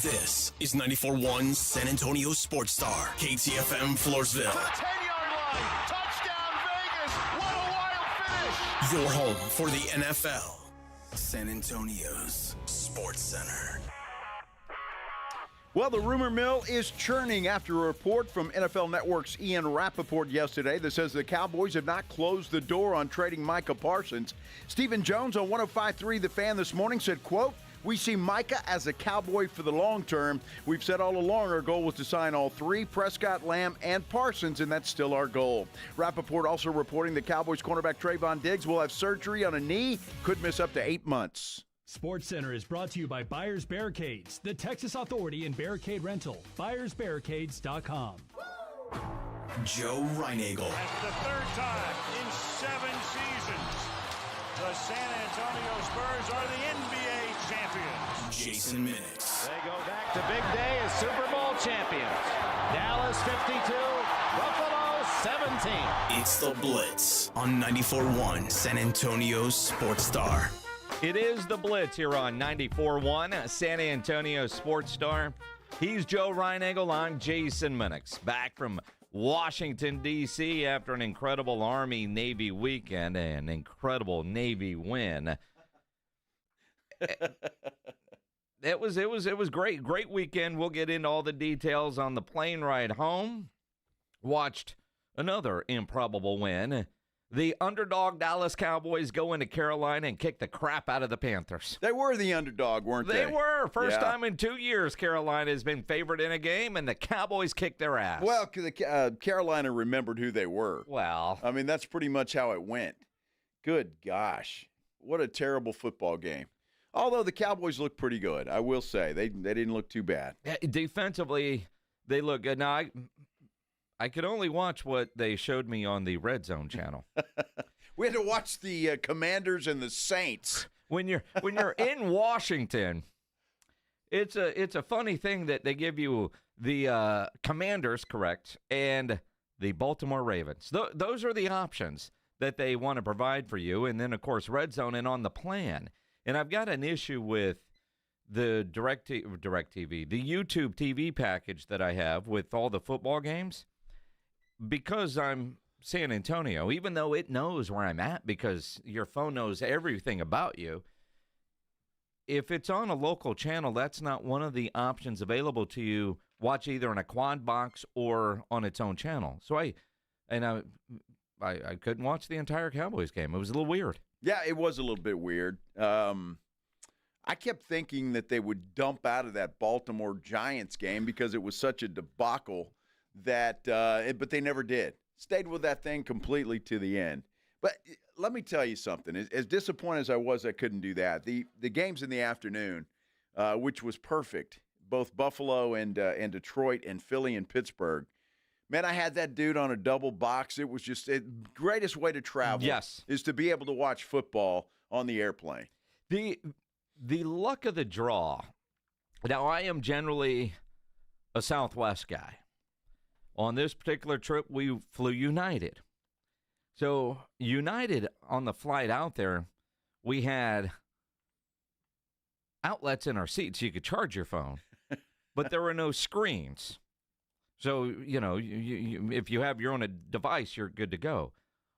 This is 94.1 San Antonio Sports Star, KTFM Floresville. 10-yard line, touchdown Vegas, what a wild finish! Your home for the NFL, San Antonio's Sports Center. Well, the rumor mill is churning after a report from NFL Network's Ian Rappaport yesterday that says the Cowboys have not closed the door on trading Micah Parsons. Stephen Jones on 105.3 The Fan this morning said, quote, "We see Micah as a Cowboy for the long term. We've said all along our goal was to sign all three, Prescott, Lamb, and Parsons, and that's still our goal." Rappaport also reporting the Cowboys cornerback Trayvon Diggs will have surgery on a knee, could miss up to 8 months. Sports Center is brought to you by Buyers Barricades, the Texas Authority in Barricade Rental. BuyersBarricades.com. Joe Reinagel. That's the third time in 7 seasons the San Antonio Spurs are the NBA champions. Jason Minix. They go back to big day as Super Bowl champions. Dallas 52, Buffalo 17. It's the Blitz on 94.1 San Antonio's Sports Star. It is the Blitz here on 94.1 San Antonio Sports Star. He's Joe Reinagel. I'm Jason Minix. Back from Washington, D.C. after an incredible Army-Navy weekend and an incredible Navy win. It was great. Great weekend. We'll get into all the details on the plane ride home. Watched another improbable win. The underdog Dallas Cowboys go into Carolina and kick the crap out of the Panthers. They were the underdog, weren't they? They were. First time in 2 years Carolina has been favored in a game, and the Cowboys kicked their ass. Well, Carolina remembered who they were. Well, I mean, that's pretty much how it went. Good gosh. What a terrible football game. Although the Cowboys looked pretty good, I will say. They didn't look too bad. Defensively, they look good. Now, I could only watch what they showed me on the Red Zone channel. We had to watch the Commanders and the Saints. When you're in Washington, it's a funny thing that they give you the Commanders, correct, and the Baltimore Ravens. Those are the options that they want to provide for you, and then of course Red Zone and on the plan. And I've got an issue with the DirecTV, the YouTube TV package that I have with all the football games. Because I'm San Antonio, even though it knows where I'm at because your phone knows everything about you, if it's on a local channel, that's not one of the options available to you. Watch either in a quad box or on its own channel. So I couldn't watch the entire Cowboys game. It was a little weird. Yeah, it was a little bit weird. I kept thinking that they would dump out of that Baltimore Giants game because it was such a debacle. But they never did. Stayed with that thing completely to the end. But let me tell you something. As disappointed as I was, I couldn't do that. The games in the afternoon, which was perfect, both Buffalo and Detroit and Philly and Pittsburgh. Man, I had that dude on a double box. It was just the greatest way to travel. Yes, is to be able to watch football on the airplane. The luck of the draw. Now, I am generally a Southwest guy. On this particular trip, we flew United. So United, on the flight out there, we had outlets in our seats. You could charge your phone, but there were no screens. So, you if you have your own device, you're good to go.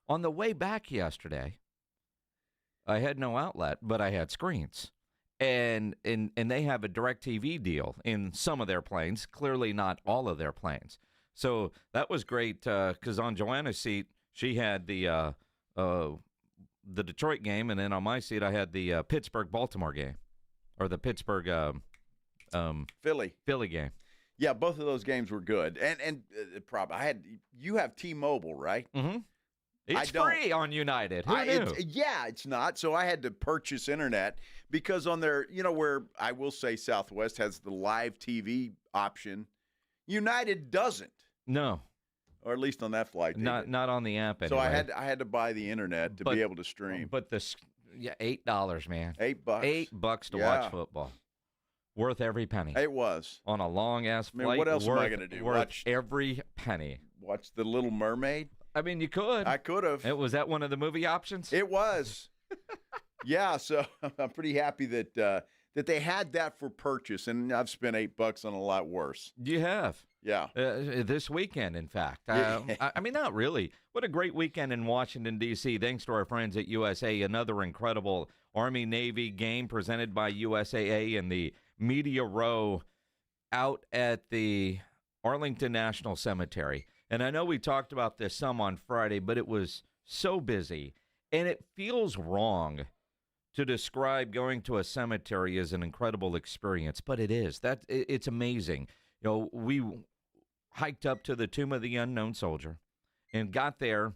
On the way back yesterday, I had no outlet, but I had screens. And they have a DirecTV deal in some of their planes, clearly not all of their planes. So that was great because on Joanna's seat, she had the Detroit game, and then on my seat, I had the Pittsburgh-Baltimore game, or the Pittsburgh Philly game. Yeah, both of those games were good. And you have T-Mobile, right? Mm-hmm. It's free on United. Who knew? It's not. So I had to purchase internet because on their, where I will say Southwest has the live TV option, United doesn't. No, or at least on that flight. Not on the app. Anyway. So I had to buy the internet to be able to stream. But $8, man. $8. $8 to watch football. Worth every penny. It was on a long ass flight. I mean, what else am I going to do? Watch every penny. Watch The Little Mermaid. I mean, you could. I could have. Was that one of the movie options? It was. Yeah. So I'm pretty happy that that they had that for purchase, and I've spent $8 on a lot worse. You have. Yeah. This weekend, in fact. I mean, not really. What a great weekend in Washington, D.C. Thanks to our friends at USA. Another incredible Army-Navy game presented by USAA in the Media Row out at the Arlington National Cemetery. And I know we talked about this some on Friday, but it was so busy. And it feels wrong to describe going to a cemetery as an incredible experience, but it is. It's amazing. You know, we hiked up to the Tomb of the Unknown Soldier and got there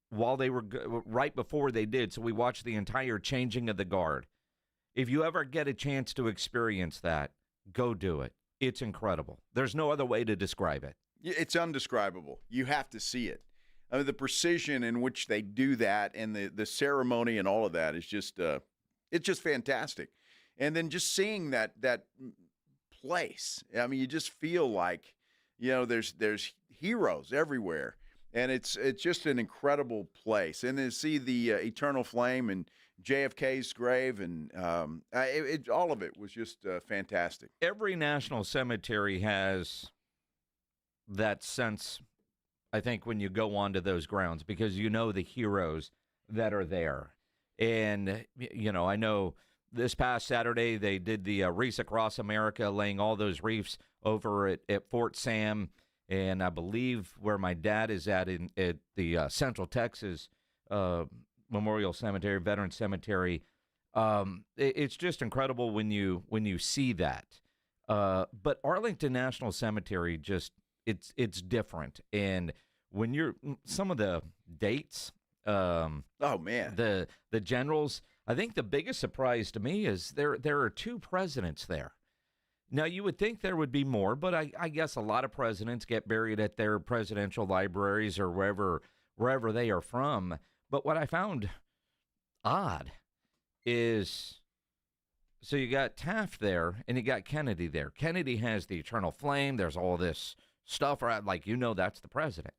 while they were right before they did, so we watched the entire changing of the guard. If you ever get a chance to experience that, go do it. It's incredible. There's no other way to describe it. It's undescribable. You have to see it. I mean, the precision in which they do that and the ceremony and all of that is just it's just fantastic. And then just seeing that place, I mean, you just feel like, you know, there's heroes everywhere, and it's just an incredible place. And then see the eternal flame and JFK's grave, and all of it was just fantastic. Every national cemetery has that sense, I think, when you go onto those grounds, because you know the heroes that are there. And, you know, I know this past Saturday they did the Wreaths Across America, laying all those wreaths over at Fort Sam, and I believe where my dad is at the Central Texas Memorial Cemetery, Veteran Cemetery. It's just incredible when you see that. But Arlington National Cemetery, just it's different. And when you're some of the dates, oh man, the generals. I think the biggest surprise to me is there are 2 presidents there. Now, you would think there would be more, but I guess a lot of presidents get buried at their presidential libraries or wherever they are from. But what I found odd is, so you got Taft there and you got Kennedy there. Kennedy has the eternal flame. There's all this stuff, right? Like, you know, that's the president.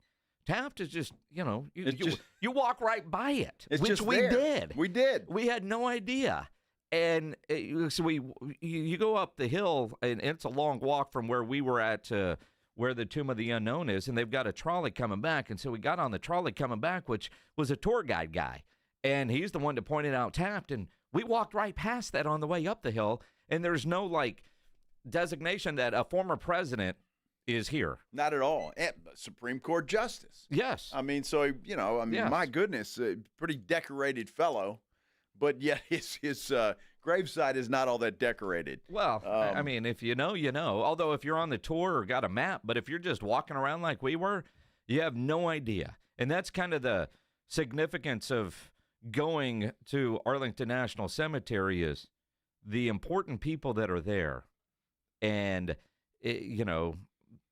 Taft is just, you know, you walk right by it, which we did. We did. We had no idea. And so you go up the hill, and it's a long walk from where we were at to where the Tomb of the Unknown is, and they've got a trolley coming back. And so we got on the trolley coming back, which was a tour guide guy. And he's the one that pointed out Taft, and we walked right past that on the way up the hill, and there's no, like, designation that a former president is here. Not at all. And Supreme Court Justice. Yes. I mean, so, you know, yes. My goodness, a pretty decorated fellow, but yet his gravesite is not all that decorated. Well, I mean, if you know, you know. Although if you're on the tour or got a map, but if you're just walking around like we were, you have no idea. And that's kind of the significance of going to Arlington National Cemetery, is the important people that are there. And, you know,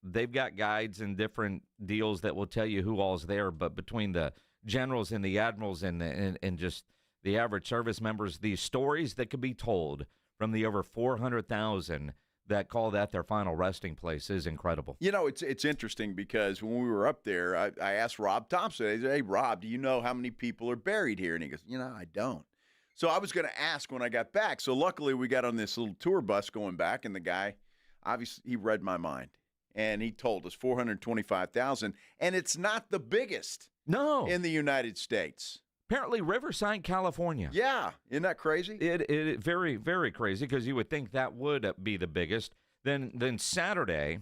they've got guides and different deals that will tell you who all's there, but between the generals and the admirals and just the average service members, these stories that could be told from the over 400,000 that call that their final resting place is incredible. You know, it's interesting because when we were up there, I asked Rob Thompson, I said, "Hey, Rob, do you know how many people are buried here?" And he goes, "You know, I don't." So I was going to ask when I got back. So luckily we got on this little tour bus going back, and the guy, obviously, he read my mind. And he told us 425,000, and it's not the biggest in the United States. Apparently Riverside, California. Yeah, isn't that crazy? It very, very crazy, because you would think that would be the biggest. Then Saturday,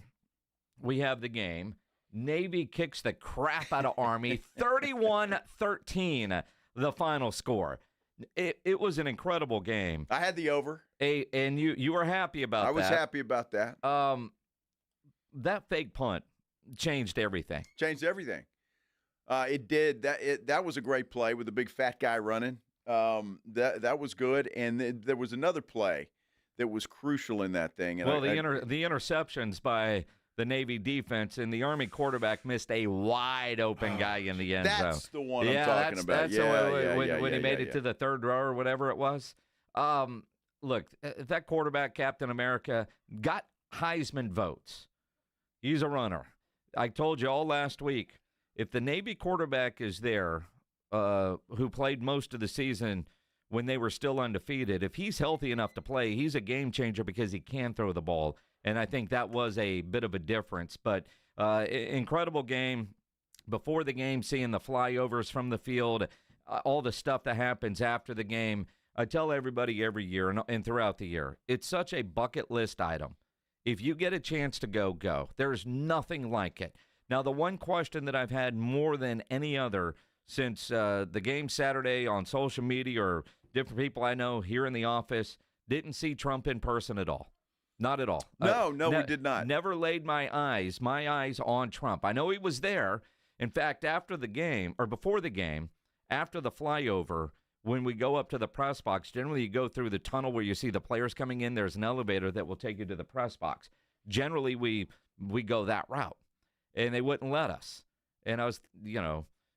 we have the game. Navy kicks the crap out of Army, 31-13, the final score. It was an incredible game. I had the over. And you were happy about that. I was happy about that. That fake punt changed everything. Changed everything. It did. That was a great play with the big fat guy running. That was good. And there was another play that was crucial in that thing. And the interceptions by the Navy defense, and the Army quarterback missed a wide open guy in the end zone. That's the one I'm talking about. When he made it to the third row or whatever it was. Look, that quarterback, Captain America, got Heisman votes. He's a runner. I told you all last week, if the Navy quarterback is there, who played most of the season when they were still undefeated. If he's healthy enough to play, he's a game changer because he can throw the ball. And I think that was a bit of a difference. But incredible game. Before the game, seeing the flyovers from the field, all the stuff that happens after the game. I tell everybody every year and throughout the year, it's such a bucket list item. If you get a chance to go, go. There's nothing like it. Now, the one question that I've had more than any other since the game Saturday on social media or different people I know here in the office, didn't see Trump in person at all. Not at all. No, we did not. Never laid my eyes on Trump. I know he was there. In fact, after the game, or before the game, after the flyover, when we go up to the press box, generally you go through the tunnel where you see the players coming in. There's an elevator that will take you to the press box. Generally, we go that route, and they wouldn't let us. And I was,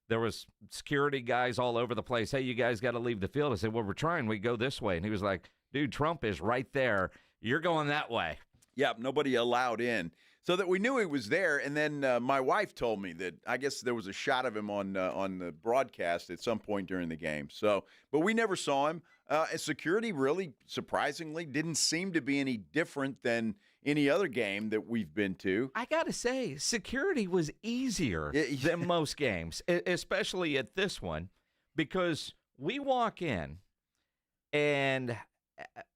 there was security guys all over the place. Hey, you guys got to leave the field. I said, well, we're trying. We go this way. And he was like, dude, Trump is right there. You're going that way. Yeah, nobody allowed in. So that we knew he was there, and then my wife told me that I guess there was a shot of him on the broadcast at some point during the game. So, but we never saw him. Security really, surprisingly, didn't seem to be any different than any other game that we've been to. I got to say, security was easier than most games, especially at this one, because we walk in, and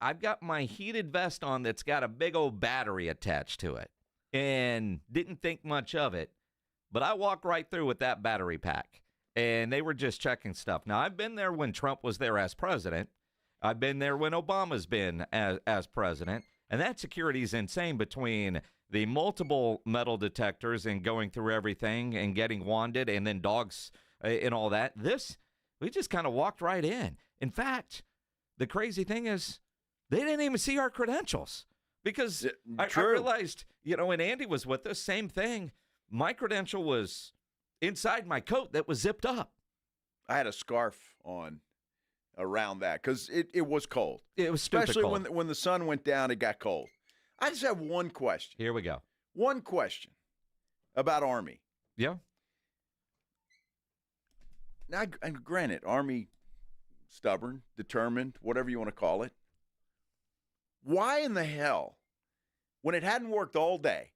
I've got my heated vest on that's got a big old battery attached to it. And didn't think much of it, but I walked right through with that battery pack, and they were just checking stuff. Now, I've been there when Trump was there as president. I've been there when Obama's been as president, and that security is insane between the multiple metal detectors and going through everything and getting wanded and then dogs and all that. We just kind of walked right in. In fact, the crazy thing is they didn't even see our credentials. Because I realized, when Andy was with us, same thing. My credential was inside my coat that was zipped up. I had a scarf on around that because it was cold. It was stupid Especially cold. when the sun went down, it got cold. I just have one question. Here we go. One question about Army. Yeah. Now, and granted, Army, stubborn, determined, whatever you want to call it. Why in the hell, when it hadn't worked all day,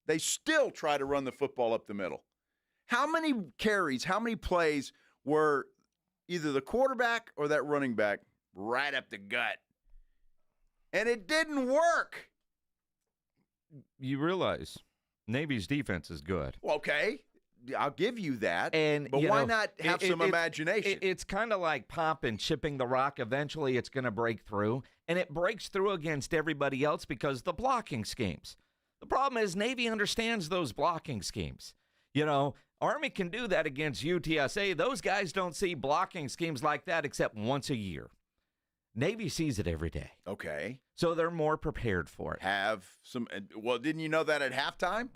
they still try to run the football up the middle? How many carries, how many plays were either the quarterback or that running back right up the gut? And it didn't work. You realize Navy's defense is good. Okay, I'll give you that. But why not have some imagination? It's kind of like Pop and chipping the rock. Eventually, it's going to break through. And it breaks through against everybody else because the blocking schemes. The problem is Navy understands those blocking schemes. Army can do that against UTSA. Those guys don't see blocking schemes like that except once a year. Navy sees it every day. Okay. So they're more prepared for it. Well, didn't you know that at halftime?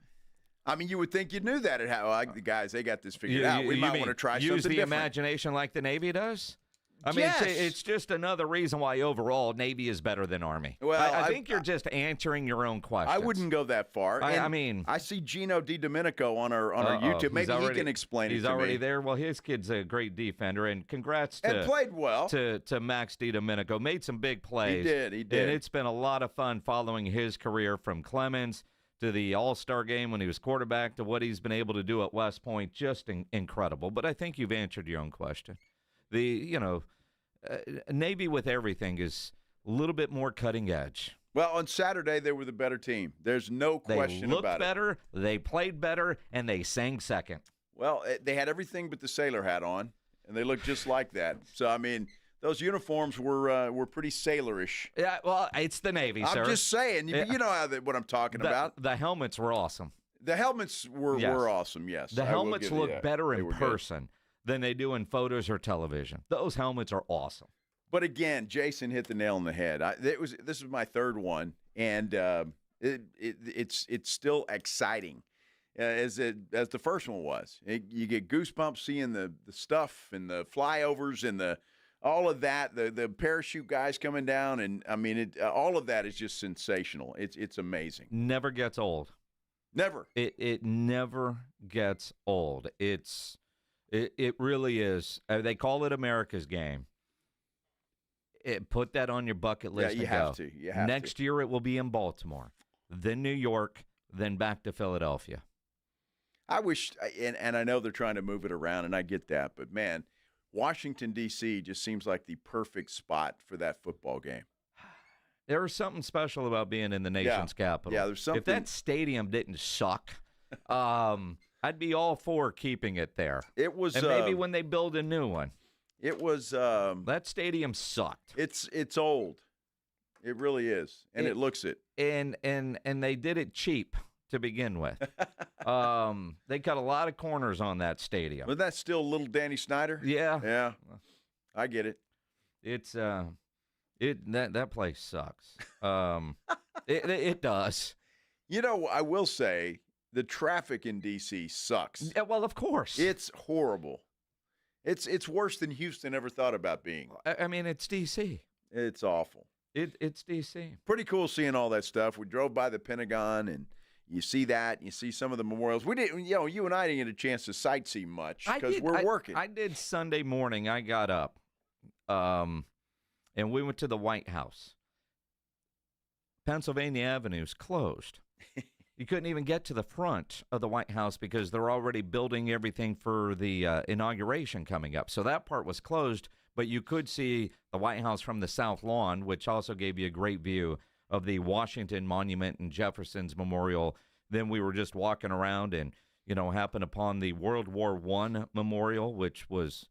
I mean, you would think you knew that at halftime. The guys, they got this figured out. We might want to try something different. Use the imagination like the Navy does? I mean, yes. It's just another reason why overall Navy is better than Army. Well, I think you're just answering your own questions. I wouldn't go that far. I see Gino DiDomenico on our YouTube. Maybe he can explain it to me. He's already there. Well, his kid's a great defender, and congrats to played well to Max DiDomenico. Made some big plays. He did. And it's been a lot of fun following his career from Clemens to the All-Star game when he was quarterback to what he's been able to do at West Point. Just incredible. But I think you've answered your own question. Navy with everything is a little bit more cutting edge. Well, on Saturday, they were the better team. There's no question about it. They looked better, they played better, and they sang second. Well, they had everything but the sailor hat on, and they looked just like that. So, I mean, those uniforms were pretty sailorish. Yeah, well, it's the Navy, sir. I'm just saying. You know what I'm talking about. The helmets were awesome. The helmets were awesome, yes. The helmets look better in person than they do in photos or television. Those helmets are awesome. But again, Jason hit the nail on the head. This is my third one, and it's still exciting as the first one was. You get goosebumps seeing the stuff and the flyovers and all of that. The parachute guys coming down, and I mean, all of that is just sensational. It's amazing. Never gets old. Never. It never gets old. It really is. They call it America's game. Put that on your bucket list. Yeah, you have to. You have Next year it will be in Baltimore, then New York, then back to Philadelphia. I wish, and I know they're trying to move it around, and I get that, but man, Washington, D.C. just seems like the perfect spot for that football game. There's something special about being in the nation's capital. Yeah, there's something. If that stadium didn't suck, I'd be all for keeping it there. It was, and maybe when they build a new one. It was. That stadium sucked. It's old. It really is, and it looks it. And they did it cheap to begin with. They cut a lot of corners on that stadium. Was that still little Danny Snyder? Yeah. Yeah. I get it. It's that place sucks. It does. You know, I will say the traffic in D.C. sucks. Yeah, well, of course. It's horrible. It's worse than Houston ever thought about being. I mean, it's D.C. It's awful. It's D.C. Pretty cool seeing all that stuff. We drove by the Pentagon, and you see that. You see some of the memorials. We didn't, you and I didn't get a chance to sightsee much because we're working. I did Sunday morning. I got up, and we went to the White House. Pennsylvania Avenue's closed. You couldn't even get to the front of the White House because they're already building everything for the inauguration coming up. So that part was closed, but you could see the White House from the South Lawn, which also gave you a great view of the Washington Monument and Jefferson's Memorial. Then we were just walking around and, happened upon the World War I Memorial, which was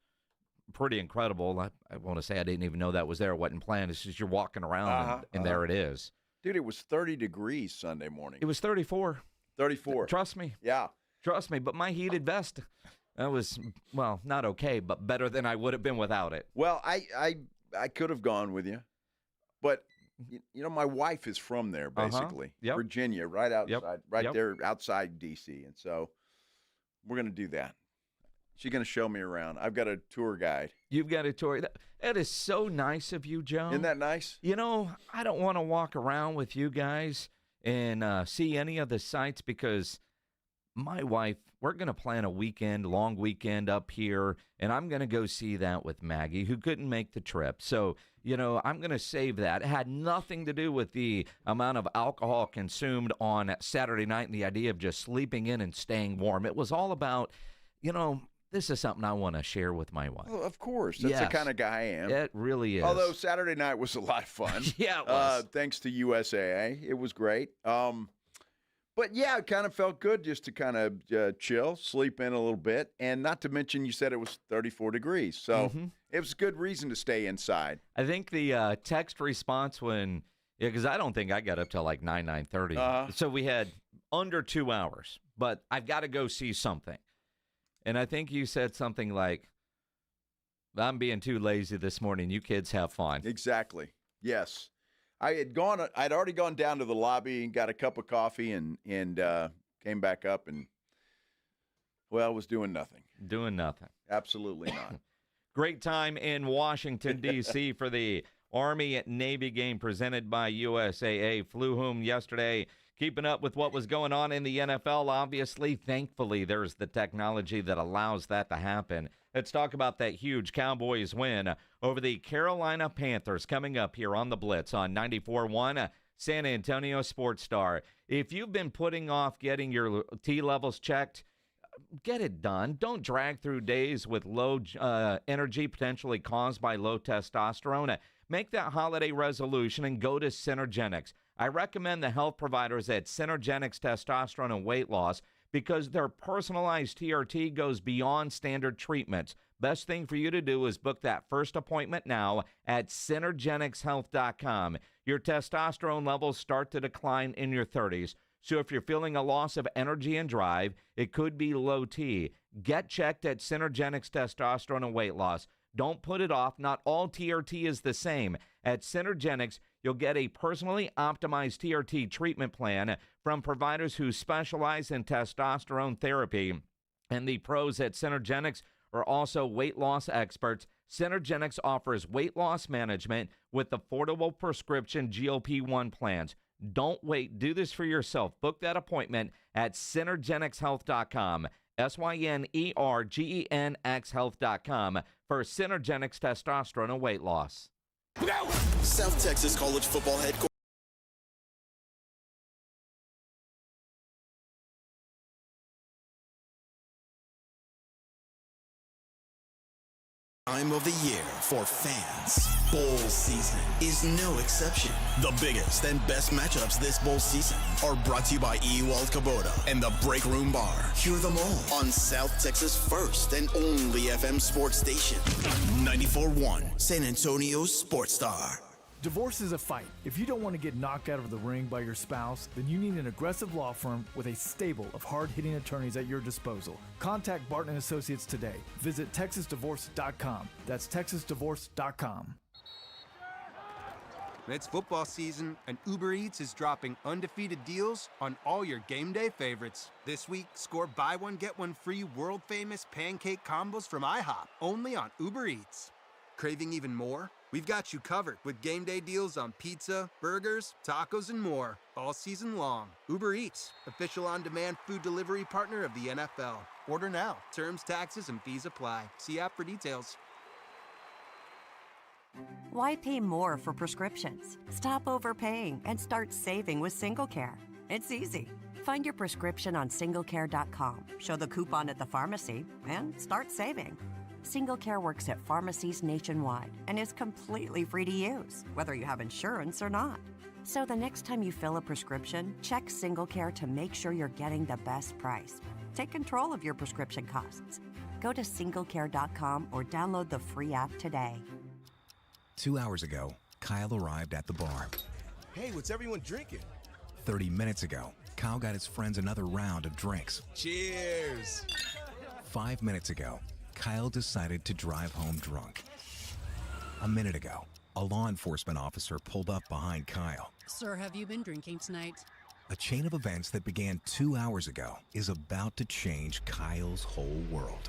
pretty incredible. I want to say I didn't even know that was there. It wasn't planned. It's just you're walking around and there it is. Dude, it was 30 degrees Sunday morning. It was 34. 34. Trust me. Yeah. Trust me. But my heated vest, that was, well, not okay, but better than I would have been without it. Well, I could have gone with you. But, my wife is from there, basically. Yep. Virginia, right outside, there outside D.C. And so we're going to do that. She's going to show me around. I've got a tour guide. You've got a tour. That is so nice of you, Joe. Isn't that nice? I don't want to walk around with you guys and see any of the sites because my wife, we're going to plan a long weekend up here, and I'm going to go see that with Maggie, who couldn't make the trip. So, I'm going to save that. It had nothing to do with the amount of alcohol consumed on Saturday night and the idea of just sleeping in and staying warm. It was all about, this is something I want to share with my wife. Well, of course. That's the kind of guy I am. It really is. Although Saturday night was a lot of fun. Yeah, it was. Thanks to USAA. It was great. But, yeah, it kind of felt good just to kind of chill, sleep in a little bit. And not to mention you said it was 34 degrees. So it was a good reason to stay inside. I think the text response because I don't think I got up till like 9:30. So we had under 2 hours. But I've got to go see something. And I think you said something like, I'm being too lazy this morning. You kids have fun. Exactly. Yes. I'd already gone down to the lobby and got a cup of coffee and came back up and, was doing nothing. Doing nothing. Absolutely not. Great time in Washington, D.C. for the Army-Navy game presented by USAA. Flew home yesterday. Keeping up with what was going on in the NFL, obviously. Thankfully, there's the technology that allows that to happen. Let's talk about that huge Cowboys win over the Carolina Panthers coming up here on the Blitz on 94.1 San Antonio Sports Star. If you've been putting off getting your T levels checked, get it done. Don't drag through days with low energy potentially caused by low testosterone. Make that holiday resolution and go to Synergenics. I recommend the health providers at Synergenics Testosterone and Weight Loss because their personalized TRT goes beyond standard treatments. Best thing for you to do is book that first appointment now at SynergenicsHealth.com. Your testosterone levels start to decline in your 30s. So if you're feeling a loss of energy and drive, it could be low T. Get checked at Synergenics Testosterone and Weight Loss. Don't put it off. Not all TRT is the same. At Synergenics, you'll get a personally optimized TRT treatment plan from providers who specialize in testosterone therapy. And the pros at Synergenics are also weight loss experts. Synergenics offers weight loss management with affordable prescription GLP-1 plans. Don't wait. Do this for yourself. Book that appointment at SynergenicsHealth.com. SYNERGENX Health.com for Synergenics Testosterone and Weight Loss. South Texas College Football Headquarters. Time of the year for fans. Bowl season is no exception. The biggest and best matchups this bowl season are brought to you by Ewald Kubota and the Break Room Bar. Hear them all on South Texas' first and only FM sports station, 94.1 San Antonio's Sports Star. Divorce is a fight. If you don't want to get knocked out of the ring by your spouse, then you need an aggressive law firm with a stable of hard-hitting attorneys at your disposal. Contact Barton & Associates today. Visit TexasDivorce.com. That's TexasDivorce.com. It's football season, and Uber Eats is dropping undefeated deals on all your game day favorites. This week, score buy one, get one free world-famous pancake combos from IHOP, only on Uber Eats. Craving even more? We've got you covered with game day deals on pizza, burgers, tacos, and more all season long. Uber Eats, official on-demand food delivery partner of the NFL. Order now. Terms, taxes, and fees apply. See app for details. Why pay more for prescriptions? Stop overpaying and start saving with SingleCare. It's easy. Find your prescription on singlecare.com, show the coupon at the pharmacy, and start saving. SingleCare works at pharmacies nationwide and is completely free to use, whether you have insurance or not. So the next time you fill a prescription, check SingleCare to make sure you're getting the best price. Take control of your prescription costs. Go to singlecare.com or download the free app today. 2 hours ago, Kyle arrived at the bar. Hey, what's everyone drinking? 30 minutes ago, Kyle got his friends another round of drinks. Cheers! 5 minutes ago, Kyle decided to drive home drunk. A minute ago, a law enforcement officer pulled up behind Kyle. Sir, have you been drinking tonight? A chain of events that began 2 hours ago is about to change Kyle's whole world.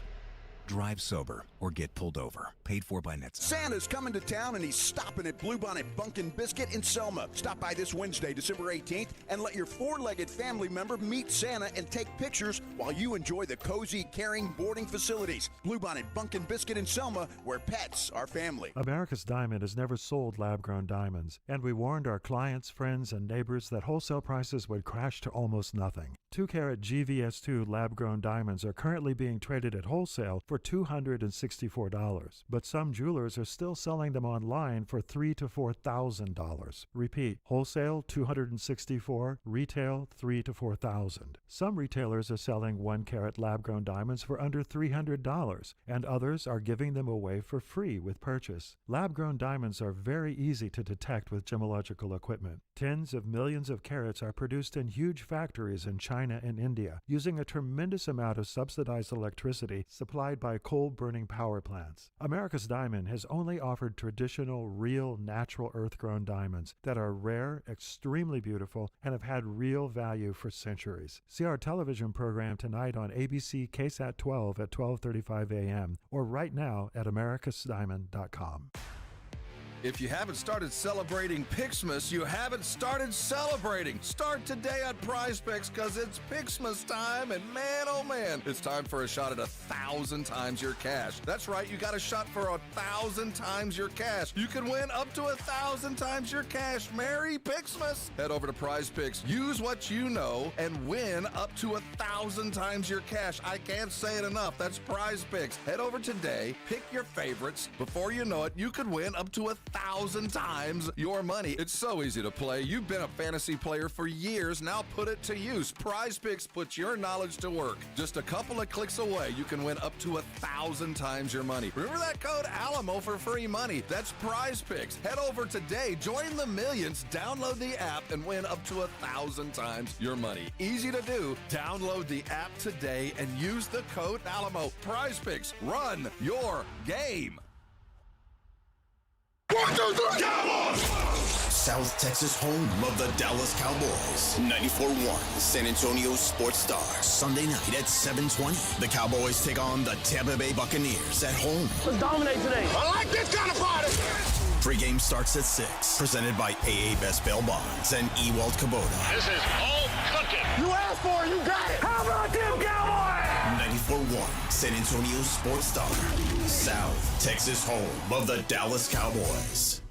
Drive sober or get pulled over. Paid for by NHTSA. Santa's coming to town and he's stopping at Bluebonnet Bunkin' Biscuit in Selma. Stop by this Wednesday, December 18th, and let your four-legged family member meet Santa and take pictures while you enjoy the cozy, caring boarding facilities. Bluebonnet Bunkin' Biscuit in Selma, where pets are family. America's Diamond has never sold lab-grown diamonds, and we warned our clients, friends, and neighbors that wholesale prices would crash to almost nothing. 2-carat GVS2 lab-grown diamonds are currently being traded at wholesale for $264, but some jewelers are still selling them online for $3,000 to $4,000. Repeat, wholesale $264, retail $3,000 to $4,000. Some retailers are selling 1-carat lab-grown diamonds for under $300, and others are giving them away for free with purchase. Lab-grown diamonds are very easy to detect with gemological equipment. Tens of millions of carats are produced in huge factories in China and India, using a tremendous amount of subsidized electricity supplied by coal-burning power plants. America's Diamond has only offered traditional, real, natural earth-grown diamonds that are rare, extremely beautiful, and have had real value for centuries. See our television program tonight on ABC KSAT 12 at 12:35 a.m. or right now at americasdiamond.com. If you haven't started celebrating Pixmas, you haven't started celebrating. Start today on Prize Picks because it's Pixmas time, and man, oh man, it's time for a shot at 1,000 times your cash. That's right, you got a shot for 1,000 times your cash. You can win up to 1,000 times your cash. Merry Pixmas! Head over to Prize Picks, use what you know, and win up to 1,000 times your cash. I can't say it enough. That's Prize Picks. Head over today, pick your favorites. Before you know it, you could win up to 1,000 times your money. It's so easy to play. You've been a fantasy player for years. Now put it to use. Prize Picks puts your knowledge to work. Just a couple of clicks away, you can win up to 1,000 times your money. Remember that code ALAMO for free money. That's Prize Picks. Head over today, join the millions, download the app, and win up to 1,000 times your money. Easy to do. Download the app today and use the code ALAMO. Prize Picks. Run your game. 1, 2, 3, Cowboys! South Texas home of the Dallas Cowboys. 94.1 San Antonio Sports Star. Sunday night at 7:20. The Cowboys take on the Tampa Bay Buccaneers at home. Let's dominate today. I like this kind of party. Pre-game starts at 6. Presented by AA Best Bail Bonds and Ewald Kubota. This is all cooking. You asked for it, you got it. How about them Cowboys? 94.1 San Antonio Sports Star. South Texas home of the Dallas Cowboys.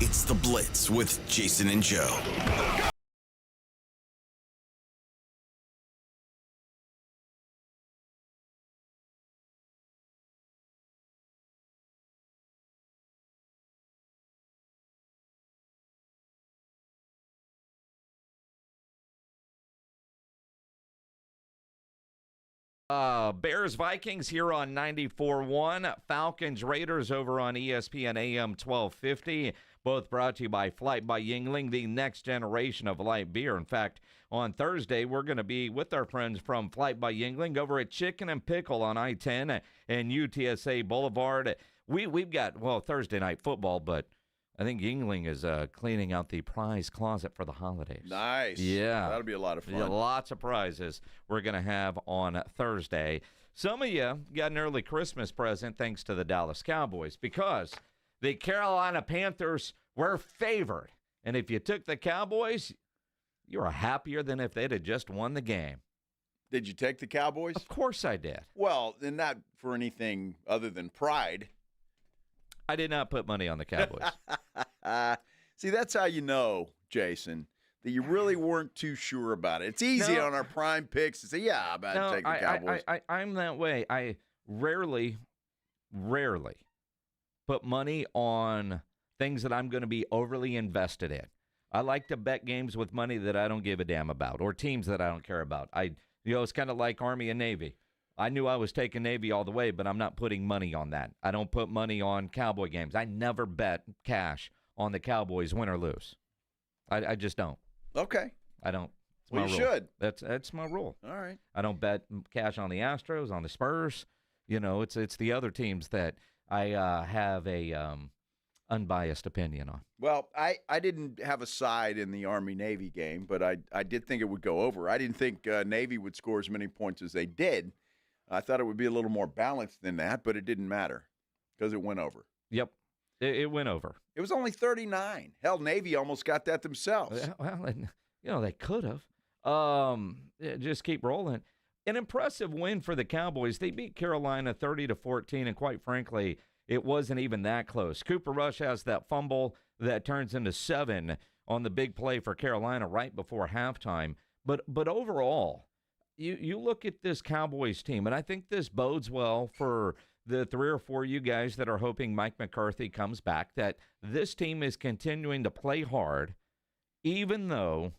It's The Blitz with Jason and Joe. Bears Vikings here on 94.1. Falcons Raiders over on ESPN AM 1250. Both brought to you by Flight by Yingling, the next generation of light beer. In fact, on Thursday, we're going to be with our friends from Flight by Yingling over at Chicken and Pickle on I-10 and UTSA Boulevard. We've got, Thursday night football, but I think Yingling is cleaning out the prize closet for the holidays. Nice. Yeah. That'll be a lot of fun. Yeah, lots of prizes we're going to have on Thursday. Some of you got an early Christmas present thanks to the Dallas Cowboys because the Carolina Panthers were favored. And if you took the Cowboys, you were happier than if they'd have just won the game. Did you take the Cowboys? Of course I did. Well, and not for anything other than pride. I did not put money on the Cowboys. See, that's how you know, Jason, that you really weren't too sure about it. It's easy on our prime picks to say, yeah, I'm about to take the Cowboys. I'm that way. I rarely put money on things that I'm going to be overly invested in. I like to bet games with money that I don't give a damn about or teams that I don't care about. It's kind of like Army and Navy. I knew I was taking Navy all the way, but I'm not putting money on that. I don't put money on Cowboy games. I never bet cash on the Cowboys, win or lose. I just don't. Okay. I don't. Well, you should. That's my rule. All right. I don't bet cash on the Astros, on the Spurs. It's the other teams that I have a unbiased opinion on. Well, I didn't have a side in the Army-Navy game, but I did think it would go over. I didn't think Navy would score as many points as they did. I thought it would be a little more balanced than that, but it didn't matter because it went over. Yep, it went over. It was only 39. Hell, Navy almost got that themselves. Well, they could have. Just keep rolling. An impressive win for the Cowboys. They beat Carolina 30-14, and quite frankly, it wasn't even that close. Cooper Rush has that fumble that turns into 7 on the big play for Carolina right before halftime. But overall, you look at this Cowboys team, and I think this bodes well for the 3 or 4 you guys that are hoping Mike McCarthy comes back, that this team is continuing to play hard, even though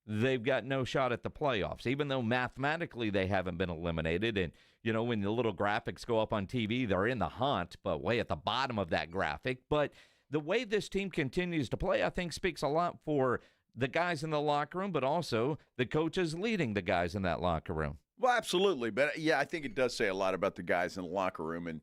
they've got no shot at the playoffs, even though mathematically they haven't been eliminated. And, when the little graphics go up on TV, they're in the hunt, but way at the bottom of that graphic. But the way this team continues to play, I think, speaks a lot for the guys in the locker room, but also the coaches leading the guys in that locker room. Well, absolutely. But, yeah, I think it does say a lot about the guys in the locker room. And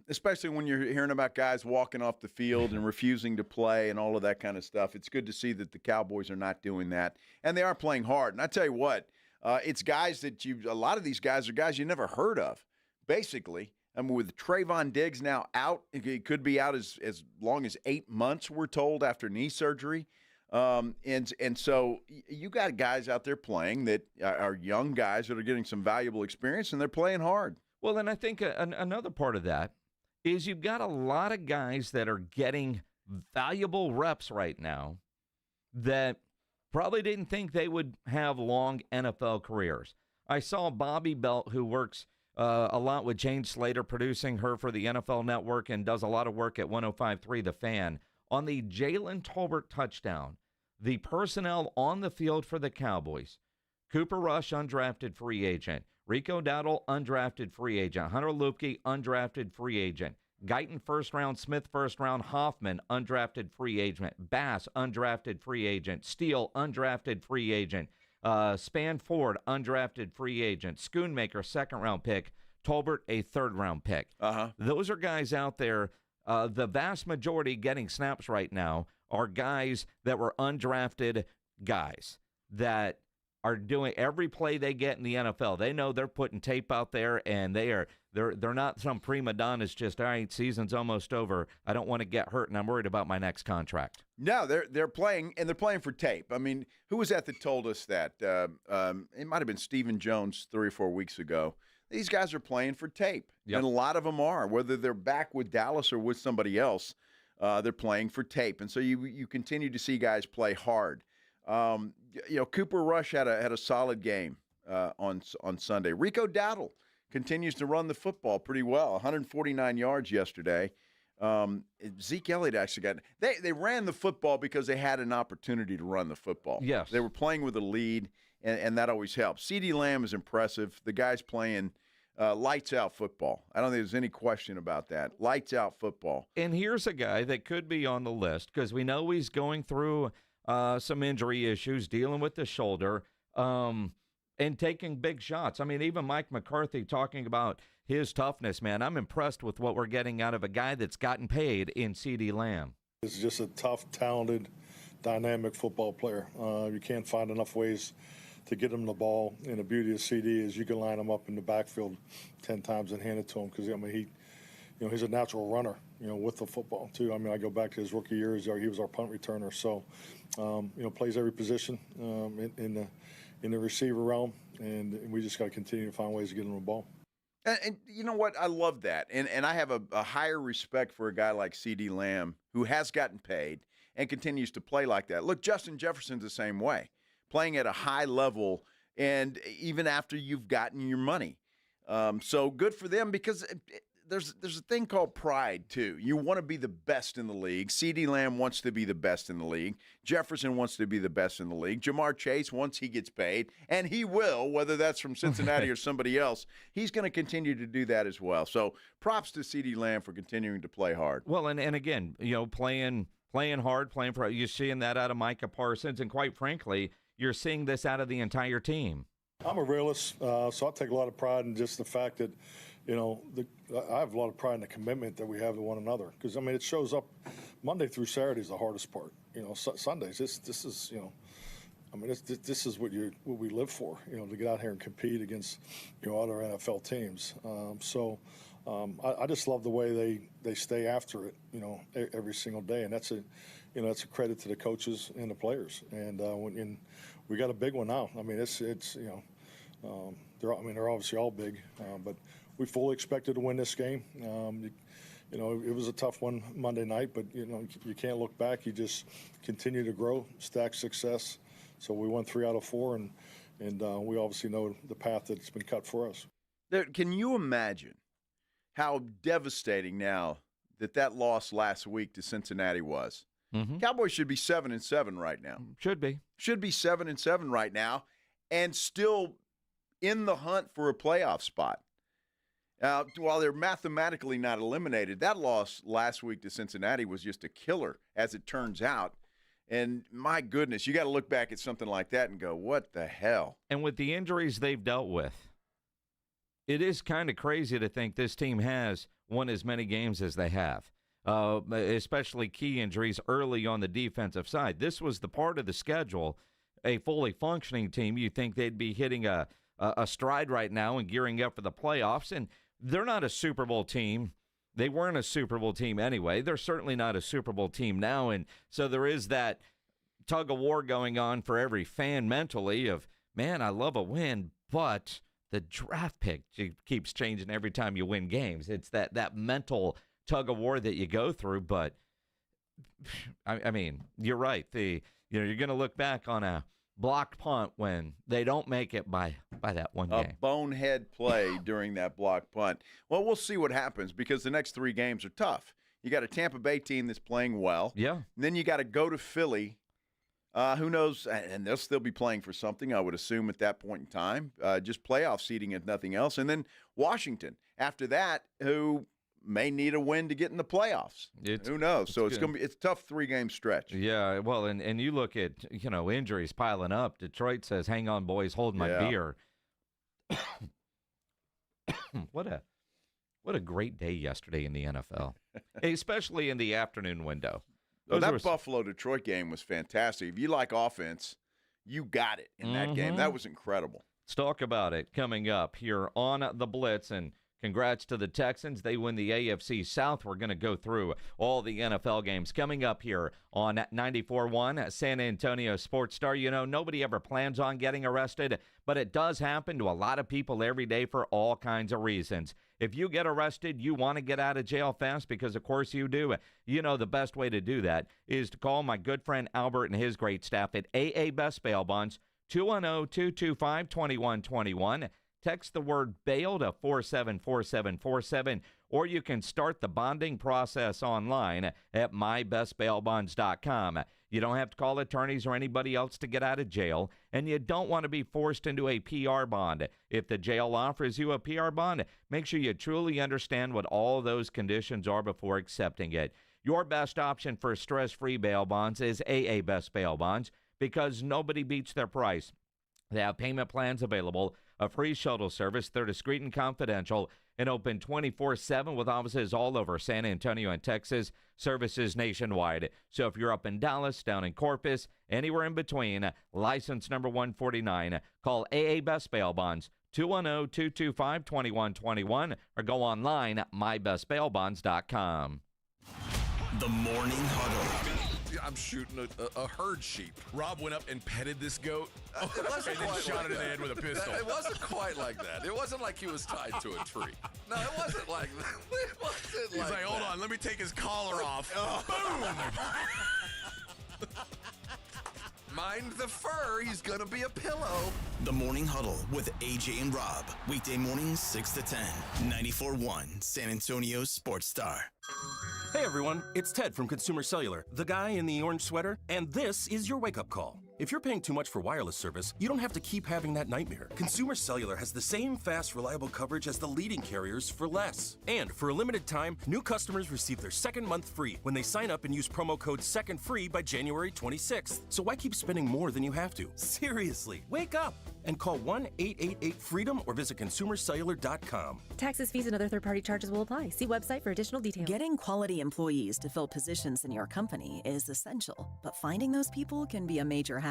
especially when you're hearing about guys walking off the field and refusing to play and all of that kind of stuff, it's good to see that the Cowboys are not doing that. And they are playing hard. And I tell you what, it's guys that a lot of these guys are guys you never heard of, basically. I mean, with Trayvon Diggs now out, he could be out as long as 8 months, we're told, after knee surgery. And so you got guys out there playing that are young guys that are getting some valuable experience, and they're playing hard. Well, and I think another part of that is you've got a lot of guys that are getting valuable reps right now that probably didn't think they would have long NFL careers. I saw Bobby Belt, who works a lot with Jane Slater, producing her for the NFL Network and does a lot of work at 105.3 The Fan, on the Jalen Tolbert touchdown. The personnel on the field for the Cowboys: Cooper Rush, undrafted free agent; Rico Dowdle, undrafted free agent; Hunter Luepke, undrafted free agent; Guyton, first round; Smith, first round; Hoffman, undrafted free agent; Bass, undrafted free agent; Steele, undrafted free agent; Spanford, undrafted free agent; Schoonmaker, second round pick; Tolbert, a third round pick. Those are guys out there. The vast majority getting snaps right now are guys that were undrafted guys that are doing every play they get in the NFL. They know they're putting tape out there, and they're not some prima donnas just, all right, season's almost over, I don't want to get hurt, and I'm worried about my next contract. No, they're playing, and they're playing for tape. I mean, who was that told us that? It might have been Stephen Jones 3 or 4 weeks ago. These guys are playing for tape, and a lot of them are, whether they're back with Dallas or with somebody else. They're playing for tape, and so you continue to see guys play hard. Cooper Rush had a solid game on Sunday. Rico Dowdle continues to run the football pretty well, 149 yards yesterday. Zeke Elliott actually got – they ran the football because they had an opportunity to run the football. Yes. They were playing with a lead, and that always helps. CeeDee Lamb is impressive. The guy's playing lights-out football. I don't think there's any question about that. Lights-out football. And here's a guy that could be on the list because we know he's going through some injury issues, dealing with the shoulder, and taking big shots. I mean, even Mike McCarthy talking about his toughness, man. I'm impressed with what we're getting out of a guy that's gotten paid in CeeDee Lamb. He's just a tough, talented, dynamic football player. You can't find enough ways to get him the ball. And the beauty of CeeDee is you can line him up in the backfield 10 times and hand it to him because, I mean, he's a natural runner, with the football, too. I mean, I go back to his rookie years. He was our punt returner. So, plays every position in the receiver realm, and we just got to continue to find ways to get him the ball. And you know what? I love that. And I have a higher respect for a guy like CeeDee Lamb who has gotten paid and continues to play like that. Look, Justin Jefferson's the same way, playing at a high level and even after you've gotten your money. So good for them because there's a thing called pride, too. You want to be the best in the league. CeeDee Lamb wants to be the best in the league. Jefferson wants to be the best in the league. Jamar Chase, once he gets paid, and he will, whether that's from Cincinnati or somebody else, he's going to continue to do that as well. So props to CeeDee Lamb for continuing to play hard. Well, and again, playing hard, playing for – you're seeing that out of Micah Parsons, and quite frankly, you're seeing this out of the entire team. I'm a realist, so I take a lot of pride in just the fact that – I have a lot of pride in the commitment that we have to one another because, I mean, it shows up Monday through Saturday is the hardest part. Sundays, this is, this is what we live for, to get out here and compete against, other NFL teams. I just love the way they stay after it, every single day. And that's a credit to the coaches and the players. And we got a big one now. I mean, they're obviously all big, but we fully expected to win this game. It was a tough one Monday night, but, you can't look back. You just continue to grow, stack success. So we won 3 out of 4, and we obviously know the path that's been cut for us. Can you imagine how devastating now that loss last week to Cincinnati was? Mm-hmm. Cowboys should be 7-7 right now. Should be 7-7 right now, and still in the hunt for a playoff spot. While they're mathematically not eliminated, that loss last week to Cincinnati was just a killer, as it turns out. And my goodness, you got to look back at something like that and go, what the hell? And with the injuries they've dealt with, it is kind of crazy to think this team has won as many games as they have, especially key injuries early on the defensive side. This was the part of the schedule, a fully functioning team. You think they'd be hitting a stride right now and gearing up for the playoffs, and they're not a Super Bowl team. They weren't a Super Bowl team anyway. They're certainly not a Super Bowl team now, and so there is that tug of war going on for every fan mentally of, man, I love a win, but the draft pick keeps changing every time you win games. It's that mental tug of war that you go through, but I mean, you're right. You're going to look back on a blocked punt when they don't make it by that one game. A bonehead play during that blocked punt. Well, we'll see what happens because the next 3 games are tough. You got a Tampa Bay team that's playing well. Yeah. And then you got to go to Philly. Who knows? And they'll still be playing for something, I would assume, at that point in time. Just playoff seeding if nothing else. And then Washington after that, who may need a win to get in the playoffs. Who knows? So it's a tough 3-game stretch. Yeah, well, and you look at, injuries piling up. Detroit says, hang on, boys, hold my beer. What a great day yesterday in the NFL, especially in the afternoon window. That Buffalo-Detroit game was fantastic. If you like offense, you got it in that game. That was incredible. Let's talk about it coming up here on the Blitz, and Congrats to the Texans. They win the AFC South. We're going to go through all the NFL games coming up here on 94.1 San Antonio Sports Star. You know, nobody ever plans on getting arrested, but it does happen to a lot of people every day for all kinds of reasons. If you get arrested, you want to get out of jail fast, because of course you do. You know the best way to do that is to call my good friend Albert and his great staff at AA Best Bail Bonds, 210-225-2121. Text the word bail to 474747, or you can start the bonding process online at mybestbailbonds.com. You don't have to call attorneys or anybody else to get out of jail, and you don't want to be forced into a PR bond. If the jail offers you a PR bond, make sure you truly understand what all those conditions are before accepting it. Your best option for stress-free bail bonds is AA Best Bail Bonds, because nobody beats their price. They have payment plans available, a free shuttle service. They're discreet and confidential, and open 24/7 with offices all over San Antonio and Texas, services nationwide. So if you're up in Dallas, down in Corpus, anywhere in between, license number 149, call AA Best Bail Bonds, 210-225-2121, or go online at mybestbailbonds.com. The Morning Huddle. I'm shooting a herd sheep. Rob went up and petted this goat It wasn't and then quite shot like it in the that. head with a pistol. It wasn't quite like that. It wasn't like he was tied to a tree. No, it wasn't like that. It wasn't He's like, hold on, let me take his collar off. Boom! Mind the fur, he's gonna be a pillow. The Morning Huddle with AJ and Rob. Weekday mornings 6 to 10. 94.1 San Antonio Sports Star. Hey everyone, it's Ted from Consumer Cellular, the guy in the orange sweater, and this is your wake-up call. If you're paying too much for wireless service, you don't have to keep having that nightmare. Consumer Cellular has the same fast, reliable coverage as the leading carriers for less. And for a limited time, new customers receive their second month free when they sign up and use promo code SECONDFREE by January 26th. So why keep spending more than you have to? Seriously, wake up and call 1-888-FREEDOM or visit consumercellular.com. Taxes, fees, and other third-party charges will apply. See website for additional details. Getting quality employees to fill positions in your company is essential, but finding those people can be a major hassle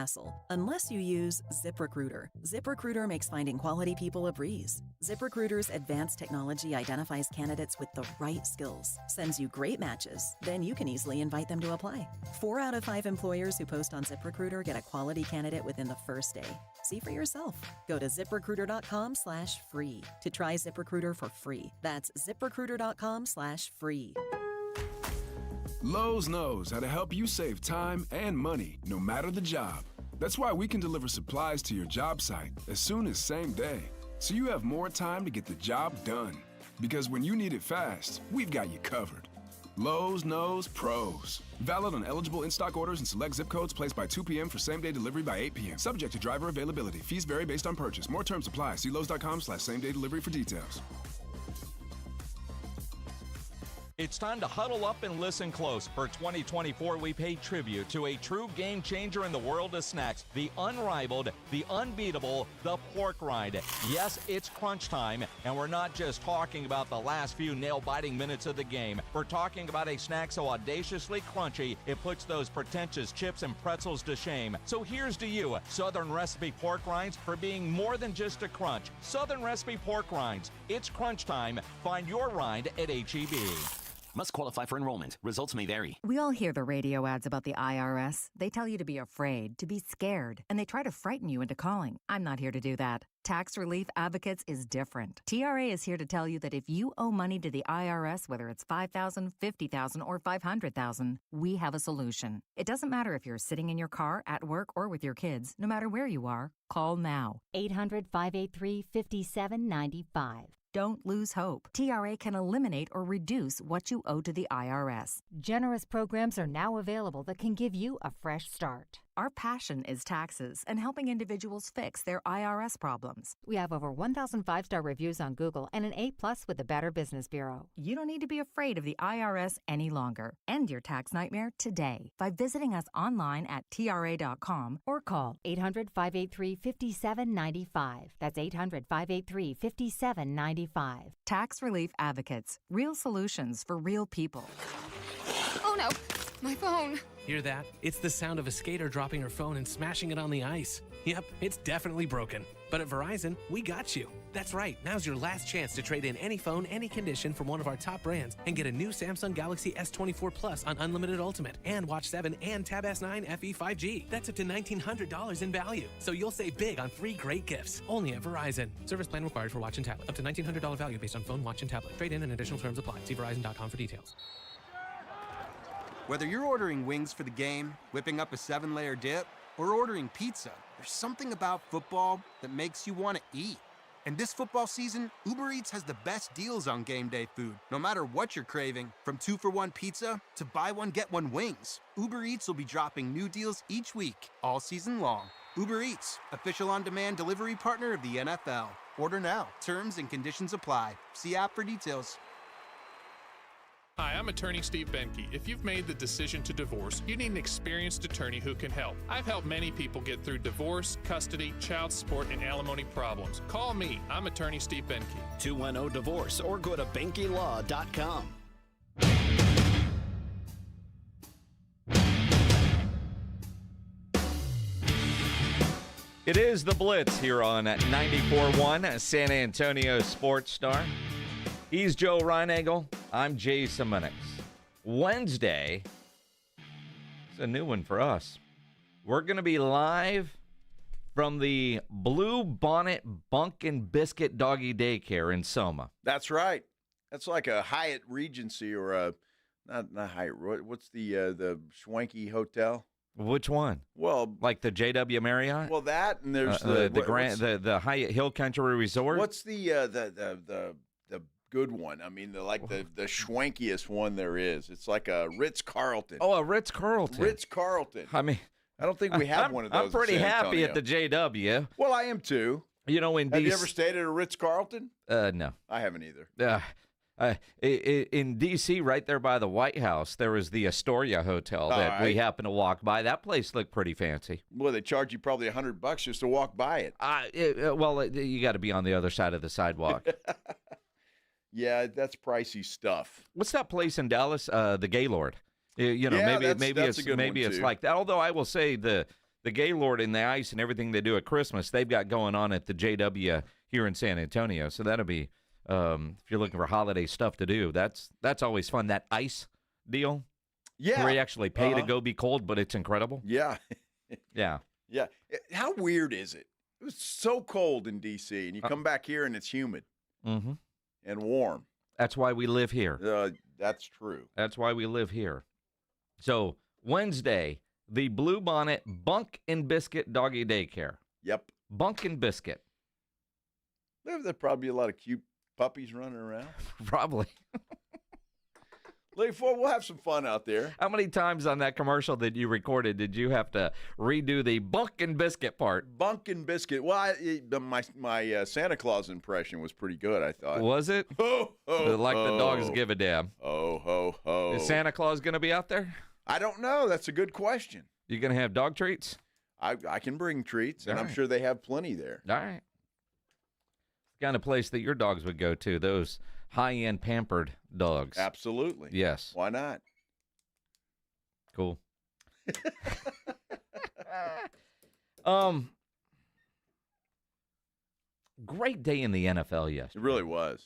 unless you use ZipRecruiter. ZipRecruiter makes finding quality people a breeze. ZipRecruiter's advanced technology identifies candidates with the right skills, sends you great matches, then you can easily invite them to apply. 4 out of 5 employers who post on ZipRecruiter get a quality candidate within the first day. See for yourself. Go to ZipRecruiter.com/free to try ZipRecruiter for free. That's ZipRecruiter.com/free. Lowe's knows how to help you save time and money, no matter the job. That's why we can deliver supplies to your job site as soon as same day, so you have more time to get the job done. Because when you need it fast, we've got you covered. Lowe's knows pros. Valid on eligible in-stock orders and select zip codes placed by 2 p.m. for same-day delivery by 8 p.m. Subject to driver availability. Fees vary based on purchase. More terms apply. See Lowe's.com/same-day delivery for details. It's time to huddle up and listen close. For 2024, we pay tribute to a true game changer in the world of snacks, the unrivaled, the unbeatable, the pork rind. Yes, it's crunch time, and we're not just talking about the last few nail-biting minutes of the game. We're talking about a snack so audaciously crunchy, it puts those pretentious chips and pretzels to shame. So here's to you, Southern Recipe Pork Rinds, for being more than just a crunch. Southern Recipe Pork Rinds. It's crunch time. Find your rind at H-E-B. Must qualify for enrollment. Results may vary. We all hear the radio ads about the IRS. They tell you to be afraid, to be scared, and they try to frighten you into calling. I'm not here to do that. Tax Relief Advocates is different. TRA is here to tell you that if you owe money to the IRS, whether it's $5,000, $50,000, or $500,000, we have a solution. It doesn't matter if you're sitting in your car, at work, or with your kids. No matter where you are, call now. 800-583-5795. Don't lose hope. TRA can eliminate or reduce what you owe to the IRS. Generous programs are now available that can give you a fresh start. Our passion is taxes and helping individuals fix their IRS problems. We have over 1,000 5-star reviews on Google and an A+ with the Better Business Bureau. You don't need to be afraid of the IRS any longer. End your tax nightmare today by visiting us online at TRA.com or call 800-583-5795. That's 800-583-5795. Tax Relief Advocates. Real solutions for real people. Oh no, my phone. Hear that? It's the sound of a skater dropping her phone and smashing it on the ice. Yep, it's definitely broken. But at Verizon, we got you. That's right, now's your last chance to trade in any phone, any condition from one of our top brands and get a new Samsung Galaxy S24 Plus on Unlimited Ultimate and Watch 7 and Tab S9 FE 5G. That's up to $1,900 in value. So you'll save big on 3 great gifts. Only at Verizon. Service plan required for watch and tablet. Up to $1,900 value based on phone, watch, and tablet. Trade in and additional terms apply. See Verizon.com for details. Whether you're ordering wings for the game, whipping up a 7-layer dip, or ordering pizza, there's something about football that makes you want to eat. And this football season, Uber Eats has the best deals on game day food. No matter what you're craving, from 2-for-1 pizza to buy one, get one wings, Uber Eats will be dropping new deals each week, all season long. Uber Eats, official on-demand delivery partner of the NFL. Order now. Terms and conditions apply. See app for details. Hi, I'm attorney Steve Benke. If you've made the decision to divorce, you need an experienced attorney who can help. I've helped many people get through divorce, custody, child support, and alimony problems. Call me. I'm attorney Steve Benke. 210-DIVORCE or go to BenkeLaw.com. It is the Blitz here on 94.1 San Antonio Sports Star. He's Joe Reinagel. I'm Jason Minix. Wednesday is a new one for us. We're going to be live from the Blue Bonnet Bunk and Biscuit Doggy Daycare in Selma. That's right. That's like a Hyatt Regency or a not Hyatt. What's the Schwanky Hotel? Which one? Well, like the JW Marriott. Well, that and there's the Hyatt Hill Country Resort. What's the good one? I mean, the schwankiest one there is. It's like a Ritz-Carlton. Oh, a Ritz-Carlton. Ritz-Carlton. I mean, I don't think we have one of those. I'm pretty happy at the JW. Well, I am too. You know, have you ever stayed at a Ritz-Carlton? No. I haven't either. In D.C., right there by the White House, there was the Astoria Hotel that we happened to walk by. That place looked pretty fancy. Well, they charge you probably $100 just to walk by it. Well, you got to be on the other side of the sidewalk. Yeah, that's pricey stuff. What's that place in Dallas? The Gaylord. You know, yeah, maybe it's like that. Although I will say the Gaylord and the ice and everything they do at Christmas, they've got going on at the JW here in San Antonio. So that'll be if you're looking for holiday stuff to do, that's always fun. That ice deal, where you actually pay to go be cold, but it's incredible. Yeah, yeah. How weird is it? It was so cold in D.C. and you come back here and it's humid. Mm-hmm. And warm. That's why we live here. That's true. That's why we live here. So, Wednesday, the Blue Bonnet Bunk and Biscuit Doggy Daycare. Yep. Bunk and Biscuit. There'll probably be a lot of cute puppies running around. Probably. Looking forward, we'll have some fun out there. How many times on that commercial that you recorded did you have to redo the Bunk and Biscuit part? Bunk and Biscuit. Well, my Santa Claus impression was pretty good, I thought. Was it? Ho, ho, like ho. the dogs give a damn. Oh, ho, ho. Is Santa Claus going to be out there? I don't know. That's a good question. You going to have dog treats? I can bring treats, and All I'm right. sure they have plenty there. All right. The kind of place that your dogs would go to, those high-end pampered dogs. Absolutely. Yes. Why not? Cool. Great day in the NFL yesterday. It really was.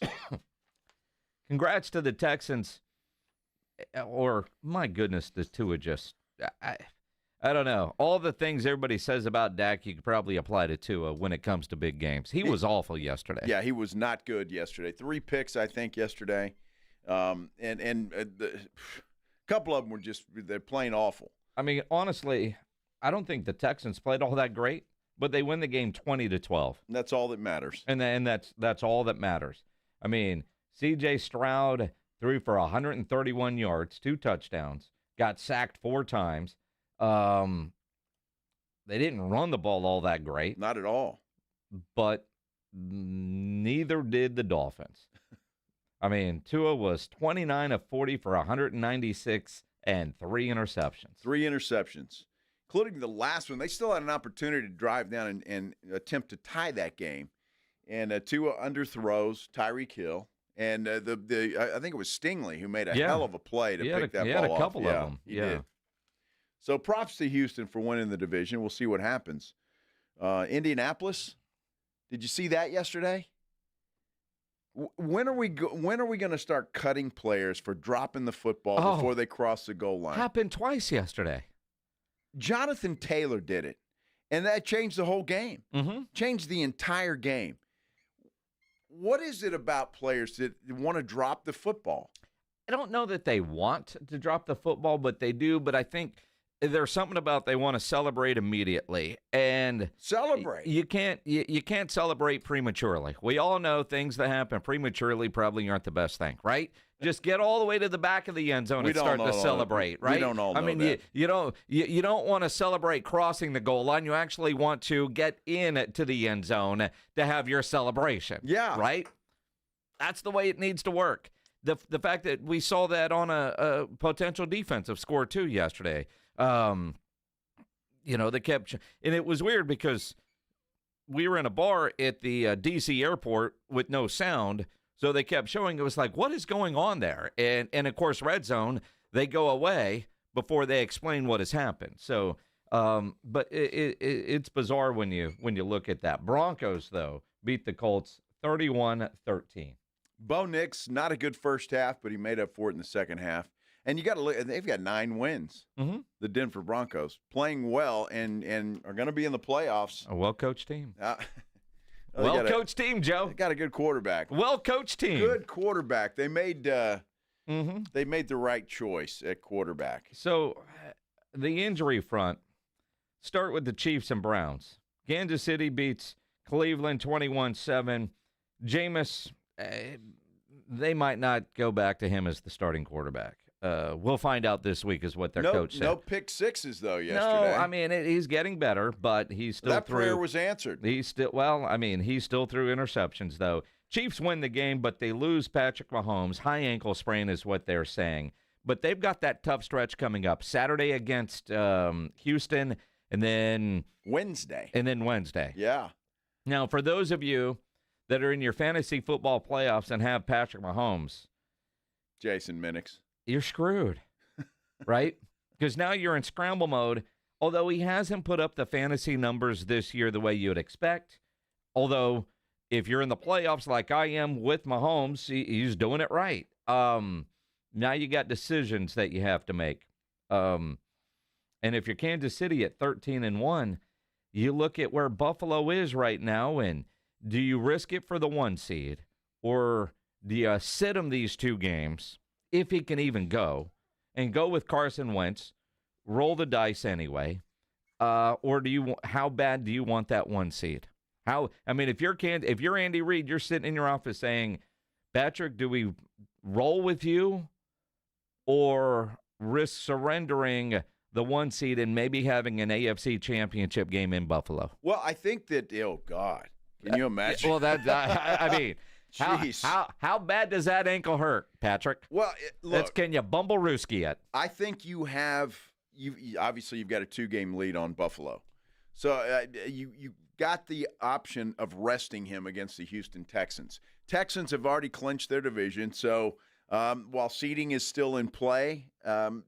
Congrats to the Texans. Or, my goodness, the Tua just, I don't know. All the things everybody says about Dak, you could probably apply to Tua when it comes to big games. He was awful yesterday. Yeah, he was not good yesterday. 3 picks, I think, yesterday. And a couple of them were they're playing awful. I mean, honestly, I don't think the Texans played all that great, but they win the game 20-12. That's all that matters. And that's all that matters. I mean, C.J. Stroud threw for 131 yards, 2 touchdowns, got sacked 4 times. They didn't run the ball all that great. Not at all. But neither did the Dolphins. I mean, Tua was 29 of 40 for 196 and 3 interceptions. 3 interceptions, including the last one. They still had an opportunity to drive down and attempt to tie that game. And Tua underthrows Tyreek Hill. And I think it was Stingley who made a hell of a play to pick that ball off. He had a couple of them. He did. So props to Houston for winning the division. We'll see what happens. Indianapolis, did you see that yesterday? When are we going to start cutting players for dropping the football before they cross the goal line? Happened twice yesterday. Jonathan Taylor did it, and that changed the whole game. Changed the entire game. What is it about players that want to drop the football? I don't know that they want to drop the football, but they do. But I think there's something about they want to celebrate immediately. And celebrate. You can't celebrate prematurely. We all know things that happen prematurely probably aren't the best thing, right? Just get all the way to the back of the end zone and start to celebrate, right? We don't all know that. you don't want to celebrate crossing the goal line. You actually want to get in to the end zone to have your celebration. Yeah. Right? That's the way it needs to work. The fact that we saw that on a potential defensive score too yesterday. They kept, and it was weird because we were in a bar at the D.C. airport with no sound, so they kept showing. It was like, what is going on there? And of course, Red Zone, they go away before they explain what has happened. So, but it's bizarre when you look at that. Broncos though beat the Colts 31-13. Bo Nix, not a good first half, but he made up for it in the second half. And you got to look; they've got 9 wins. The Denver Broncos playing well and are going to be in the playoffs. A well-coached team. Well-coached team, Joe. They got a good quarterback. Well-coached team. Good quarterback. They made the right choice at quarterback. So, the injury front. Start with the Chiefs and Browns. Kansas City beats Cleveland 21-7. Jameis, they might not go back to him as the starting quarterback. We'll find out this week is what their coach said. No pick sixes, though, yesterday. No, I mean, he's getting better, but he's still that prayer was answered. He's still through interceptions, though. Chiefs win the game, but they lose Patrick Mahomes. High ankle sprain is what they're saying. But they've got that tough stretch coming up. Saturday against Houston, and then Wednesday. Yeah. Now, for those of you that are in your fantasy football playoffs and have Patrick Mahomes, Jason Minix, you're screwed, right? Because now you're in scramble mode, although he hasn't put up the fantasy numbers this year the way you would expect. Although, if you're in the playoffs like I am with Mahomes, he's doing it right. Now you got decisions that you have to make. And if you're Kansas City at 13-1, you look at where Buffalo is right now, and do you risk it for the 1 seed, or do you sit him these 2 games, if he can even go, and go with Carson Wentz, roll the dice anyway, or how bad do you want that 1 seed? If you're Andy Reid, you're sitting in your office saying, Patrick, do we roll with you, or risk surrendering the 1 seed and maybe having an AFC championship game in Buffalo? Well, I think that, oh, God. Can you imagine? Well, how bad does that ankle hurt, Patrick? Well, look. Can you bumble Rooski it? I think obviously you've got a 2-game lead on Buffalo. So you got the option of resting him against the Houston Texans. Texans have already clinched their division. So while seeding is still in play, I'm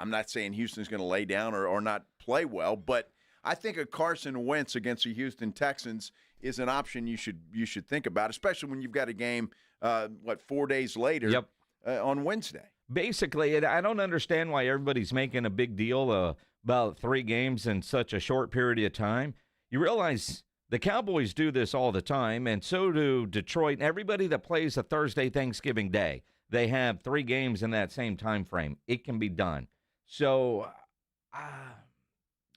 not saying Houston's going to lay down or not play well, but I think a Carson Wentz against the Houston Texans is an option you should think about, especially when you've got a game, 4 days later on Wednesday. Basically, I don't understand why everybody's making a big deal about 3 games in such a short period of time. You realize the Cowboys do this all the time, and so do Detroit. And everybody that plays a Thursday Thanksgiving Day, they have 3 games in that same time frame. It can be done. So,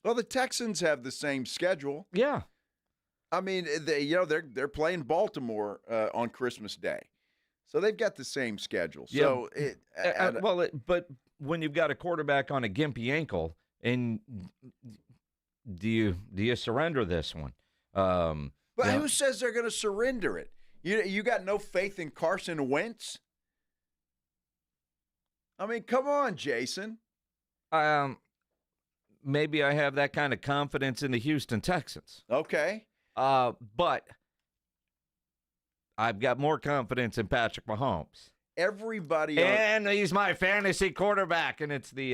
well, the Texans have the same schedule. Yeah. I mean, they're playing Baltimore on Christmas Day. So they've got the same schedule. So but when you've got a quarterback on a gimpy ankle, and do you surrender this one? But who says they're going to surrender it? You got no faith in Carson Wentz? I mean, come on, Jason. Maybe I have that kind of confidence in the Houston Texans. Okay. But I've got more confidence in Patrick Mahomes. Everybody and he's my fantasy quarterback, and it's the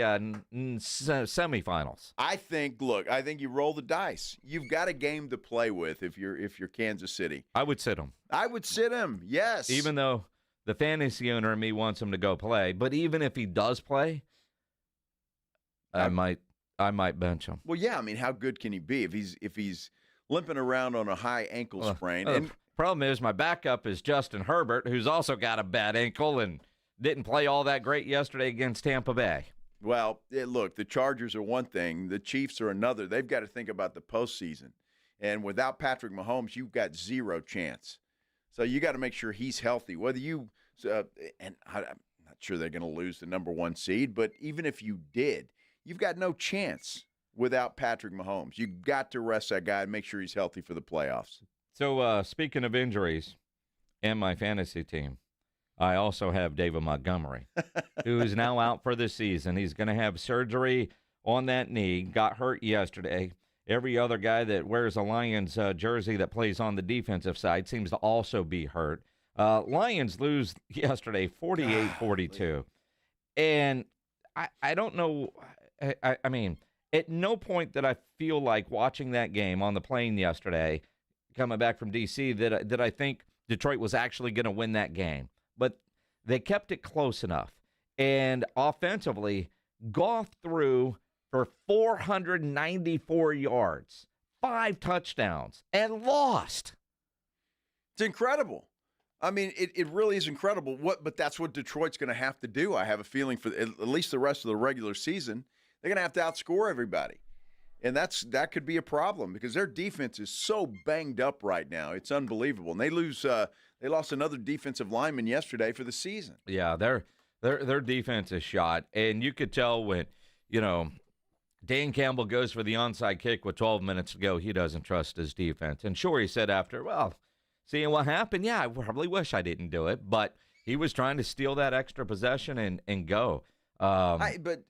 semifinals. I think you roll the dice. You've got a game to play with if you're Kansas City. I would sit him. I would sit him, yes. Even though the fantasy owner in me wants him to go play. But even if he does play, I might bench him. Well, yeah, I mean, how good can he be if he's limping around on a high ankle sprain? And problem is my backup is Justin Herbert, who's also got a bad ankle and didn't play all that great yesterday against Tampa Bay. Well, look, the Chargers are one thing. The Chiefs are another. They've got to think about the postseason. And without Patrick Mahomes, you've got zero chance. So you got to make sure he's healthy. Whether you and I'm not sure they're going to lose the number 1 seed, but even if you did, you've got no chance without Patrick Mahomes. You've got to rest that guy and make sure he's healthy for the playoffs. So speaking of injuries and my fantasy team, I also have David Montgomery, who is now out for the season. He's going to have surgery on that knee, got hurt yesterday. Every other guy that wears a Lions jersey that plays on the defensive side seems to also be hurt. Lions lose yesterday 48-42. And I don't know. I mean, at no point did I feel like watching that game on the plane yesterday, coming back from D.C., that I think Detroit was actually going to win that game. But they kept it close enough. And offensively, Goff threw for 494 yards, 5 touchdowns, and lost. It's incredible. I mean, it really is incredible. But that's what Detroit's going to have to do. I have a feeling for at least the rest of the regular season, they're going to have to outscore everybody. And that could be a problem because their defense is so banged up right now. It's unbelievable. And they lost another defensive lineman yesterday for the season. Yeah, their defense is shot. And you could tell when, Dan Campbell goes for the onside kick with 12 minutes to go, he doesn't trust his defense. And sure, he said after, well, seeing what happened, yeah, I probably wish I didn't do it. But he was trying to steal that extra possession and go. But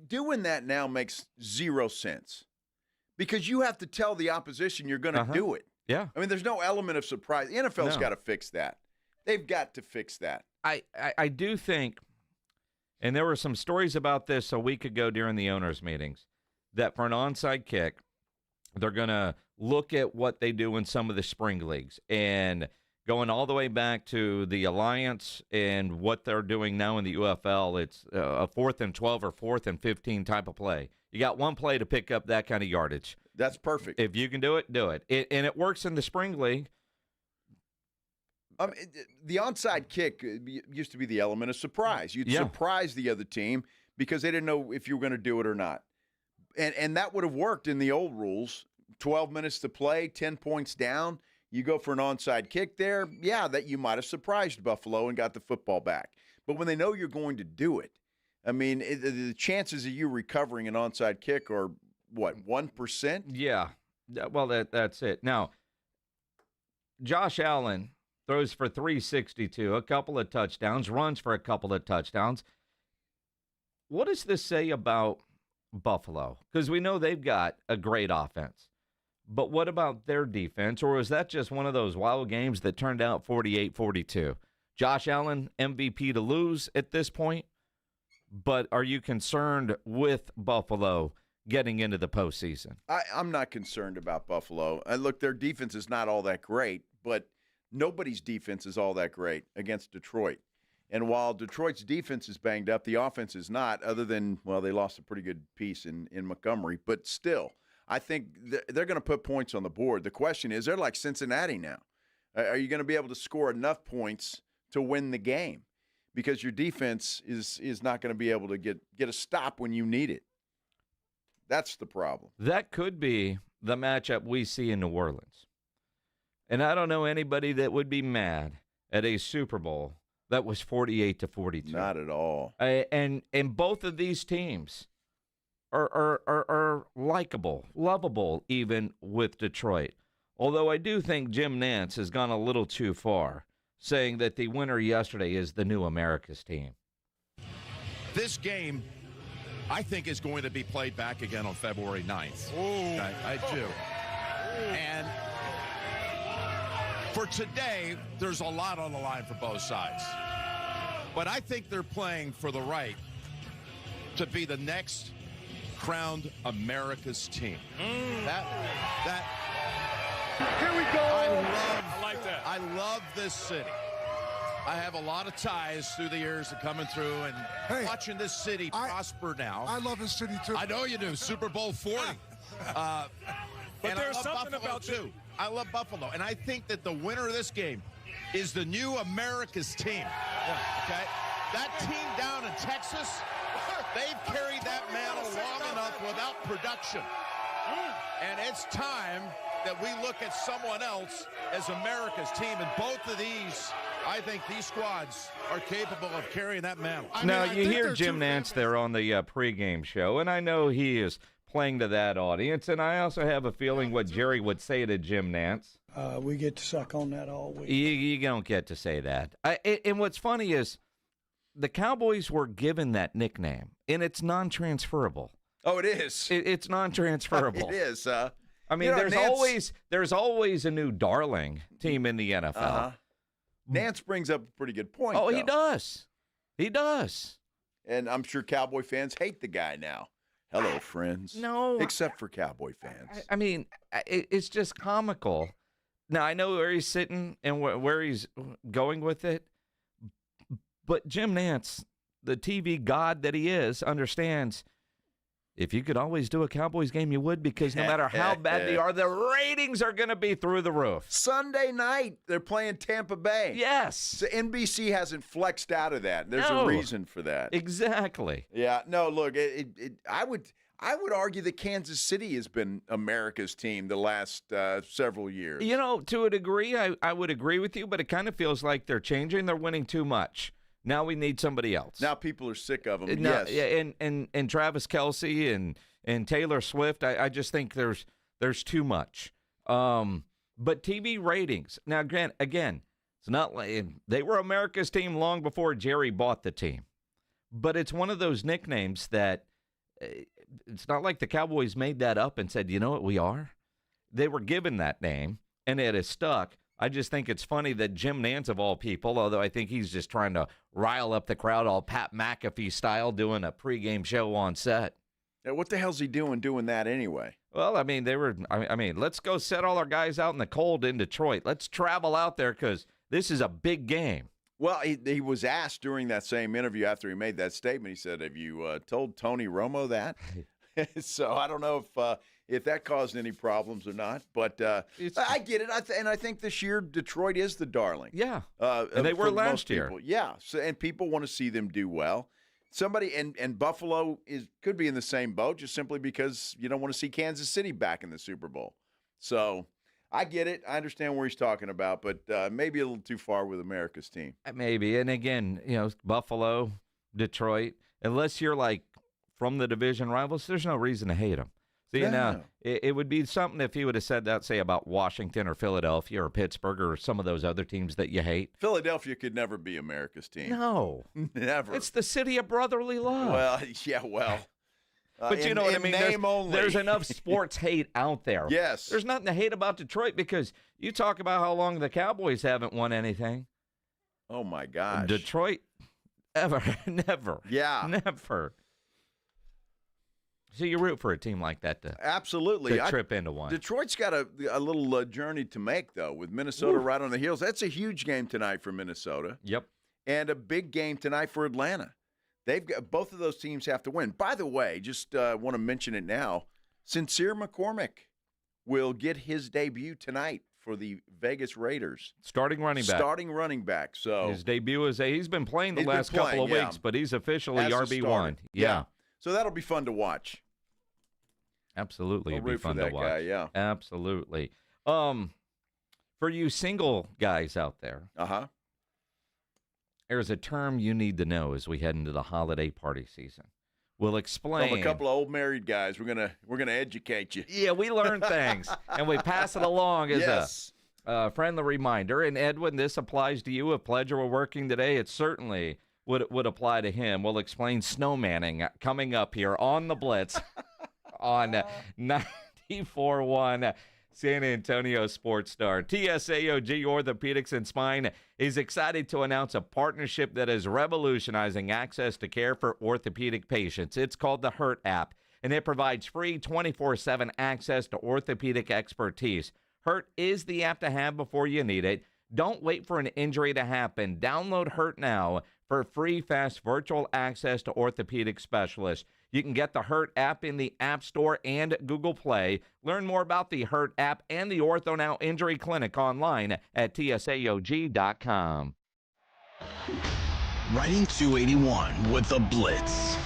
doing that now makes zero sense because you have to tell the opposition you're going to do it. Yeah. I mean, there's no element of surprise. The NFL's got to fix that. They've got to fix that. I do think, and there were some stories about this a week ago during the owners' meetings, that for an onside kick, they're going to look at what they do in some of the spring leagues. And going all the way back to the Alliance and what they're doing now in the UFL, it's a 4th and 12 or 4th and 15 type of play. You got one play to pick up that kind of yardage. That's perfect. If you can do it, do it. And it works in the spring league. The onside kick used to be the element of surprise. You'd surprise the other team because they didn't know if you were going to do it or not. And that would have worked in the old rules. 12 minutes to play, 10 points down. You go for an onside kick there, that you might have surprised Buffalo and got the football back. But when they know you're going to do it, I mean, the chances of you recovering an onside kick are, 1%? Yeah. Well, that's it. Now, Josh Allen throws for 362, a couple of touchdowns, runs for a couple of touchdowns. What does this say about Buffalo? Because we know they've got a great offense. But what about their defense? Or is that just one of those wild games that turned out 48-42? Josh Allen, MVP to lose at this point. But are you concerned with Buffalo getting into the postseason? I'm not concerned about Buffalo. Look, their defense is not all that great, but nobody's defense is all that great against Detroit. And while Detroit's defense is banged up, the offense is not, other than, they lost a pretty good piece in Montgomery. But still, I think they're going to put points on the board. The question is, they're like Cincinnati now. Are you going to be able to score enough points to win the game? Because your defense is not going to be able to get a stop when you need it. That's the problem. That could be the matchup we see in New Orleans. And I don't know anybody that would be mad at a Super Bowl that was 48-42. Not at all. And both of these teams are likable, lovable, even with Detroit. Although I do think Jim Nantz has gone a little too far, saying that the winner yesterday is the new America's team. This game, I think, is going to be played back again on February 9th. I do. And for today, there's a lot on the line for both sides. but I think they're playing for the right to be the next crowned America's team. That. Here we go. I like that. I love this city. I have a lot of ties through the years of coming through and watching this city prosper now. I love this city, too. I know you do. Super Bowl 40. But there's something about too. I love Buffalo, and I think that the winner of this game is the new America's team. Okay? That team down in Texas, they've carried that mantle long enough without production. And it's time that we look at someone else as America's team. And both of these, I think these squads are capable of carrying that mantle. Now, you hear Jim Nantz there on the pregame show, and I know he is playing to that audience, and I also have a feeling what Jerry would say to Jim Nantz. We get to suck on that all week. You don't get to say that. And what's funny is the Cowboys were given that nickname, and it's non-transferable. Oh, it is. It's non-transferable. It is. I mean, there's always a new darling team in the NFL. Nantz brings up a pretty good point. Oh, he does. He does. And I'm sure Cowboy fans hate the guy now. Hello, friends. No. Except for Cowboy fans. I mean, it's just comical. Now, I know where he's sitting and where he's going with it, but Jim Nantz, the TV god that he is, understands if you could always do a Cowboys game, you would, because no matter how bad they are, the ratings are going to be through the roof. Sunday night, they're playing Tampa Bay. Yes. So NBC hasn't flexed out of that. There's a reason for that. Exactly. Yeah. No, look, I would argue that Kansas City has been America's team the last several years. You know, to a degree, I would agree with you, but it kind of feels like they're changing. They're winning too much. Now we need somebody else. Now people are sick of them. Yes. Yeah, and Travis Kelce and Taylor Swift, I just think there's too much. But TV ratings. Now, again, it's not like they were America's team long before Jerry bought the team. But it's one of those nicknames that it's not like the Cowboys made that up and said, you know what, we are. They were given that name, and it has stuck. I just think it's funny that Jim Nantz, of all people, although I think he's just trying to rile up the crowd all Pat McAfee style doing a pregame show on set. Yeah, what the hell's he doing that anyway? Well, I mean, let's go set all our guys out in the cold in Detroit. Let's travel out there because this is a big game. Well, he was asked during that same interview after he made that statement. He said, have you told Tony Romo that? So I don't know if that caused any problems or not, but I get it. I think this year Detroit is the darling. Yeah, and they were last year. Yeah, so, and people want to see them do well. Somebody and Buffalo could be in the same boat just simply because you don't want to see Kansas City back in the Super Bowl. So I get it. I understand where he's talking about, but maybe a little too far with America's team. Maybe. And again, Buffalo, Detroit, unless you're like from the division rivals, there's no reason to hate them. See, now it would be something if he would have said that, say, about Washington or Philadelphia or Pittsburgh or some of those other teams that you hate. Philadelphia could never be America's team. No. Never. It's the city of brotherly love. Well, yeah, well. But you know what I mean? There's enough sports hate out there. Yes. There's nothing to hate about Detroit because you talk about how long the Cowboys haven't won anything. Oh, my gosh. Detroit, never. Yeah. Never. So you root for a team like that to absolutely trip into one. Detroit's got a little journey to make, though, with Minnesota right on the heels. That's a huge game tonight for Minnesota. Yep. And a big game tonight for Atlanta. They've got both of those teams have to win. By the way, just want to mention it now. Sincere McCormick will get his debut tonight for the Vegas Raiders. Starting running back. So his debut is he's been playing the last couple of weeks, but he's officially RB1. Yeah. So that'll be fun to watch. Absolutely. I'll It'd be root fun for that to watch. guy, yeah. Absolutely. For you single guys out there, there's a term you need to know as we head into the holiday party season. We'll explain. From a couple of old married guys, we're gonna educate you. Yeah, we learn things and we pass it along as a friendly reminder. And Edwin, this applies to you. If Pledger were working today, it certainly would apply to him. We'll explain snowmanning coming up here on the Blitz on 94.1 San Antonio sports star. TSAOG Orthopedics and Spine is excited to announce a partnership that is revolutionizing access to care for orthopedic patients. It's called the HURT app, and it provides free 24/7 access to orthopedic expertise. HURT is the app to have before you need it. Don't wait for an injury to happen. Download HURT now for free, fast virtual access to orthopedic specialists. You can get the HURT app in the App Store and Google Play. Learn more about the HURT app and the OrthoNow Injury Clinic online at tsaog.com. Riding 281 with the Blitz.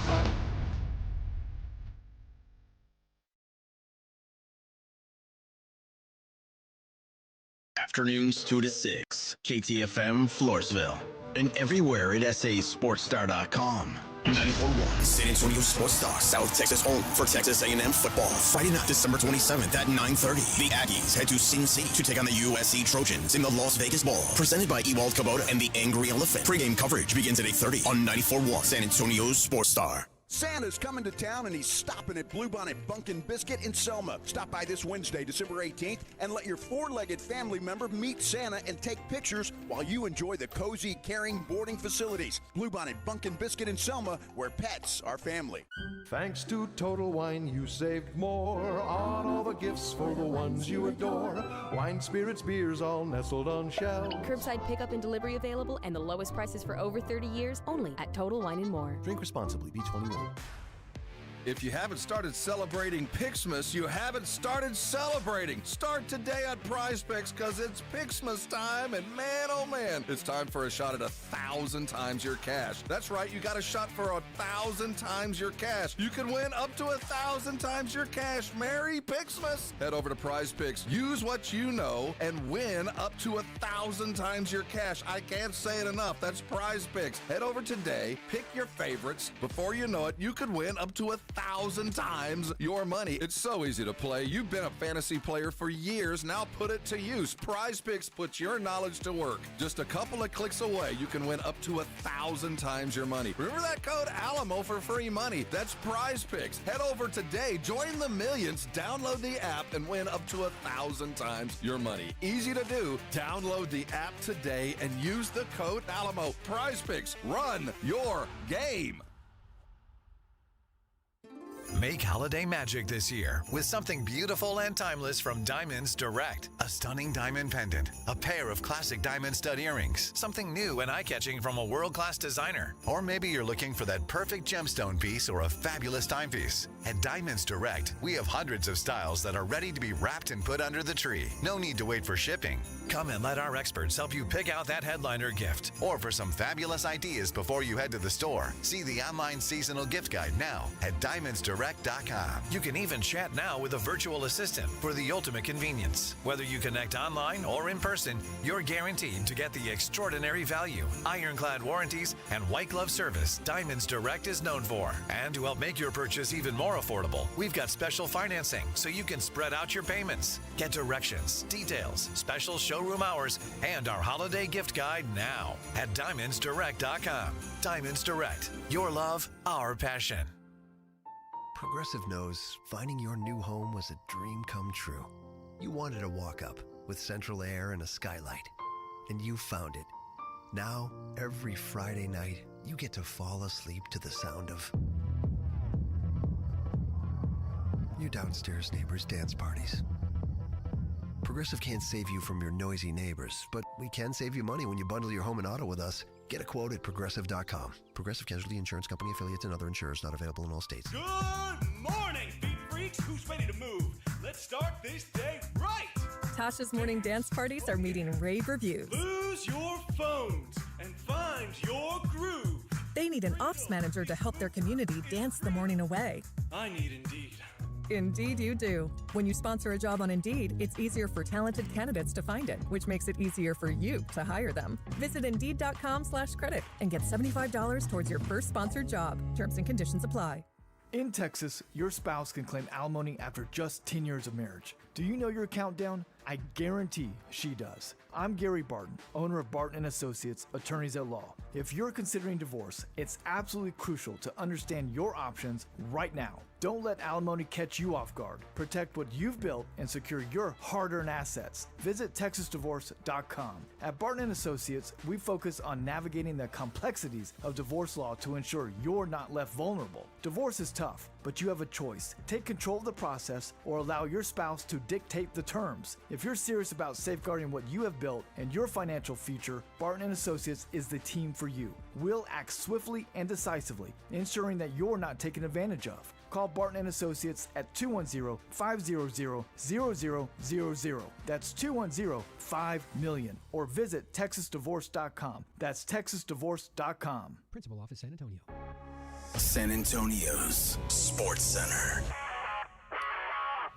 Afternoons 2 to 6, KTFM Floresville, and everywhere at sasportstar.com. 94.1 San Antonio Sports Star, South Texas home for Texas A&M football. Friday night, December 27th at 9:30. The Aggies head to Sin City to take on the USC Trojans in the Las Vegas Bowl. Presented by Ewald Kubota and the Angry Elephant. Pre-game coverage begins at 8:30 on 94.1 San Antonio's Sports Star. Santa's coming to town, and he's stopping at Bluebonnet Bunkin' Biscuit in Selma. Stop by this Wednesday, December 18th, and let your four-legged family member meet Santa and take pictures while you enjoy the cozy, caring boarding facilities. Bluebonnet Bunkin' Biscuit in Selma, where pets are family. Thanks to Total Wine, you saved more on all the gifts for the ones you adore. Wine, spirits, beers, all nestled on shelves. Curbside pickup and delivery available, and the lowest prices for over 30 years, only at Total Wine & More. Drink responsibly, B21. If you haven't started celebrating Pixmas, you haven't started celebrating. Start today on Prize Picks, because it's Pixmas time, and man, oh man, it's time for a shot at 1,000 times your cash. That's right, you got a shot for 1,000 times your cash. You can win up to 1,000 times your cash. Merry Pixmas! Head over to Prize Picks, use what you know, and win up to 1,000 times your cash. I can't say it enough. That's Prize Picks. Head over today, pick your favorites. Before you know it, you could win up to 1,000 times your money. It's so easy to play. You've been a fantasy player for years. Now put it to use. Prize Picks puts your knowledge to work. Just a couple of clicks away, you can win up to 1,000 times your money. Remember that code ALAMO for free money. That's Prize Picks. Head over today, join the millions, download the app, and win up to 1,000 times your money. Easy to do. Download the app today and use the code ALAMO. Prize Picks. Run your game. Make holiday magic this year with something beautiful and timeless from Diamonds Direct. A stunning diamond pendant, a pair of classic diamond stud earrings, something new and eye-catching from a world-class designer. Or maybe you're looking for that perfect gemstone piece or a fabulous timepiece. At Diamonds Direct, we have hundreds of styles that are ready to be wrapped and put under the tree. No need to wait for shipping. Come and let our experts help you pick out that headliner gift. Or for some fabulous ideas before you head to the store, see the online seasonal gift guide now at diamondsdirect.com. You can even chat now with a virtual assistant for the ultimate convenience. Whether you connect online or in person, you're guaranteed to get the extraordinary value, ironclad warranties, and white glove service Diamonds Direct is known for. And to help make your purchase even more affordable, we've got special financing so you can spread out your payments. Get directions, details, special showroom hours, and our holiday gift guide now at diamondsdirect.com. Diamonds Direct. Your love, our passion. Progressive knows finding your new home was a dream come true. You wanted a walk-up with central air and a skylight, and you found it. Now, every Friday night, you get to fall asleep to the sound of your downstairs neighbors' dance parties. Progressive can't save you from your noisy neighbors, but we can save you money when you bundle your home and auto with us. Get a quote at Progressive.com. Progressive Casualty Insurance Company, affiliates, and other insurers not available in all states. Good morning, beat freaks. Who's ready to move? Let's start this day right. Tasha's morning dance parties are meeting rave reviews. Lose your phones and find your groove. They need an ops manager to help their community dance the morning away. I need Indeed. Indeed you do. When you sponsor a job on Indeed, it's easier for talented candidates to find it, which makes it easier for you to hire them. Visit Indeed.com/credit and get $75 towards your first sponsored job. Terms and conditions apply. In Texas, your spouse can claim alimony after just 10 years of marriage. Do you know your countdown? I guarantee she does. I'm Gary Barton, owner of Barton & Associates, attorneys at law. If you're considering divorce, it's absolutely crucial to understand your options right now. Don't let alimony catch you off guard. Protect what you've built and secure your hard-earned assets. Visit TexasDivorce.com. At Barton & Associates, we focus on navigating the complexities of divorce law to ensure you're not left vulnerable. Divorce is tough, but you have a choice. Take control of the process or allow your spouse to dictate the terms. If you're serious about safeguarding what you have built and your financial future, Barton & Associates is the team for you. We'll act swiftly and decisively, ensuring that you're not taken advantage of. Call Barton & Associates at 210-500-0000. That's 210-5-MILLION. Or visit TexasDivorce.com. That's TexasDivorce.com. Principal Office, San Antonio. San Antonio's Sports Center.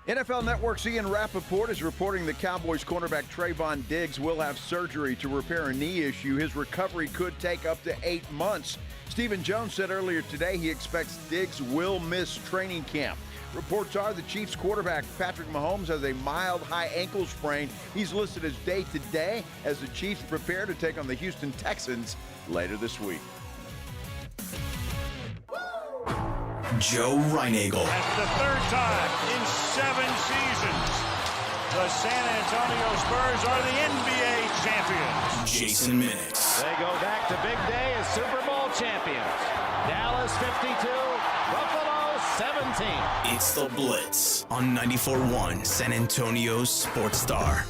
NFL Network's Ian Rappaport is reporting the Cowboys cornerback Trayvon Diggs will have surgery to repair a knee issue. His recovery could take up to 8 months. Stephen Jones said earlier today he expects Diggs will miss training camp. Reports are the Chiefs quarterback Patrick Mahomes has a mild high ankle sprain. He's listed as day-to-day as the Chiefs prepare to take on the Houston Texans later this week. Joe Reinagel. That's the third time in 7 seasons the San Antonio Spurs are the NBA champions. Jason Minix. They go back to big day as Super Bowl champions. Dallas 52, Buffalo 17. It's the Blitz on 94.1 San Antonio's Sports Star.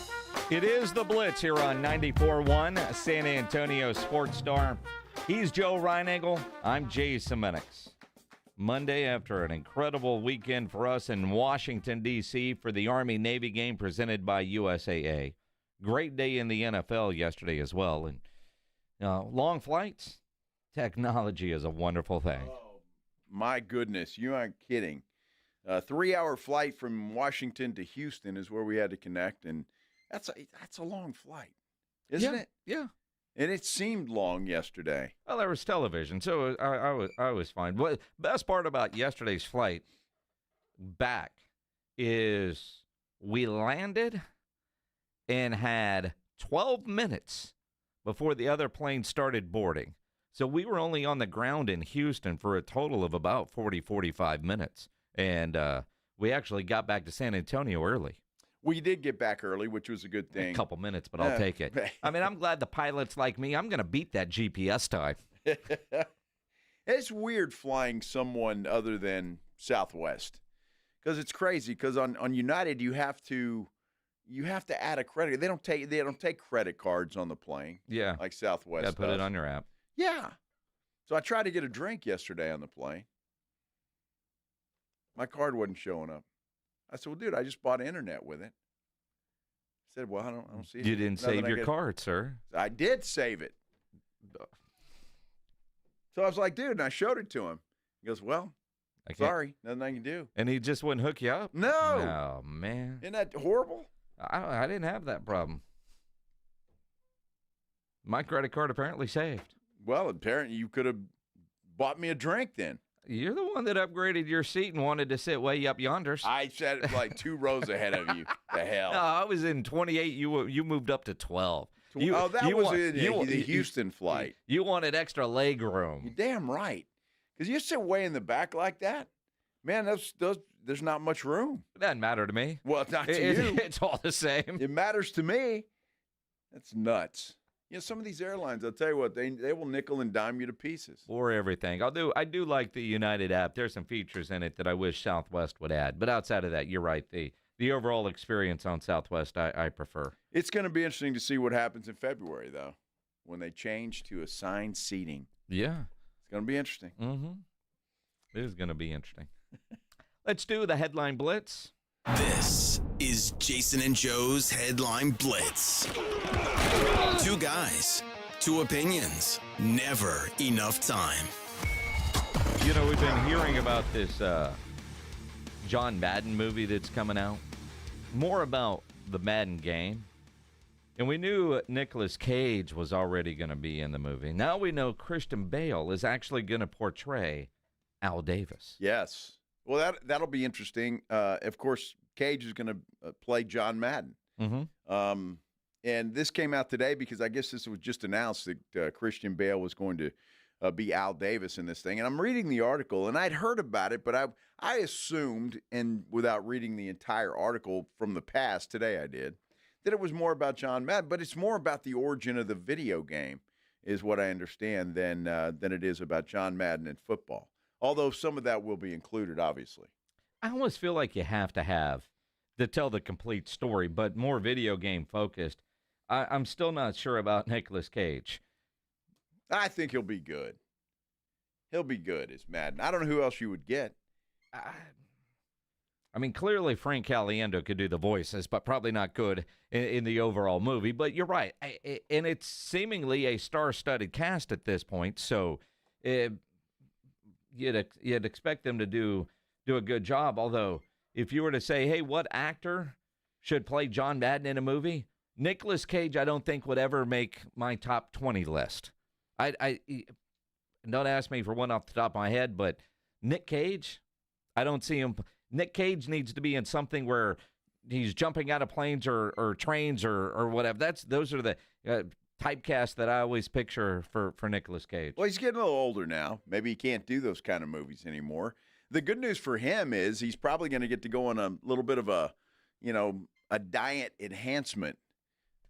It is the Blitz here on 94.1 San Antonio Sports Star. He's Joe Reinagel. I'm Jason Minix. Monday, after an incredible weekend for us in Washington, D.C. for the Army-Navy game presented by USAA. Great day in the NFL yesterday as well. And long flights, technology is a wonderful thing. Oh, my goodness, you aren't kidding. A 3-hour flight from Washington to Houston is where we had to connect, and that's a long flight, isn't it? Yeah. And it seemed long yesterday. Well, there was television, so I was fine. What best part about yesterday's flight back is we landed and had 12 minutes before the other plane started boarding. So we were only on the ground in Houston for a total of about 45 minutes. And we actually got back to San Antonio early. We did get back early, which was a good thing. A couple minutes, but I'll take it. I mean, I'm glad the pilots like me. I'm going to beat that GPS time. It's weird flying someone other than Southwest because it's crazy. Because on United, you have to add a credit. They don't take credit cards on the plane. Yeah, like Southwest. Yeah, put it on your app. Yeah. So I tried to get a drink yesterday on the plane. My card wasn't showing up. I said, well, dude, I just bought internet with it. I said, well, I don't see it. You didn't save your card, sir. I did save it. So I was like, dude, and I showed it to him. He goes, well, sorry, nothing I can do. And he just wouldn't hook you up? No. Oh, man. Isn't that horrible? I didn't have that problem. My credit card apparently saved. Well, apparently you could have bought me a drink then. You're the one that upgraded your seat and wanted to sit way up yonder. I sat like 2 rows ahead of you. The hell. No, I was in 28. You moved up to 12. That was in the Houston flight. You wanted extra leg room. You're damn right. Because you sit way in the back like that, man, there's not much room. It doesn't matter to me. Well, not to you. It's all the same. It matters to me. That's nuts. You know, some of these airlines, I'll tell you what, they will nickel and dime you to pieces. For everything. I do like the United app. There's some features in it that I wish Southwest would add. But outside of that, you're right. The overall experience on Southwest, I prefer. It's going to be interesting to see what happens in February, though, when they change to assigned seating. Yeah. It's going to be interesting. Mm-hmm. It is going to be interesting. Let's do the Headline Blitz. This is Jason and Joe's Headline Blitz. 2 guys, 2 opinions, never enough time. You know, we've been hearing about this John Madden movie that's coming out. More about the Madden game. And we knew Nicolas Cage was already going to be in the movie. Now we know Christian Bale is actually going to portray Al Davis. Yes. Well, that'll be interesting. Of course, Cage is going to play John Madden. Mm-hmm. And this came out today because I guess this was just announced that Christian Bale was going to be Al Davis in this thing. And I'm reading the article, and I'd heard about it, but I assumed, and without reading the entire article from the past, today I did, that it was more about John Madden. But it's more about the origin of the video game, is what I understand, than it is about John Madden and football. Although some of that will be included, obviously. I almost feel like you have to tell the complete story, but more video game focused. I'm still not sure about Nicolas Cage. I think he'll be good. He'll be good as Madden. I don't know who else you would get. I mean, clearly Frank Caliendo could do the voices, but probably not good in the overall movie. But you're right. And it's seemingly a star-studded cast at this point, so you'd expect them to do a good job. Although, if you were to say, hey, what actor should play John Madden in a movie? Nicolas Cage, I don't think would ever make my top 20 list. I don't ask me for one off the top of my head, but Nick Cage, I don't see him. Nick Cage needs to be in something where he's jumping out of planes or trains or whatever. Those are the typecast that I always picture for Nicolas Cage. Well, he's getting a little older now. Maybe he can't do those kind of movies anymore. The good news for him is he's probably going to get to go on a little bit of a diet enhancement.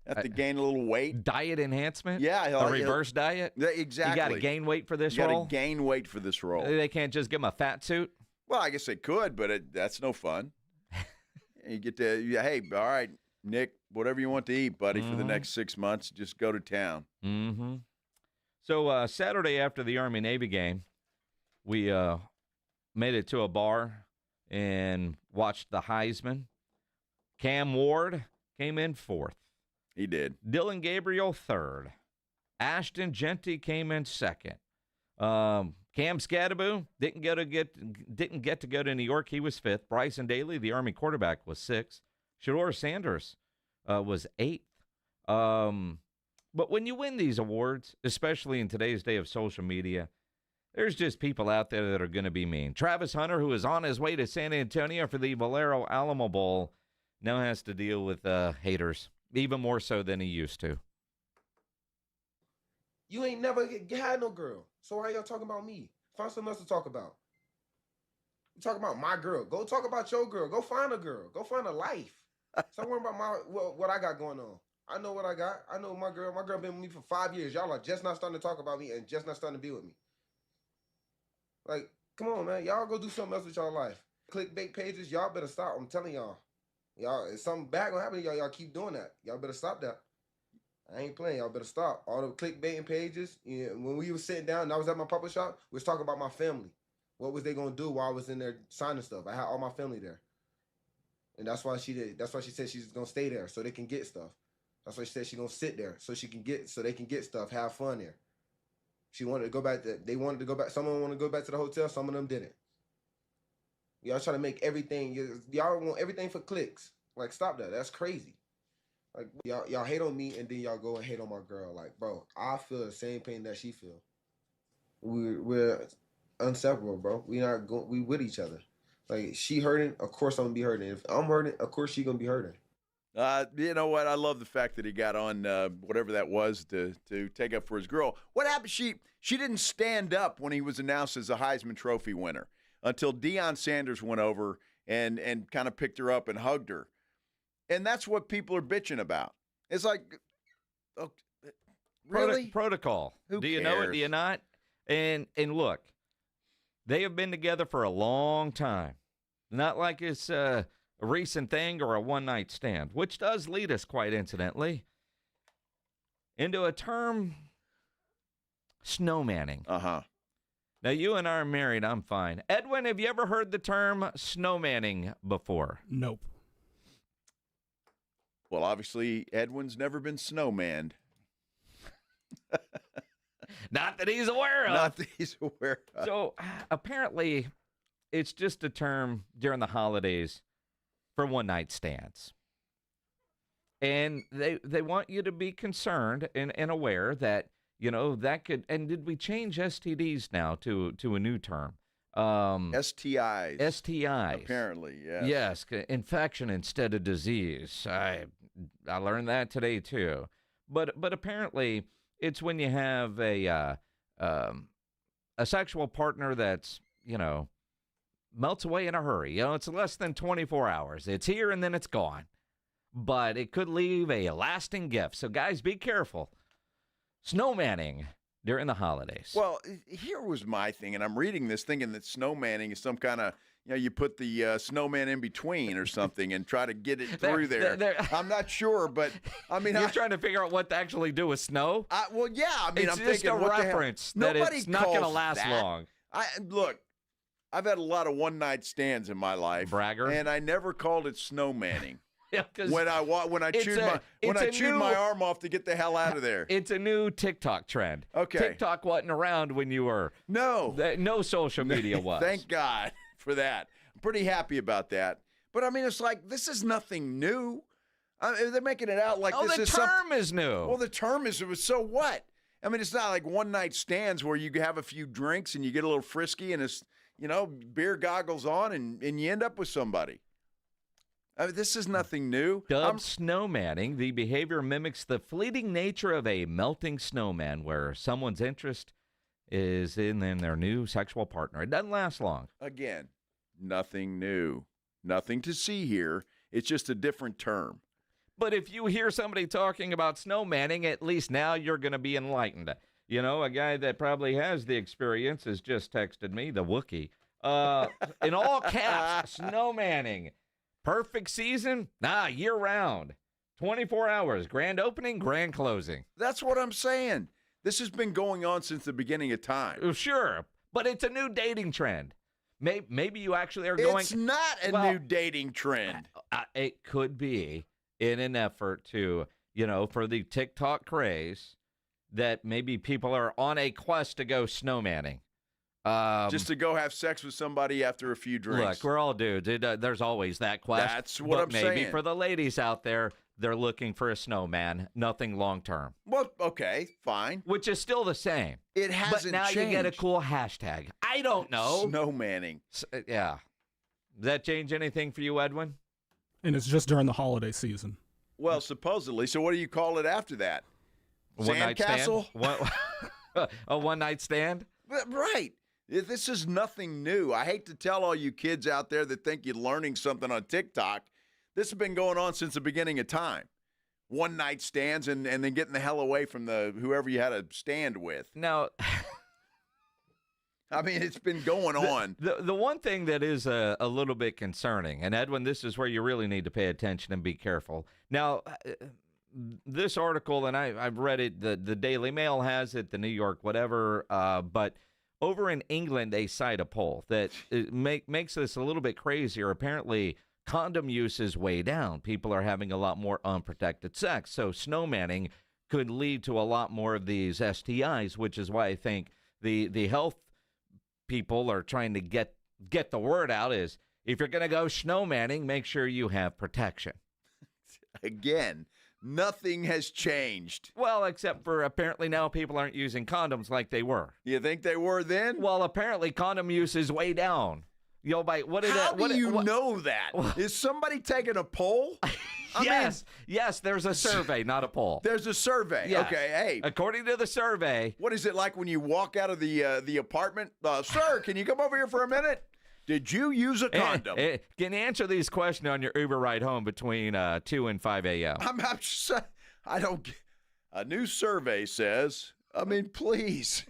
Have to gain a little weight. Diet enhancement? Yeah. A reverse diet? Exactly. You got to gain weight for this role? You got to gain weight for this role. They can't just give him a fat suit? Well, I guess they could, but that's no fun. You get to, hey, all right, Nick, whatever you want to eat, buddy, for the next 6 months, just go to town. Mm-hmm. So Saturday after the Army-Navy game, we made it to a bar and watched the Heisman. Cam Ward came in 4th. He did. Dylan Gabriel, 3rd. Ashton Genty came in 2nd. Cam Scadaboo didn't get to go to New York. He was 5th. Bryson Daly, the Army quarterback, was 6th. Shador Sanders was 8th. But when you win these awards, especially in today's day of social media, there's just people out there that are going to be mean. Travis Hunter, who is on his way to San Antonio for the Valero Alamo Bowl, now has to deal with haters, even more so than he used to. You ain't never had no girl. So why y'all talking about me? Find something else to talk about. You talk about my girl. Go talk about your girl. Go find a girl. Go find a life. Stop worrying about what I got going on. I know what I got. I know my girl. My girl been with me for 5 years. Y'all are just not starting to talk about me and just not starting to be with me. Like, come on, man. Y'all go do something else with y'all life. Clickbait pages, y'all better stop. I'm telling y'all. Y'all, if something bad gonna happen to y'all, y'all keep doing that. Y'all better stop that. I ain't playing. Y'all better stop. All the clickbaiting pages, when we was sitting down and I was at my papa shop, we was talking about my family. What was they going to do while I was in there signing stuff? I had all my family there. And that's why she did. That's why she said she's going to stay there so they can get stuff. That's why she said she's going to sit there so they can get stuff, have fun there. She wanted to go back. They wanted to go back. Some of them want to go back to the hotel. Some of them didn't. Y'all trying to make everything. Y'all want everything for clicks. Like, stop that. That's crazy. Like, y'all hate on me and then y'all go and hate on my girl. Like, bro, I feel the same pain that she feel. We're inseparable, bro. We with each other. Like, she hurting, of course I'm gonna be hurting. If I'm hurting, of course she gonna be hurting. You know what? I love the fact that he got on whatever that was to take up for his girl. What happened? She didn't stand up when he was announced as a Heisman Trophy winner until Deion Sanders went over and kind of picked her up and hugged her. And that's what people are bitching about. It's like, oh, really? Protocol. Who Do you cares? know it? Do you not? And look, they have been together for a long time. Not like it's a recent thing or a one-night stand, which does lead us, quite incidentally, into a term, snowmanning. Uh-huh. Now, you and I are married. I'm fine. Edwin, have you ever heard the term snowmanning before? Nope. Well, obviously, Edwin's never been snowmanned. Not that he's aware of. Not that he's aware of. So, apparently, it's just a term during the holidays for one-night stands. And they want you to be concerned and aware that, you know, that could, and did we change STDs now to a new term? STIs. STIs. Apparently, yes. Yes, infection instead of disease. I learned that today, too. But apparently, it's when you have a a sexual partner that's, melts away in a hurry. It's less than 24 hours. It's here and then it's gone. But it could leave a lasting gift. So, guys, be careful. Snowmanning during the holidays. Well, here was my thing, and I'm reading this thinking that snowmanning is some kind of, you put the snowman in between or something and try to get it through there. I'm not sure, but I mean, you're trying to figure out what to actually do with snow? Well, yeah. I mean, it's I'm just thinking, a reference that it's not going to last long. Look, I've had a lot of one-night stands in my life. Bragger. And I never called it snowmanning. Yeah, when I chewed my arm off to get the hell out of there. It's a new TikTok trend. Okay. TikTok wasn't around when you were. No social media was. Thank God for that. I'm pretty happy about that. But I mean, it's like, this is nothing new. They're making it out like this is the term is new. Well, the term is, so what? I mean, it's not like one night stands where you have a few drinks and you get a little frisky and it's, beer goggles on and you end up with somebody. I mean, this is nothing new. Dubbed snowmanning, the behavior mimics the fleeting nature of a melting snowman where someone's interest is in their new sexual partner. It doesn't last long. Again, nothing new. Nothing to see here. It's just a different term. But if you hear somebody talking about snowmanning, at least now you're going to be enlightened. A guy that probably has the experience has just texted me, the Wookiee. In all caps, snowmanning. Perfect season? Year-round. 24 hours. Grand opening, grand closing. That's what I'm saying. This has been going on since the beginning of time. Sure, but it's a new dating trend. Maybe you actually are going... It's not a new dating trend. It could be in an effort to, for the TikTok craze, that maybe people are on a quest to go snowmanning. Just to go have sex with somebody after a few drinks. Look, we're all dudes. There's always that quest. That's what I'm saying. Maybe for the ladies out there, they're looking for a snowman. Nothing long term. Well, okay, fine. Which is still the same. It hasn't But now changed. you get a cool hashtag. I don't know. Snowmanning. Yeah. Does that change anything for you, Edwin? And it's just during the holiday season. Well, supposedly. So what do you call it after that? Sandcastle? A one-night stand? Right. This is nothing new. I hate to tell all you kids out there that think you're learning something on TikTok. This has been going on since the beginning of time. One-night stands and then getting the hell away from whoever you had a stand with. Now, I mean, it's been going on. The one thing that is a little bit concerning, and Edwin, this is where you really need to pay attention and be careful. Now, this article, and I've read it, the Daily Mail has it, the New York whatever, but over in England, they cite a poll that makes this a little bit crazier. Apparently, condom use is way down. People are having a lot more unprotected sex. So snowmanning could lead to a lot more of these STIs, which is why I think the health people are trying to get the word out is if you're going to go snowmanning, make sure you have protection. Again, nothing has changed. Well, except for apparently now people aren't using condoms like they were. You think they were then? Well, apparently condom use is way down. How do you know that? Is somebody taking a poll? Yes, there's a survey, not a poll. There's a survey. Yes. Okay, hey. According to the survey. What is it like when you walk out of the apartment? Sir, can you come over here for a minute? Did you use a condom? Can you answer these questions on your Uber ride home between 2 and 5 a.m.? I don't. A new survey says. I mean, please.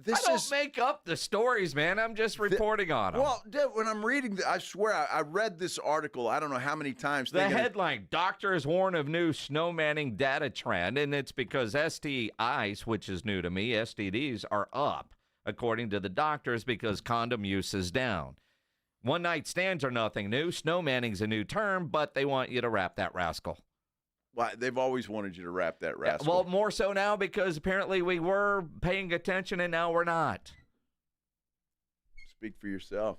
This I don't make up the stories, man. I'm just reporting on them. Well, when I'm reading, I swear I read this article. I don't know how many times. The headline: Doctors warn of new snowmanning data trend, and it's because STIs, which is new to me, STDs are up, according to the doctors, because condom use is down. One-night stands are nothing new. Snowmanning's a new term, but they want you to wrap that rascal. Well, they've always wanted you to wrap that rascal. Well, more so now because apparently we were paying attention and now we're not. Speak for yourself.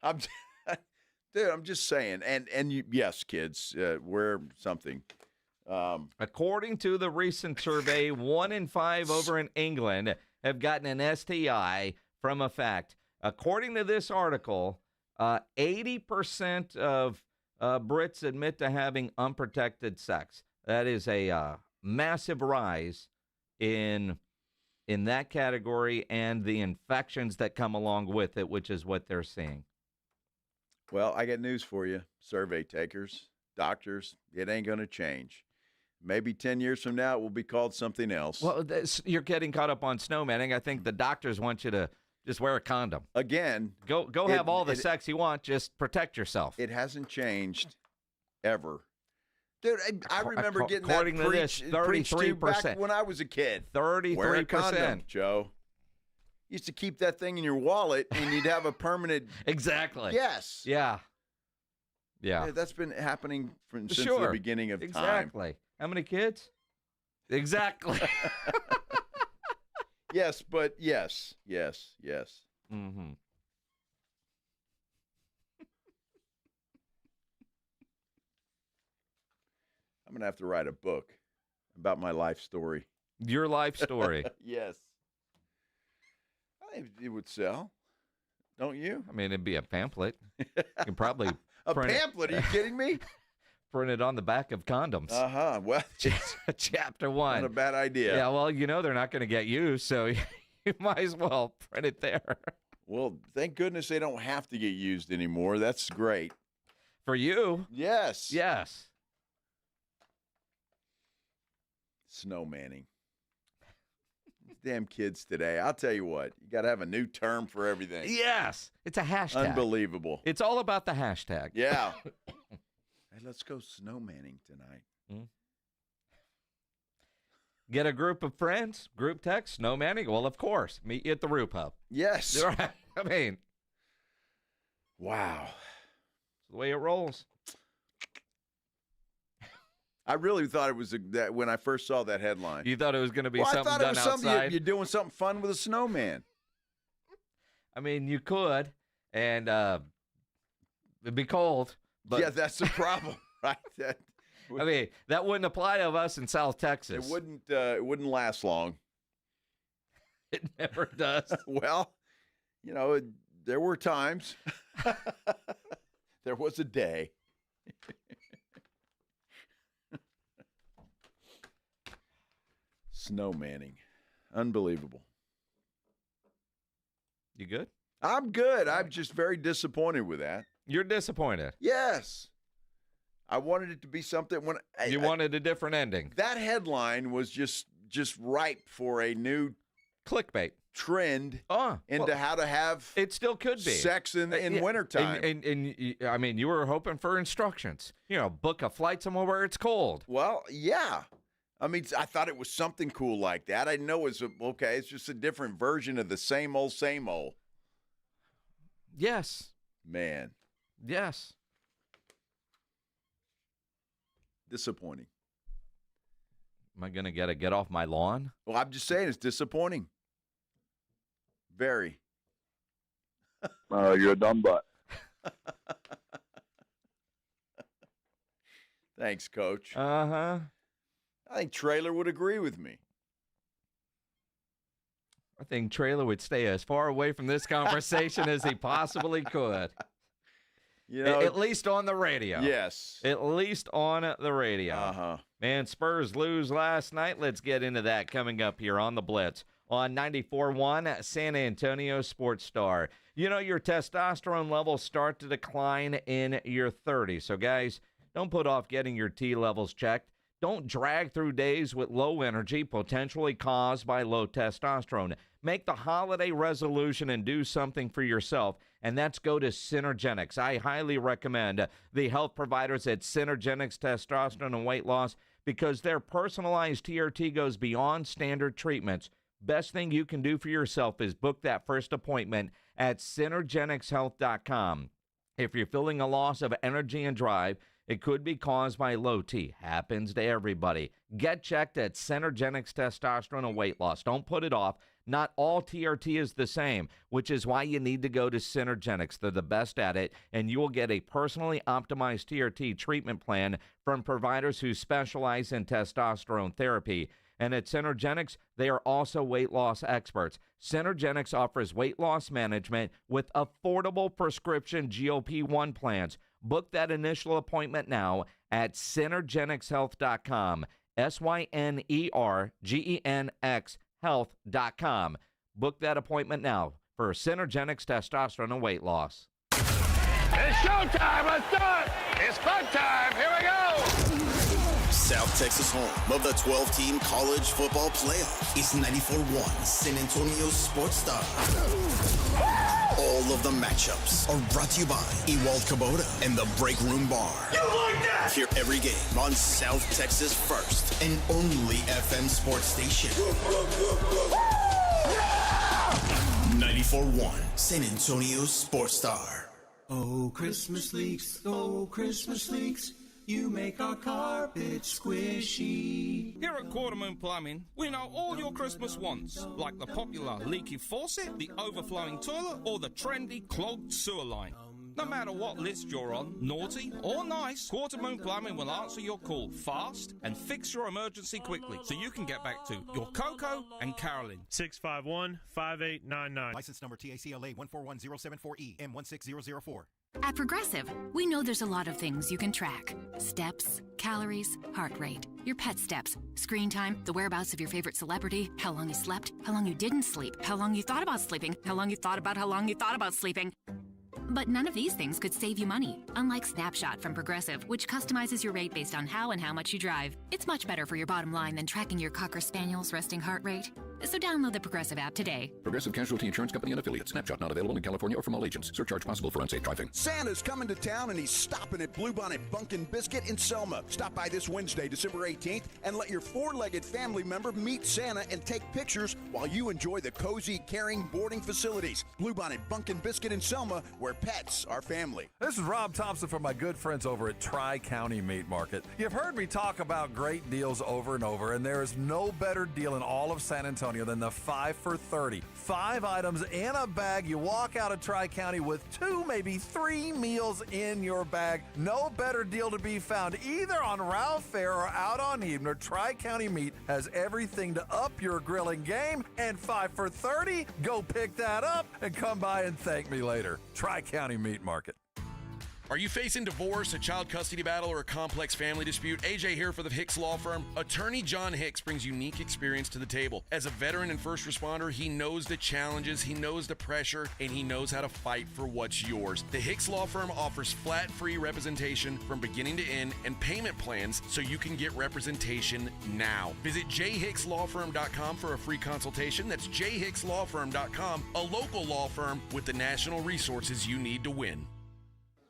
I'm just saying. And you, yes, kids, wear something. According to the recent survey, 1 in 5 over in England have gotten an STI from a fact. According to this article, 80% of Brits admit to having unprotected sex. That is a massive rise in that category and the infections that come along with it, which is what they're seeing. Well, I got news for you, survey takers, doctors. It ain't going to change. Maybe 10 years from now, it will be called something else. Well, you're getting caught up on snowmanning. I think the doctors want you to just wear a condom. Again. Go have all the sex you want. Just protect yourself. It hasn't changed ever. Dude, I remember getting according that to this, 33% back when I was a kid. 33%. Wear a condom, Joe. Used to keep that thing in your wallet, and you'd have a permanent. Exactly. Yes. Yeah. Yeah. That's been happening since Sure. the beginning of time. Exactly. How many kids? Exactly. Yes, but yes. Mm-hmm. I'm going to have to write a book about my life story. Your life story. Yes. I think it would sell. Don't you? I mean, it'd be a pamphlet. You can probably a pamphlet? Are you kidding me? Print it on the back of condoms. Uh-huh. Well, Chapter 1. Not a bad idea. Yeah, well, they're not going to get used, so you might as well print it there. Well, thank goodness they don't have to get used anymore. That's great. For you? Yes. Yes. Snowmanning. Damn kids today. I'll tell you what. You got to have a new term for everything. Yes. It's a hashtag. Unbelievable. It's all about the hashtag. Yeah. Hey, let's go snowmanning tonight. Get a group of friends, group text, snowmanning. Well, of course. Meet you at the Roof Hub. Yes. Right. I mean. Wow. It's the way it rolls. I really thought it was that when I first saw that headline. You thought it was going to be something I thought done it was outside? Something you're doing something fun with a snowman. I mean, you could, and it'd be cold. But yeah, that's the problem, right? I mean, that wouldn't apply to us in South Texas. It wouldn't last long. It never does. Well, there were times. There was a day. Snowmanning. Unbelievable. You good? I'm good. I'm just very disappointed with that. You're disappointed? Yes. I wanted it to be something when you wanted a different ending. That headline was just ripe for a new clickbait trend into how to have it still could be sex in wintertime. And I mean, you were hoping for instructions. Book a flight somewhere where it's cold. Well, yeah. I mean, I thought it was something cool like that. I know it's it's just a different version of the same old, same old. Yes. Man. Yes. Disappointing. Am I going to get off my lawn? Well, I'm just saying it's disappointing. Very. You're a dumb butt. Thanks, Coach. Uh-huh. I think Traylor would agree with me. I think Traylor would stay as far away from this conversation as he possibly could. At least on the radio. Yes. At least on the radio. Uh-huh. Man, Spurs lose last night. Let's get into that coming up here on the Blitz on 94.1 San Antonio Sports Star. Your testosterone levels start to decline in your 30s. So, guys, don't put off getting your T levels checked. Don't drag through days with low energy, potentially caused by low testosterone. Make the holiday resolution and do something for yourself, and that's go to Synergenics. I highly recommend the health providers at Synergenics Testosterone and Weight Loss because their personalized TRT goes beyond standard treatments. Best thing you can do for yourself is book that first appointment at synergenicshealth.com. If you're feeling a loss of energy and drive, it could be caused by low T. Happens to everybody. Get checked at Synergenics Testosterone and Weight Loss. Don't put it off. Not all TRT is the same, which is why you need to go to Synergenics. They're the best at it, and you will get a personally optimized TRT treatment plan from providers who specialize in testosterone therapy. And at Synergenics, they are also weight loss experts. Synergenics offers weight loss management with affordable prescription GLP-1 plans. Book that initial appointment now at Synergenicshealth.com. SYNERGENX health.com. Book that appointment now for Synergenics testosterone and weight loss. It's showtime. Let's do it. It's fun time. Here we go. South Texas home of the 12-team college football playoff is 94.1 San Antonio Sports Star. All of the matchups are brought to you by Ewald Kubota and the Break Room Bar. You like that? Hear every game on South Texas' first and only FM sports station. 94.1 San Antonio Sports Star. Oh, Christmas leaks, you make our carpet squishy. Here at Quarter Moon Plumbing, we know all your Christmas wants, like the popular leaky faucet, the overflowing toilet, or the trendy clogged sewer line. No matter what list you're on, naughty or nice, Quarter Moon Plumbing will answer your call fast and fix your emergency quickly so you can get back to your Coco and Carolyn. 651-5899. License number TACLA 141074E M16004. At Progressive, we know there's a lot of things you can track. Steps, calories, heart rate, your pet steps, screen time, the whereabouts of your favorite celebrity, how long you slept, how long you didn't sleep, how long you thought about sleeping, how long you thought about sleeping. But none of these things could save you money, unlike Snapshot from Progressive, which customizes your rate based on how and how much you drive. It's much better for your bottom line than tracking your Cocker Spaniel's resting heart rate. So download the Progressive app today. Progressive Casualty Insurance Company and Affiliates. Snapshot not available in California or from all agents. Surcharge possible for unsafe driving. Santa's coming to town and he's stopping at Bluebonnet Bunkin' Biscuit in Selma. Stop by this Wednesday, December 18th, and let your four-legged family member meet Santa and take pictures while you enjoy the cozy, caring boarding facilities. Bluebonnet Bunkin' Biscuit in Selma, where pets are family. This is Rob Thompson from my good friends over at Tri-County Meat Market. You've heard me talk about great deals over and over, and there is no better deal in all of San Antonio than the 5 for 30. 5 items in a bag. You walk out of Tri-County with 2, maybe 3 meals in your bag. No better deal to be found either on Ralph Fair or out on Ebner. Tri-County Meat has everything to up your grilling game, and 5 for 30, go pick that up and come by and thank me later. Tri-County Meat Market. Are you facing divorce, a child custody battle, or a complex family dispute? AJ here for the Hicks Law Firm. Attorney John Hicks brings unique experience to the table. As a veteran and first responder, he knows the challenges, he knows the pressure, and he knows how to fight for what's yours. The Hicks Law Firm offers flat-free representation from beginning to end and payment plans so you can get representation now. Visit jhickslawfirm.com for a free consultation. That's jhickslawfirm.com, a local law firm with the national resources you need to win.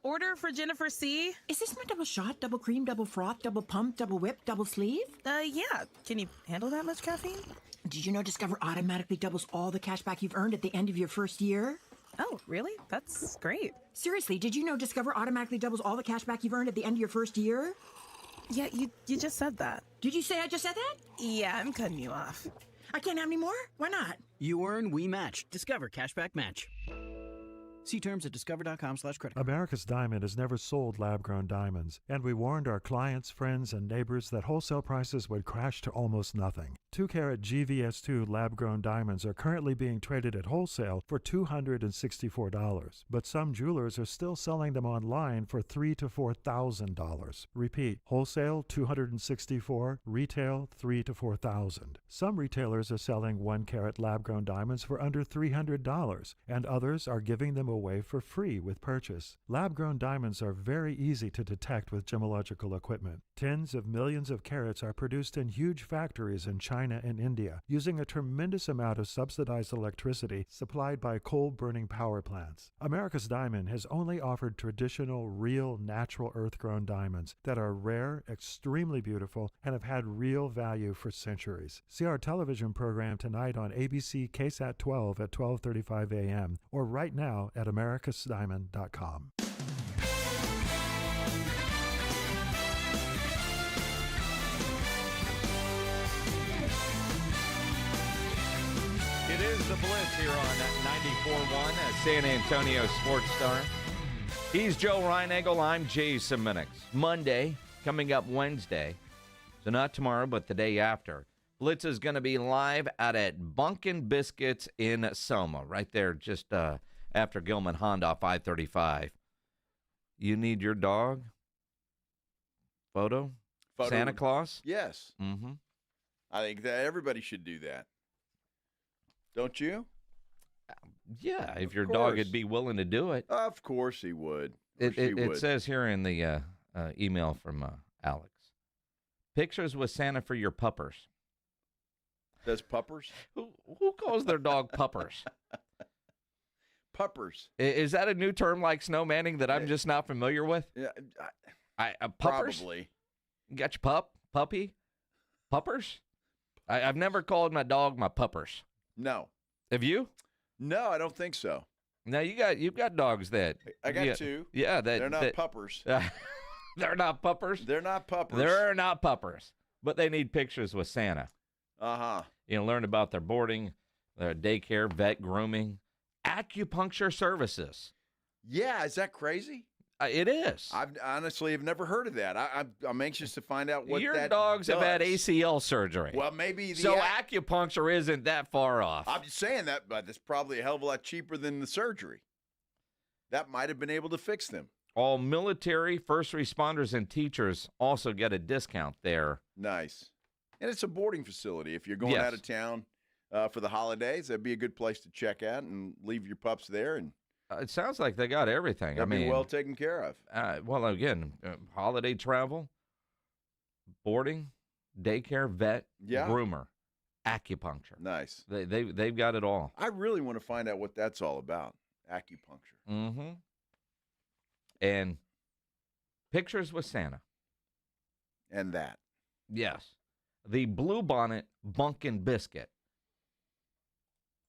Order for Jennifer C. Is this my double shot, double cream, double froth, double pump, double whip, double sleeve? Yeah. Can you handle that much caffeine? Did you know Discover automatically doubles all the cash back you've earned at the end of your first year? Oh, really? That's great. Seriously, did you know Discover automatically doubles all the cash back you've earned at the end of your first year? Yeah, you just said that. Did you say I just said that? Yeah, I'm cutting you off. I can't have any more? Why not? You earn, we match. Discover Cashback Match. See terms at discover.com/credit. America's Diamond has never sold lab-grown diamonds, and we warned our clients, friends, and neighbors that wholesale prices would crash to almost nothing. 2-carat GVS2 lab-grown diamonds are currently being traded at wholesale for $264, but some jewelers are still selling them online for $3,000 to $4,000. Repeat, wholesale $264, retail $3,000 to $4,000. Some retailers are selling 1-carat lab-grown diamonds for under $300, and others are giving them away for free with purchase. Lab-grown diamonds are very easy to detect with gemological equipment. Tens of millions of carats are produced in huge factories in China and India, using a tremendous amount of subsidized electricity supplied by coal-burning power plants. America's Diamond has only offered traditional, real, natural earth-grown diamonds that are rare, extremely beautiful, and have had real value for centuries. See our television program tonight on ABC KSAT 12 at 12:35 a.m. or right now at americasdiamond.com. It is the Blitz here on 94.1 San Antonio Sports Star. He's Joe Reinagel. I'm Jason Minix. Monday, coming up Wednesday, so not tomorrow, but the day after, Blitz is going to be live out at Bunkin' Biscuits in Selma, right there just after Gilman Honda 535. you need your dog photo? Santa Claus? Yes. Mm-hmm. I think that everybody should do that. Don't you? Yeah, if your dog would be willing to do it. Of course he would. It says here in the email from Alex, pictures with Santa for your puppers. Says puppers? Who calls their dog puppers? Puppers. Is that a new term like snowmanning that I'm just not familiar with? Yeah, puppers? Probably. You got your puppy? Puppers? I've never called my dog my puppers. No. Have you? No, I don't think so. Now you've got dogs that I got two. Yeah, they're not puppers. They're not puppers. They're not puppers. They're not puppers. But they need pictures with Santa. Uh-huh. Learn about their boarding, their daycare, vet grooming, acupuncture services. Yeah, is that crazy? It is. I honestly have never heard of that. I'm anxious to find out what your dogs have had ACL surgery. Well, maybe acupuncture isn't that far off. I'm just saying that, but it's probably a hell of a lot cheaper than the surgery. That might have been able to fix them. All military, first responders, and teachers also get a discount there. Nice. And it's a boarding facility. If you're going out of town for the holidays, that'd be a good place to check out and leave your pups there. And it sounds like they got everything. They'll be well taken care of. Well, again, holiday travel, boarding, daycare, vet, groomer, acupuncture. Nice. They've got it all. I really want to find out what that's all about. Acupuncture. Mm-hmm. And pictures with Santa. And that. Yes. The Bluebonnet Bunkin' Biscuit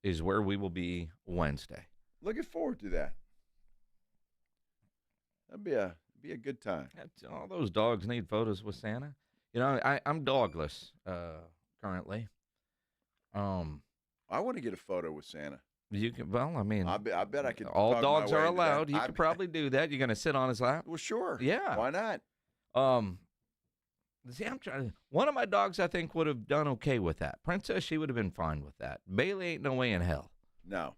is where we will be Wednesday. Looking forward to that. That'd be a good time. All those dogs need photos with Santa. I'm dogless currently. I want to get a photo with Santa. You can. Well, I mean, I bet I could. All dogs are allowed. You could probably do that. You're going to sit on his lap. Well, sure. Yeah. Why not? See, I'm trying. One of my dogs, I think, would have done okay with that. Princess, she would have been fine with that. Bailey ain't no way in hell. No.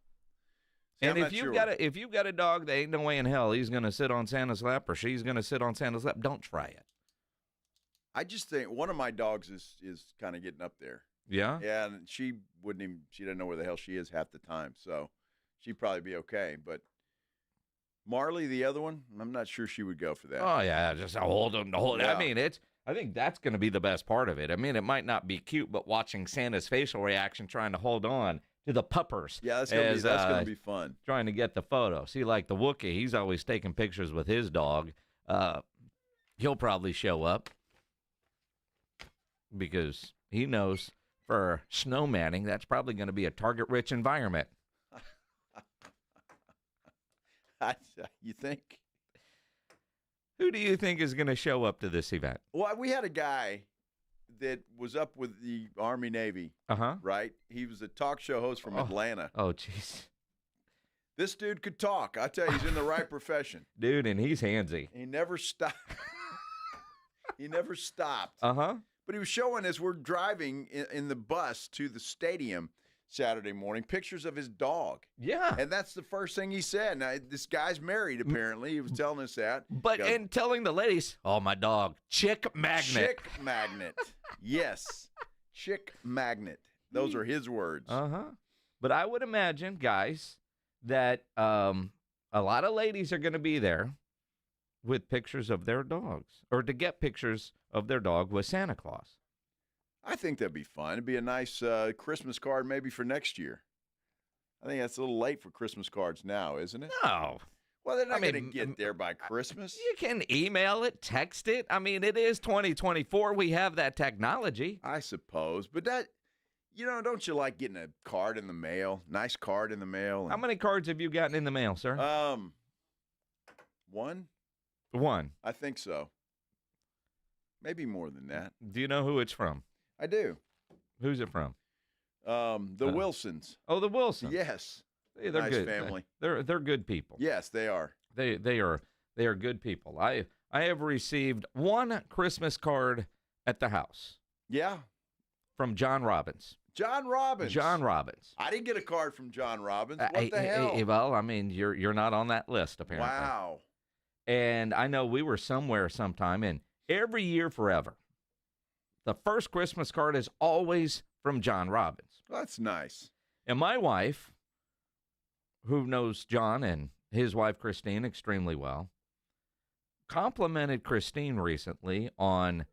See, and if you've got a dog that ain't no way in hell, he's going to sit on Santa's lap or she's going to sit on Santa's lap. Don't try it. I just think one of my dogs is kind of getting up there. Yeah? Yeah, and she doesn't know where the hell she is half the time, so she'd probably be okay. But Marley, the other one, I'm not sure she would go for that. Oh, yeah, just hold him. Yeah. I mean, I think that's going to be the best part of it. I mean, it might not be cute, but watching Santa's facial reaction trying to hold on to the puppers. Yeah, that's going to be fun. Trying to get the photo. See, like the Wookiee, he's always taking pictures with his dog. He'll probably show up because he knows for snowmanning, that's probably going to be a target-rich environment. You think? Who do you think is going to show up to this event? Well, we had a guy that was up with the Army Navy, right? He was a talk show host from Atlanta. Oh, jeez. This dude could talk. I tell you, he's in the right profession. Dude, and he's handsy. He never stopped. He never stopped. Uh-huh. But he was showing as we're driving in the bus to the stadium Saturday morning pictures of his dog. Yeah. And that's the first thing he said. Now, this guy's married, apparently. He was telling us that. And telling the ladies, oh, my dog, chick magnet. Chick magnet. Yes. Chick magnet. Those are his words. Uh-huh. But I would imagine, guys, that a lot of ladies are going to be there with pictures of their dogs or to get pictures of their dog with Santa Claus. I think that'd be fun. It'd be a nice Christmas card maybe for next year. I think that's a little late for Christmas cards now, isn't it? No. Well, they're not going to get there by Christmas. You can email it, text it. I mean, it is 2024. We have that technology. I suppose. But that, don't you like getting a card in the mail? Nice card in the mail. How many cards have you gotten in the mail, sir? One. One. I think so. Maybe more than that. Do you know who it's from? I do. Who's it from? The Wilsons. Oh, the Wilsons. Yes. They're nice good. Family. They're good people. Yes, they are. They are good people. I have received one Christmas card at the house. Yeah. From John Robbins. John Robbins. John Robbins. I didn't get a card from John Robbins. What the hell? Well, I mean, you're not on that list apparently. Wow. And I know we were somewhere sometime, and every year forever, the first Christmas card is always from John Robbins. Well, that's nice. And my wife, who knows John and his wife Christine extremely well, complimented Christine recently on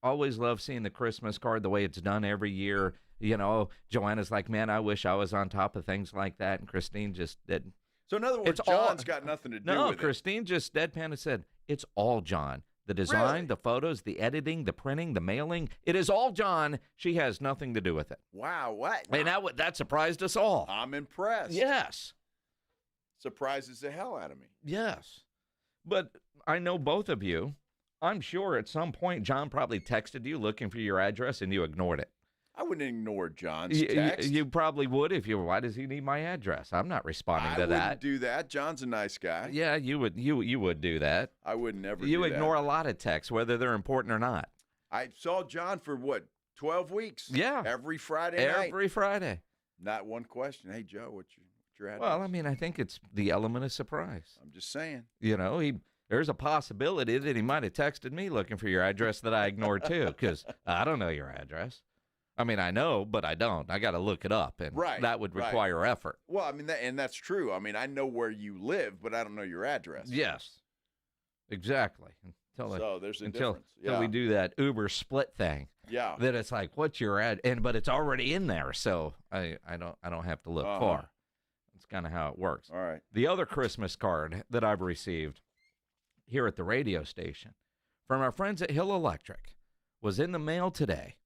always love seeing the Christmas card the way it's done every year. You know, Joanna's like, man, I wish I was on top of things like that. And Christine just didn't. So in other words, John's got nothing to do with it. No, Christine just deadpan and said, it's all John. The design, the photos, the editing, the printing, the mailing, it is all John. She has nothing to do with it. Wow, what? And that surprised us all. I'm impressed. Yes. Surprises the hell out of me. Yes. But I know both of you, I'm sure at some point John probably texted you looking for your address and you ignored it. I wouldn't ignore John's text. You probably would if you were, why does he need my address? I'm not responding to that. I wouldn't do that. John's a nice guy. Yeah, you would do that. I would never You do ignore that. a lot of texts, whether they're important or not. I saw John for, 12 weeks? Yeah. Every Friday night. Every Friday. Not one question. Hey, Joe, what's your address? Well, I mean, I think it's the element of surprise. I'm just saying. You know, there's a possibility that he might have texted me looking for your address that I ignored too, because I don't know your address. I mean, I know, but I don't. I got to look it up, and that would require effort. Well, I mean, and that's true. I mean, I know where you live, but I don't know your address. Yes, exactly. So there's a until difference. Yeah. we do that Uber split thing. Yeah. Then it's like, what's your but it's already in there, so I don't have to look far. That's kind of how it works. All right. The other Christmas card that I've received here at the radio station from our friends at Hill Electric was in the mail today.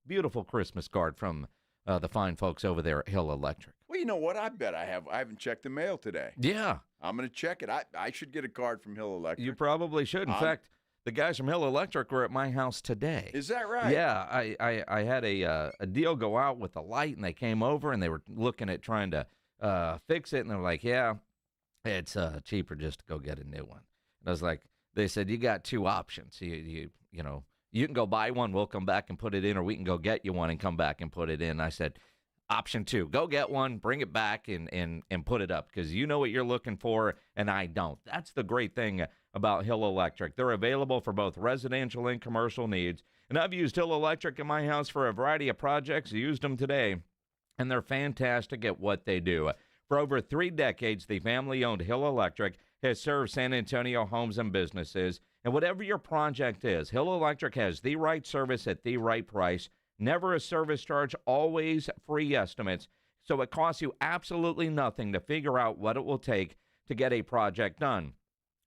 Beautiful Christmas card from the fine folks over there at Hill Electric. Well, you know what? I bet I have. I haven't checked the mail today. Yeah. I'm going to check it. I should get a card from Hill Electric. You probably should. In fact, the guys from Hill Electric were at my house today. Is that right? Yeah. I had a deal go out with the light, and they came over, and they were looking at trying to fix it, and they're like, yeah, it's cheaper just to go get a new one. And I was like, they said, you got two options. You know, you can go buy one, we'll come back and put it in, or we can go get you one and come back and put it in. I said, option 2, go get one, bring it back, and put it up, because you know what you're looking for, and I don't. That's the great thing about Hill Electric. They're available for both residential and commercial needs, and I've used Hill Electric in my house for a variety of projects. I used them today, and they're fantastic at what they do. For over 3 decades, the family-owned Hill Electric has served San Antonio homes and businesses. And whatever your project is, Hill Electric has the right service at the right price. Never a service charge, always free estimates. So it costs you absolutely nothing to figure out what it will take to get a project done.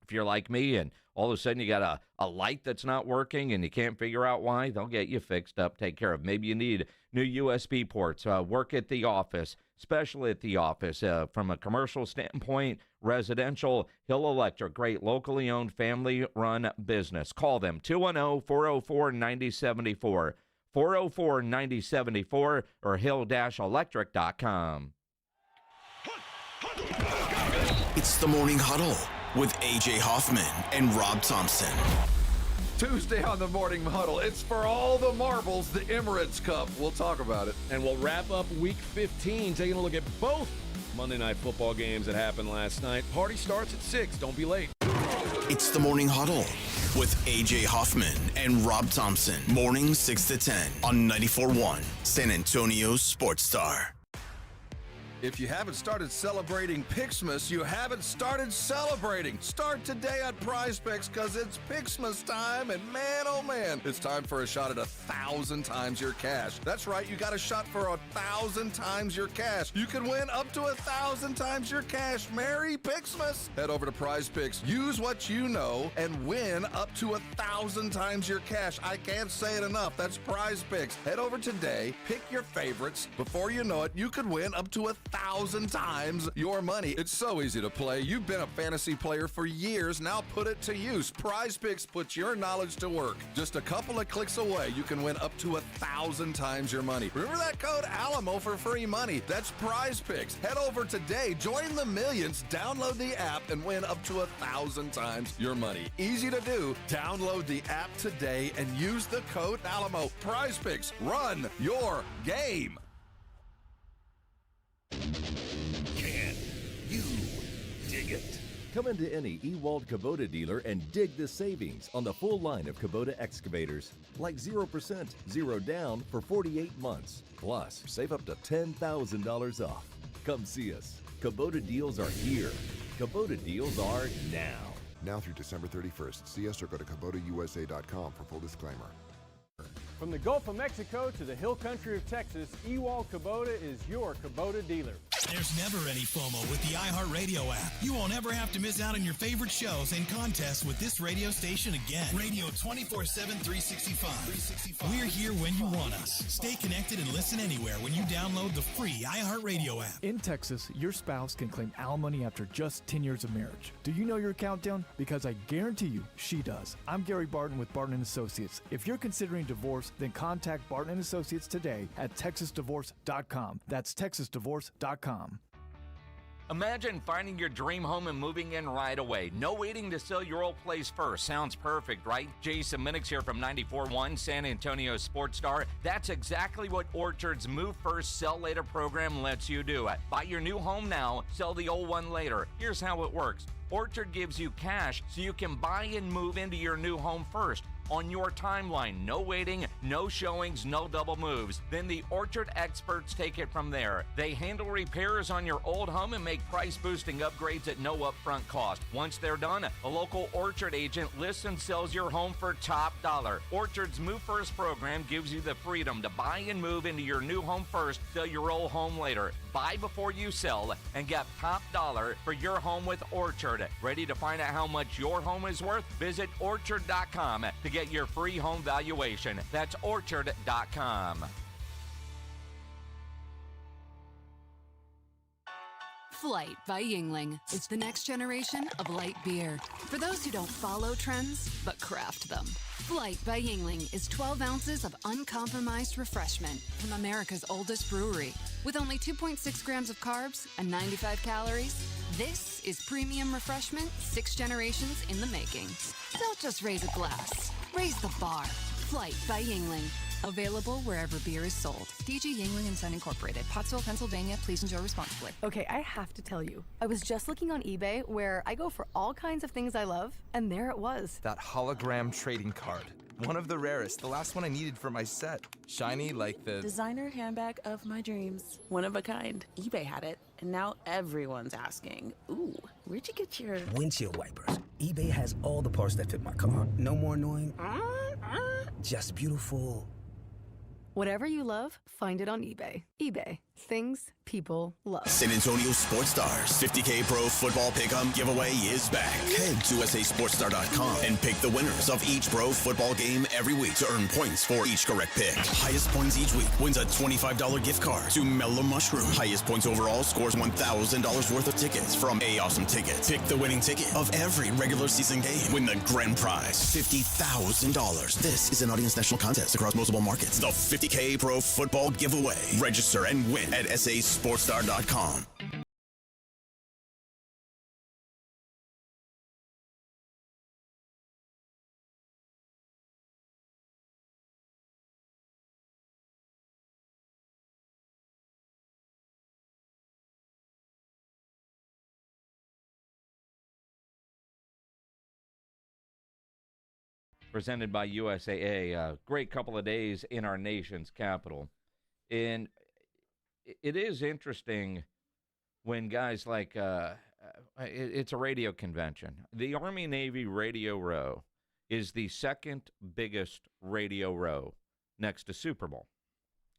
If you're like me and all of a sudden you got a light that's not working and you can't figure out why, they'll get you fixed up, take care of. Maybe you need new USB ports, work at the office, especially at the office. From a commercial standpoint, residential, Hill Electric, great locally owned, family-run business. Call them, 210-404-9074, 404-9074, or hill-electric.com. It's the Morning Huddle with A.J. Hoffman and Rob Thompson. Tuesday on the Morning Huddle. It's for all the marbles, the Emirates Cup. We'll talk about it. And we'll wrap up Week 15, taking a look at both Monday Night Football games that happened last night. Party starts at 6. Don't be late. It's the Morning Huddle with A.J. Hoffman and Rob Thompson. Morning 6 to 10 on 94.1 San Antonio's Sports Star. If you haven't started celebrating Pixmas, you haven't started celebrating. Start today on PrizePicks, because it's Pixmas time, and man, oh man, it's time for a shot at 1,000 times your cash. That's right, you got a shot for 1,000 times your cash. You can win up to 1,000 times your cash. Merry Pixmas! Head over to PrizePicks, use what you know, and win up to 1,000 times your cash. I can't say it enough. That's PrizePicks. Head over today, pick your favorites. Before you know it, you could win up to 1,000 times your money. It's so easy to play. You've been a fantasy player for years. Now put it to use. PrizePicks puts your knowledge to work. Just a couple of clicks away, you can win up to 1,000 times your money. Remember that code ALAMO for free money. That's PrizePicks. Head over today, join the millions, download the app, and win up to 1,000 times your money. Easy to do. Download the app today and use the code ALAMO. PrizePicks. Run your game. Can you dig it? Come into any Ewald Kubota dealer and dig the savings on the full line of Kubota excavators, like 0%, 0 down for 48 months. Plus, save up to $10,000 off. Come see us. Kubota deals are here. Kubota deals are now. Now through December 31st. See us or go to KubotaUSA.com for full disclaimer. From the Gulf of Mexico to the hill country of Texas, Ewald Kubota is your Kubota dealer. There's never any FOMO with the iHeartRadio app. You won't ever have to miss out on your favorite shows and contests with this radio station again. Radio 24/7, 365. We're here when you want us. Stay connected and listen anywhere when you download the free iHeartRadio app. In Texas, your spouse can claim alimony after just 10 years of marriage. Do you know your countdown? Because I guarantee you, she does. I'm Gary Barton with Barton & Associates. If you're considering divorce, then contact Barton & Associates today at texasdivorce.com. That's texasdivorce.com. Imagine finding your dream home and moving in right away. No waiting to sell your old place first. Sounds perfect, right? Jason Minix here from 94.1 San Antonio Sports Star. That's exactly what Orchard's Move First, Sell Later program lets you do. Buy your new home now, sell the old one later. Here's how it works. Orchard gives you cash so you can buy and move into your new home first. On your timeline, no waiting, no showings, no double moves. Then the Orchard experts take it from there. They handle repairs on your old home and make price-boosting upgrades at no upfront cost. Once they're done, a local Orchard agent lists and sells your home for top dollar. Orchard's Move First program gives you the freedom to buy and move into your new home first, sell your old home later. Buy before you sell and get top dollar for your home with Orchard. Ready to find out how much your home is worth? Visit Orchard.com to get your free home valuation. That's Orchard.com. Flight by Yingling. It's the next generation of light beer. For those who don't follow trends, but craft them. Flight by Yingling is 12 ounces of uncompromised refreshment from America's oldest brewery. With only 2.6 grams of carbs and 95 calories, this is premium refreshment 6 generations in the making. Don't just raise a glass. Raise the bar. Flight by Yingling. Available wherever beer is sold. DG Yingling & Son Incorporated, Pottsville, Pennsylvania. Please enjoy responsibly. Okay, I have to tell you. I was just looking on eBay where I go for all kinds of things I love, and there it was. That hologram trading card. One of the rarest. The last one I needed for my set. Shiny like the... Designer handbag of my dreams. One of a kind. eBay had it, and now everyone's asking, ooh, where'd you get your... Windshield wipers. eBay has all the parts that fit my car. No more annoying. Just beautiful. Whatever you love, find it on eBay. eBay. Things people love. San Antonio Sports Stars 50K Pro Football Pick'em giveaway is back. Head to USASportsStar.com and pick the winners of each pro football game every week to earn points for each correct pick. Highest points each week wins a $25 gift card to Mellow Mushroom. Highest points overall scores $1,000 worth of tickets from A Awesome Tickets. Pick the winning ticket of every regular season game. Win the grand prize, $50,000. This is an Audience National contest across multiple markets. The 50K Pro Football Giveaway. Register and win at SASportsStar.com. Presented by USAA. A great couple of days in our nation's capital. And it is interesting when guys like, it's a radio convention. The Army-Navy Radio Row is the second biggest radio row next to Super Bowl.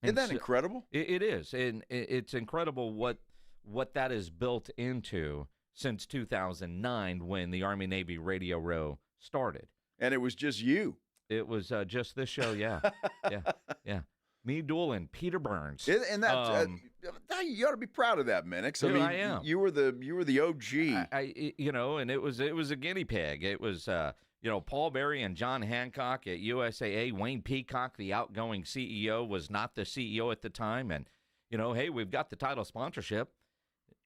Isn't that incredible? It is. And it's incredible what that is built into since 2009 when the Army-Navy Radio Row started. And it was just you. It was just this show, yeah. Yeah. Me, Doolin, Peter Burns. And that you ought to be proud of that, Minix. I am. You were the OG. And it was a guinea pig. It was Paul Berry and John Hancock at USAA. Wayne Peacock, the outgoing CEO, was not the CEO at the time. And hey, we've got the title sponsorship.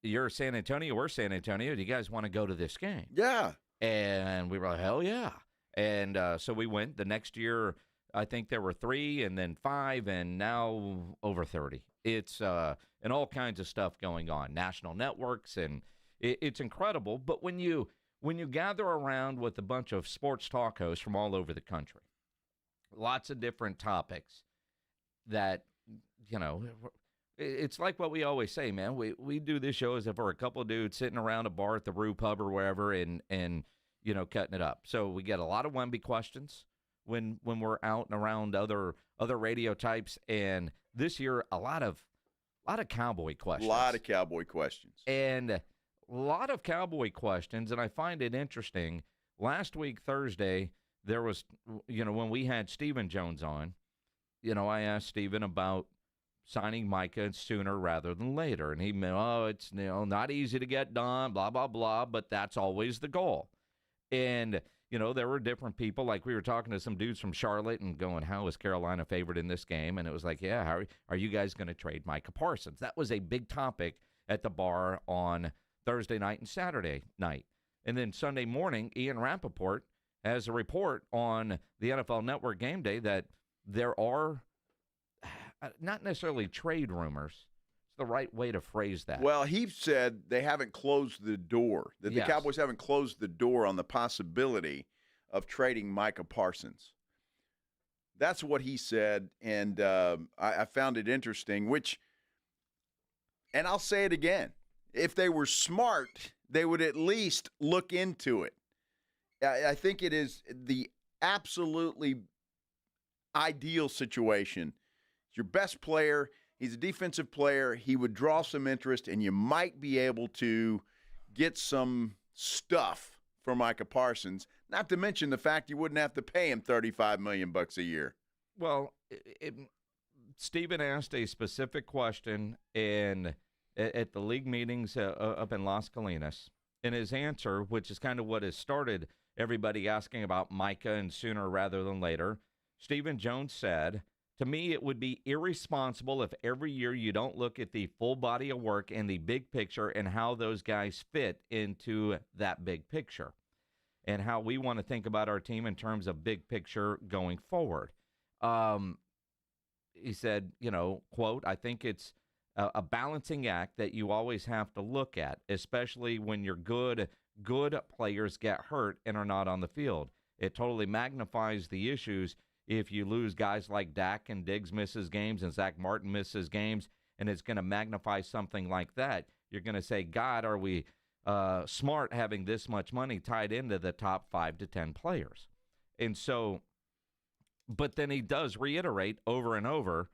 You're San Antonio. We're San Antonio. Do you guys want to go to this game? Yeah. And we were like, hell yeah. And so we went. The next year, I think there were 3 and then 5 and now over 30. It's and all kinds of stuff going on, national networks, and it's incredible. But when you when you gather around with a bunch of sports talk hosts from all over the country, lots of different topics that, it's like what we always say, man. We do this show as if we're a couple of dudes sitting around a bar at the Rue Pub or wherever and cutting it up. So we get a lot of Wemby questions when we're out and around other radio types, and this year a lot of Cowboy questions. A lot of Cowboy questions. And a lot of Cowboy questions, and I find it interesting. Last week, Thursday, there was, when we had Stephen Jones on, I asked Stephen about signing Micah sooner rather than later. And he, it's not easy to get done, blah, blah, blah, but that's always the goal. And, there were different people, like we were talking to some dudes from Charlotte and going, how is Carolina favored in this game? And it was like, yeah, how are you guys going to trade Micah Parsons? That was a big topic at the bar on Thursday night and Saturday night. And then Sunday morning, Ian Rappaport has a report on the NFL Network Game Day that there are not necessarily trade rumors. It's the right way to phrase that. Well, he said they haven't closed the door, that the Cowboys haven't closed the door on the possibility of trading Micah Parsons. That's what he said, and I found it interesting, and I'll say it again, if they were smart, they would at least look into it. I think it is the absolutely ideal situation. Your best player, he's a defensive player, he would draw some interest, and you might be able to get some stuff for Micah Parsons, not to mention the fact you wouldn't have to pay him $35 million a year. Well, Stephen asked a specific question at the league meetings up in Las Colinas, and his answer, which is kind of what has started everybody asking about Micah and sooner rather than later, Stephen Jones said, to me, it would be irresponsible if every year you don't look at the full body of work and the big picture and how those guys fit into that big picture and how we want to think about our team in terms of big picture going forward. He said, quote, I think it's a balancing act that you always have to look at, especially when your good players get hurt and are not on the field. It totally magnifies the issues if you lose guys like Dak and Diggs misses games and Zach Martin misses games, and it's going to magnify something like that. You're going to say, God, are we smart having this much money tied into the top 5 to 10 players? And so, but then he does reiterate over and over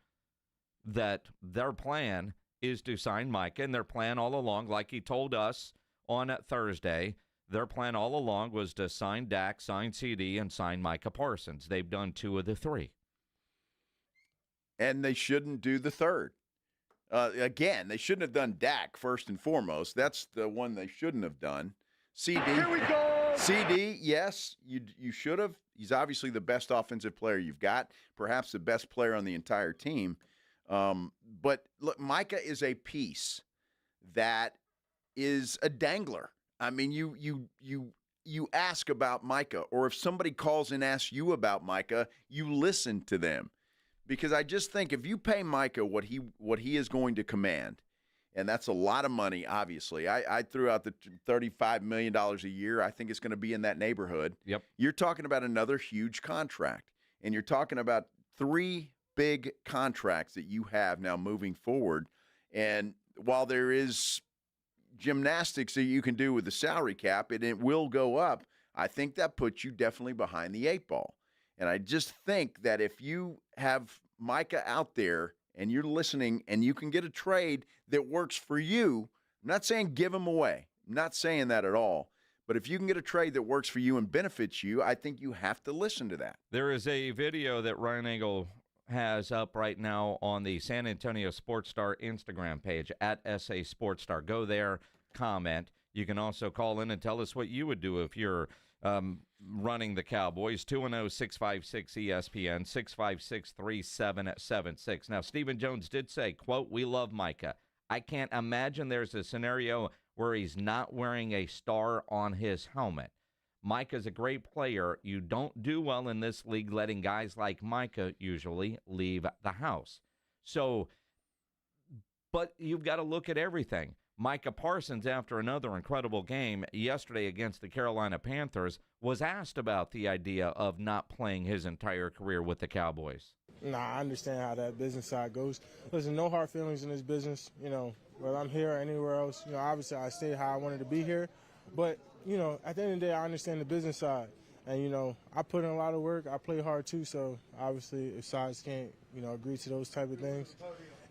that their plan is to sign Micah, and their plan all along, like he told us on Thursday, their plan all along was to sign Dak, sign CD, and sign Micah Parsons. They've done 2 of the 3. And they shouldn't do the third. Again, they shouldn't have done Dak first and foremost. That's the one they shouldn't have done. CD. Here we go. CD, yes, you should have. He's obviously the best offensive player you've got, perhaps the best player on the entire team. But look, Micah is a piece that is a dangler. I mean, you ask about Micah, or if somebody calls and asks you about Micah, you listen to them. Because I just think if you pay Micah what he is going to command, and that's a lot of money, obviously. I threw out the $35 million a year. I think it's going to be in that neighborhood. Yep. You're talking about another huge contract, and you're talking about 3 big contracts that you have now moving forward. And while there is gymnastics that you can do with the salary cap, and it will go up, I think that puts you definitely behind the 8 ball. And I just think that if you have Micah out there and you're listening and you can get a trade that works for you, I'm not saying give him away. I'm not saying that at all. But if you can get a trade that works for you and benefits you, I think you have to listen to that. There is a video that Ryan Engel has up right now on the San Antonio Sports Star Instagram page, at SA Sports Star. Go there, comment. You can also call in and tell us what you would do if you're running the Cowboys. 210-656-ESPN, 656-3776. Now, Stephen Jones did say, quote, we love Micah. I can't imagine there's a scenario where he's not wearing a star on his helmet. Micah's a great player. You don't do well in this league letting guys like Micah usually leave the house. So, but you've got to look at everything. Micah Parsons, after another incredible game yesterday against the Carolina Panthers, was asked about the idea of not playing his entire career with the Cowboys. Nah, I understand how that business side goes. Listen, no hard feelings in this business. Whether I'm here or anywhere else, obviously I stay how I wanted to be here. But, at the end of the day, I understand the business side. And, I put in a lot of work. I play hard, too. So, obviously, if sides can't, agree to those type of things,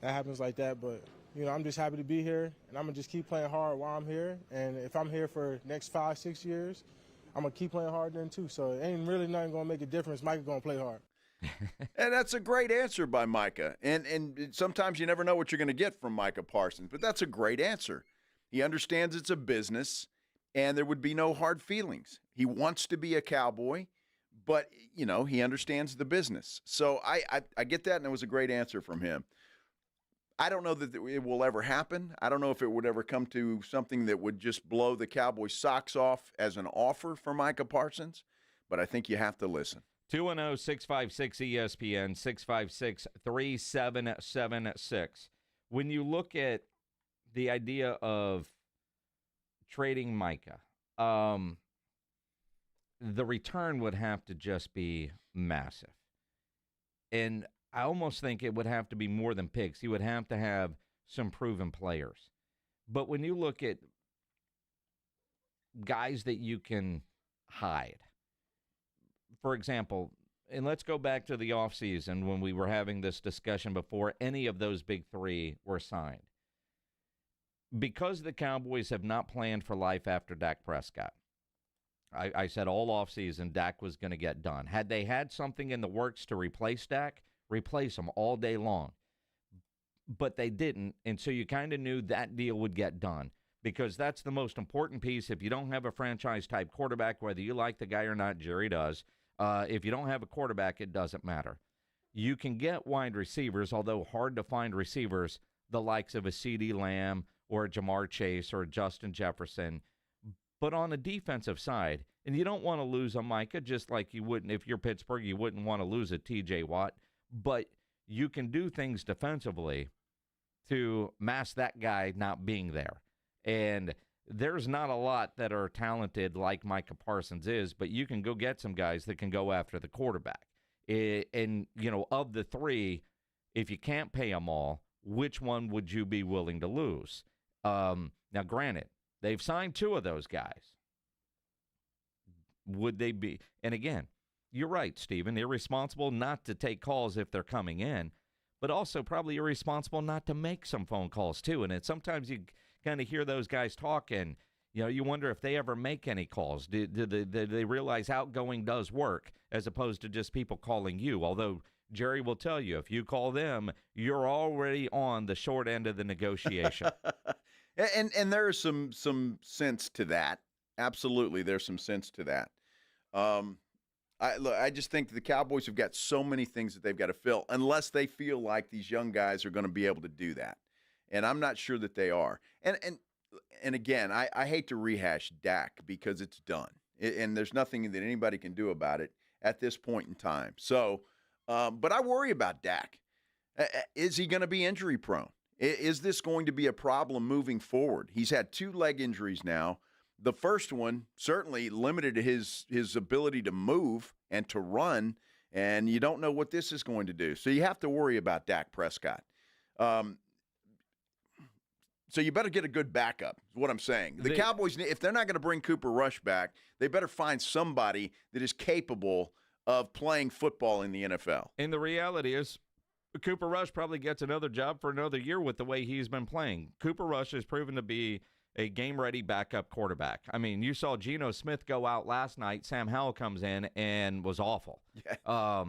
that happens like that. But, I'm just happy to be here, and I'm going to just keep playing hard while I'm here. And if I'm here for the next 5-6 years, I'm going to keep playing hard then, too. So, it ain't really nothing going to make a difference. Micah's going to play hard. And that's a great answer by Micah. And sometimes you never know what you're going to get from Micah Parsons, but that's a great answer. He understands it's a business, and there would be no hard feelings. He wants to be a Cowboy, but, he understands the business. So I get that, and it was a great answer from him. I don't know that it will ever happen. I don't know if it would ever come to something that would just blow the Cowboys' socks off as an offer for Micah Parsons, but I think you have to listen. 210-656-ESPN, 656-3776. When you look at the idea of trading Micah, the return would have to just be massive. And I almost think it would have to be more than picks. He would have to have some proven players. But when you look at guys that you can hide, for example, and let's go back to the offseason when we were having this discussion before any of those big three were signed. Because the Cowboys have not planned for life after Dak Prescott, I said all offseason Dak was going to get done. Had they had something in the works to replace Dak, replace him all day long. But they didn't, and so you kind of knew that deal would get done because that's the most important piece. If you don't have a franchise-type quarterback, whether you like the guy or not, Jerry does, if you don't have a quarterback, it doesn't matter. You can get wide receivers, although hard to find receivers, the likes of a CeeDee Lamb or a Jamar Chase or a Justin Jefferson. But on the defensive side, and you don't want to lose a Micah, just like you wouldn't, if you're Pittsburgh, you wouldn't want to lose a T.J. Watt. But you can do things defensively to mask that guy not being there. And there's not a lot that are talented like Micah Parsons is, but you can go get some guys that can go after the quarterback. And, of the three, if you can't pay them all, which one would you be willing to lose? Now, granted, they've signed two of those guys. Would they be? And again, you're right, Stephen, irresponsible not to take calls if they're coming in, but also probably irresponsible not to make some phone calls too. And sometimes you kind of hear those guys talk and, you wonder if they ever make any calls. Do they realize outgoing does work as opposed to just people calling you? Although Jerry will tell you, if you call them, you're already on the short end of the negotiation. And there is some sense to that. Absolutely, there's some sense to that. I just think the Cowboys have got so many things that they've got to fill unless they feel like these young guys are going to be able to do that. And I'm not sure that they are. And again, I hate to rehash Dak because it's done. And there's nothing that anybody can do about it at this point in time. So, but I worry about Dak. Is he going to be injury prone? Is this going to be a problem moving forward? He's had 2 leg injuries now. The first one certainly limited his ability to move and to run, and you don't know what this is going to do. So you have to worry about Dak Prescott. So you better get a good backup, is what I'm saying. The Cowboys, if they're not going to bring Cooper Rush back, they better find somebody that is capable of playing football in the NFL. And the reality is Cooper Rush probably gets another job for another year with the way he's been playing. Cooper Rush has proven to be a game-ready backup quarterback. I mean, you saw Geno Smith go out last night. Sam Howell comes in and was awful. Yeah.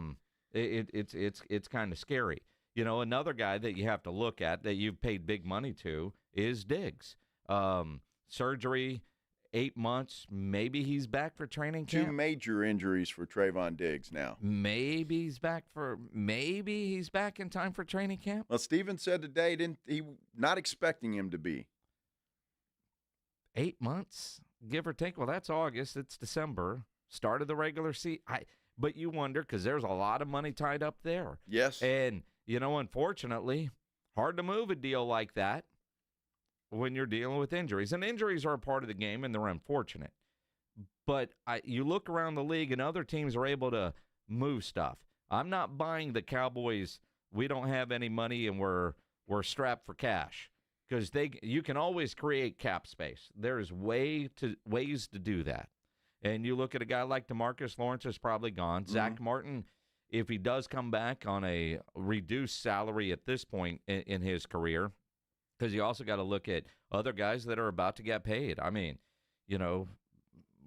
It's kind of scary. Another guy that you have to look at that you've paid big money to is Diggs. Surgery, 8 months. Maybe he's back for training camp. 2 major injuries for Trayvon Diggs now. Maybe he's back in time for training camp. Well, Steven said today he not expecting him to be. 8 months, give or take. Well, that's August. It's December. Start of the regular season. But you wonder because there's a lot of money tied up there. Yes. And, unfortunately, hard to move a deal like that. when you're dealing with injuries. And injuries are a part of the game, and they're unfortunate. But you look around the league, and other teams are able to move stuff. I'm not buying the Cowboys, we don't have any money and we're strapped for cash, because you can always create cap space. There's ways to do that. And you look at a guy like DeMarcus Lawrence is probably gone. Mm-hmm. Zach Martin, if he does come back on a reduced salary at this point in his career, because you also got to look at other guys that are about to get paid. I mean,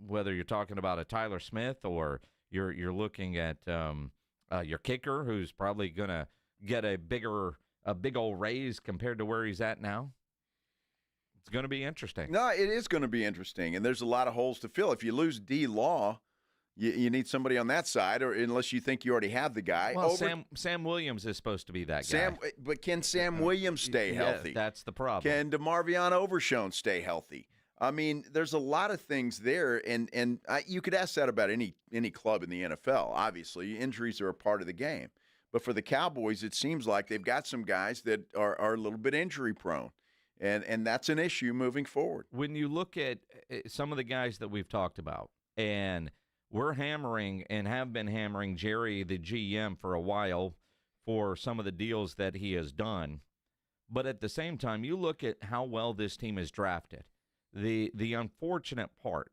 whether you're talking about a Tyler Smith or you're looking at your kicker, who's probably going to get a big old raise compared to where he's at now. It's going to be interesting. No, it is going to be interesting, and there's a lot of holes to fill. If you lose D-Law, you need somebody on that side, or unless you think you already have the guy. Well, Sam Williams is supposed to be that guy. But can Sam Williams stay healthy? That's the problem. Can DeMarvion Overshown stay healthy? I mean, there's a lot of things there, and you could ask that about any club in the NFL. Obviously, injuries are a part of the game. But for the Cowboys, it seems like they've got some guys that are a little bit injury prone, and that's an issue moving forward. When you look at some of the guys that we've talked about, and we're hammering and have been hammering Jerry, the GM, for a while for some of the deals that he has done. But at the same time, you look at how well this team is drafted. The unfortunate part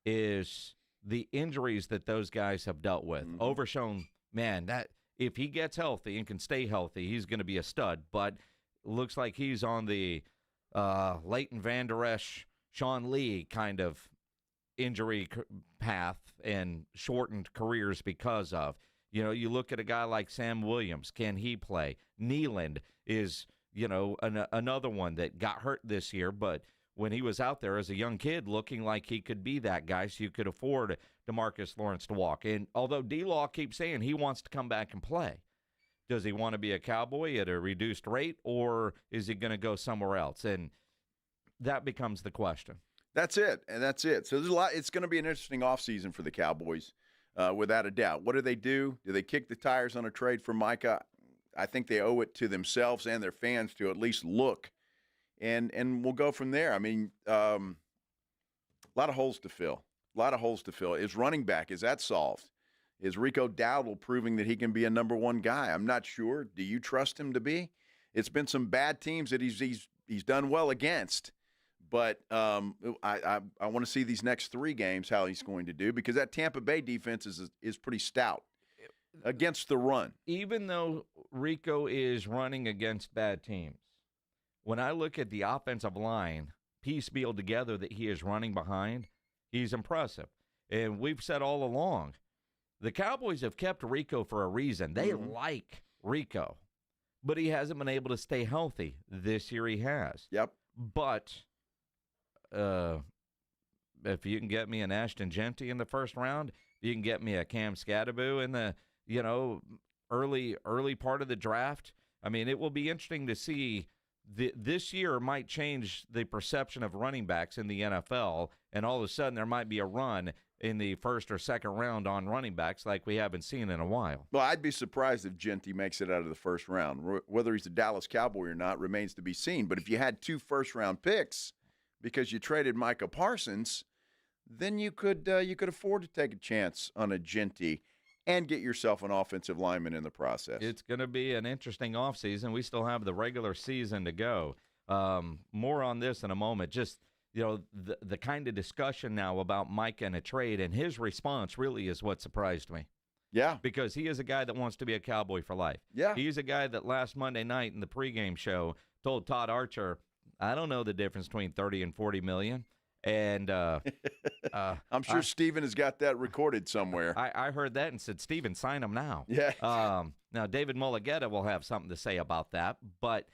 is the injuries that those guys have dealt with. Mm-hmm. Overshown, man, that if he gets healthy and can stay healthy, he's going to be a stud. But looks like he's on the Leighton Vander Esch, Sean Lee kind of injury path and shortened careers because of. You look at a guy like Sam Williams. Can he play? Nealand is, another one that got hurt this year, but when he was out there as a young kid looking like he could be that guy, so you could afford DeMarcus Lawrence to walk. And although D-Law keeps saying he wants to come back and play, does he want to be a Cowboy at a reduced rate, or is he going to go somewhere else? And that becomes the question. That's it, and that's it. So there's a lot. It's going to be an interesting offseason for the Cowboys, without a doubt. What do? Do they kick the tires on a trade for Micah? I think they owe it to themselves and their fans to at least look. And we'll go from there. I mean, a lot of holes to fill. Is running back, is that solved? Is Rico Dowdle proving that he can be a number one guy? I'm not sure. Do you trust him to be? It's been some bad teams that he's done well against. But I want to see these next 3 games how he's going to do, because that Tampa Bay defense is pretty stout against the run. Even though Rico is running against bad teams, when I look at the offensive line, piecemeal together that he is running behind, he's impressive. And we've said all along, the Cowboys have kept Rico for a reason. They like Rico, but he hasn't been able to stay healthy. This year he has. Yep. But if you can get me an Ashton Genty in the first round, you can get me a Cam Scadaboo in the early part of the draft. I mean, it will be interesting to see. This year might change the perception of running backs in the NFL, and all of a sudden there might be a run in the first or second round on running backs like we haven't seen in a while. Well, I'd be surprised if Genty makes it out of the first round. Whether he's a Dallas Cowboy or not remains to be seen. But if you had 2 first-round picks because you traded Micah Parsons, then you could afford to take a chance on a Genty and get yourself an offensive lineman in the process. It's going to be an interesting offseason. We still have the regular season to go. More on this in a moment. Just, the kind of discussion now about Micah and a trade, and his response really is what surprised me. Yeah. Because he is a guy that wants to be a Cowboy for life. Yeah. He's a guy that last Monday night in the pregame show told Todd Archer, I don't know the difference between 30 and 40 million. And I'm sure Steven has got that recorded somewhere. I heard that and said, Steven, sign him now. Yeah. Now, David Mulligetta will have something to say about that, but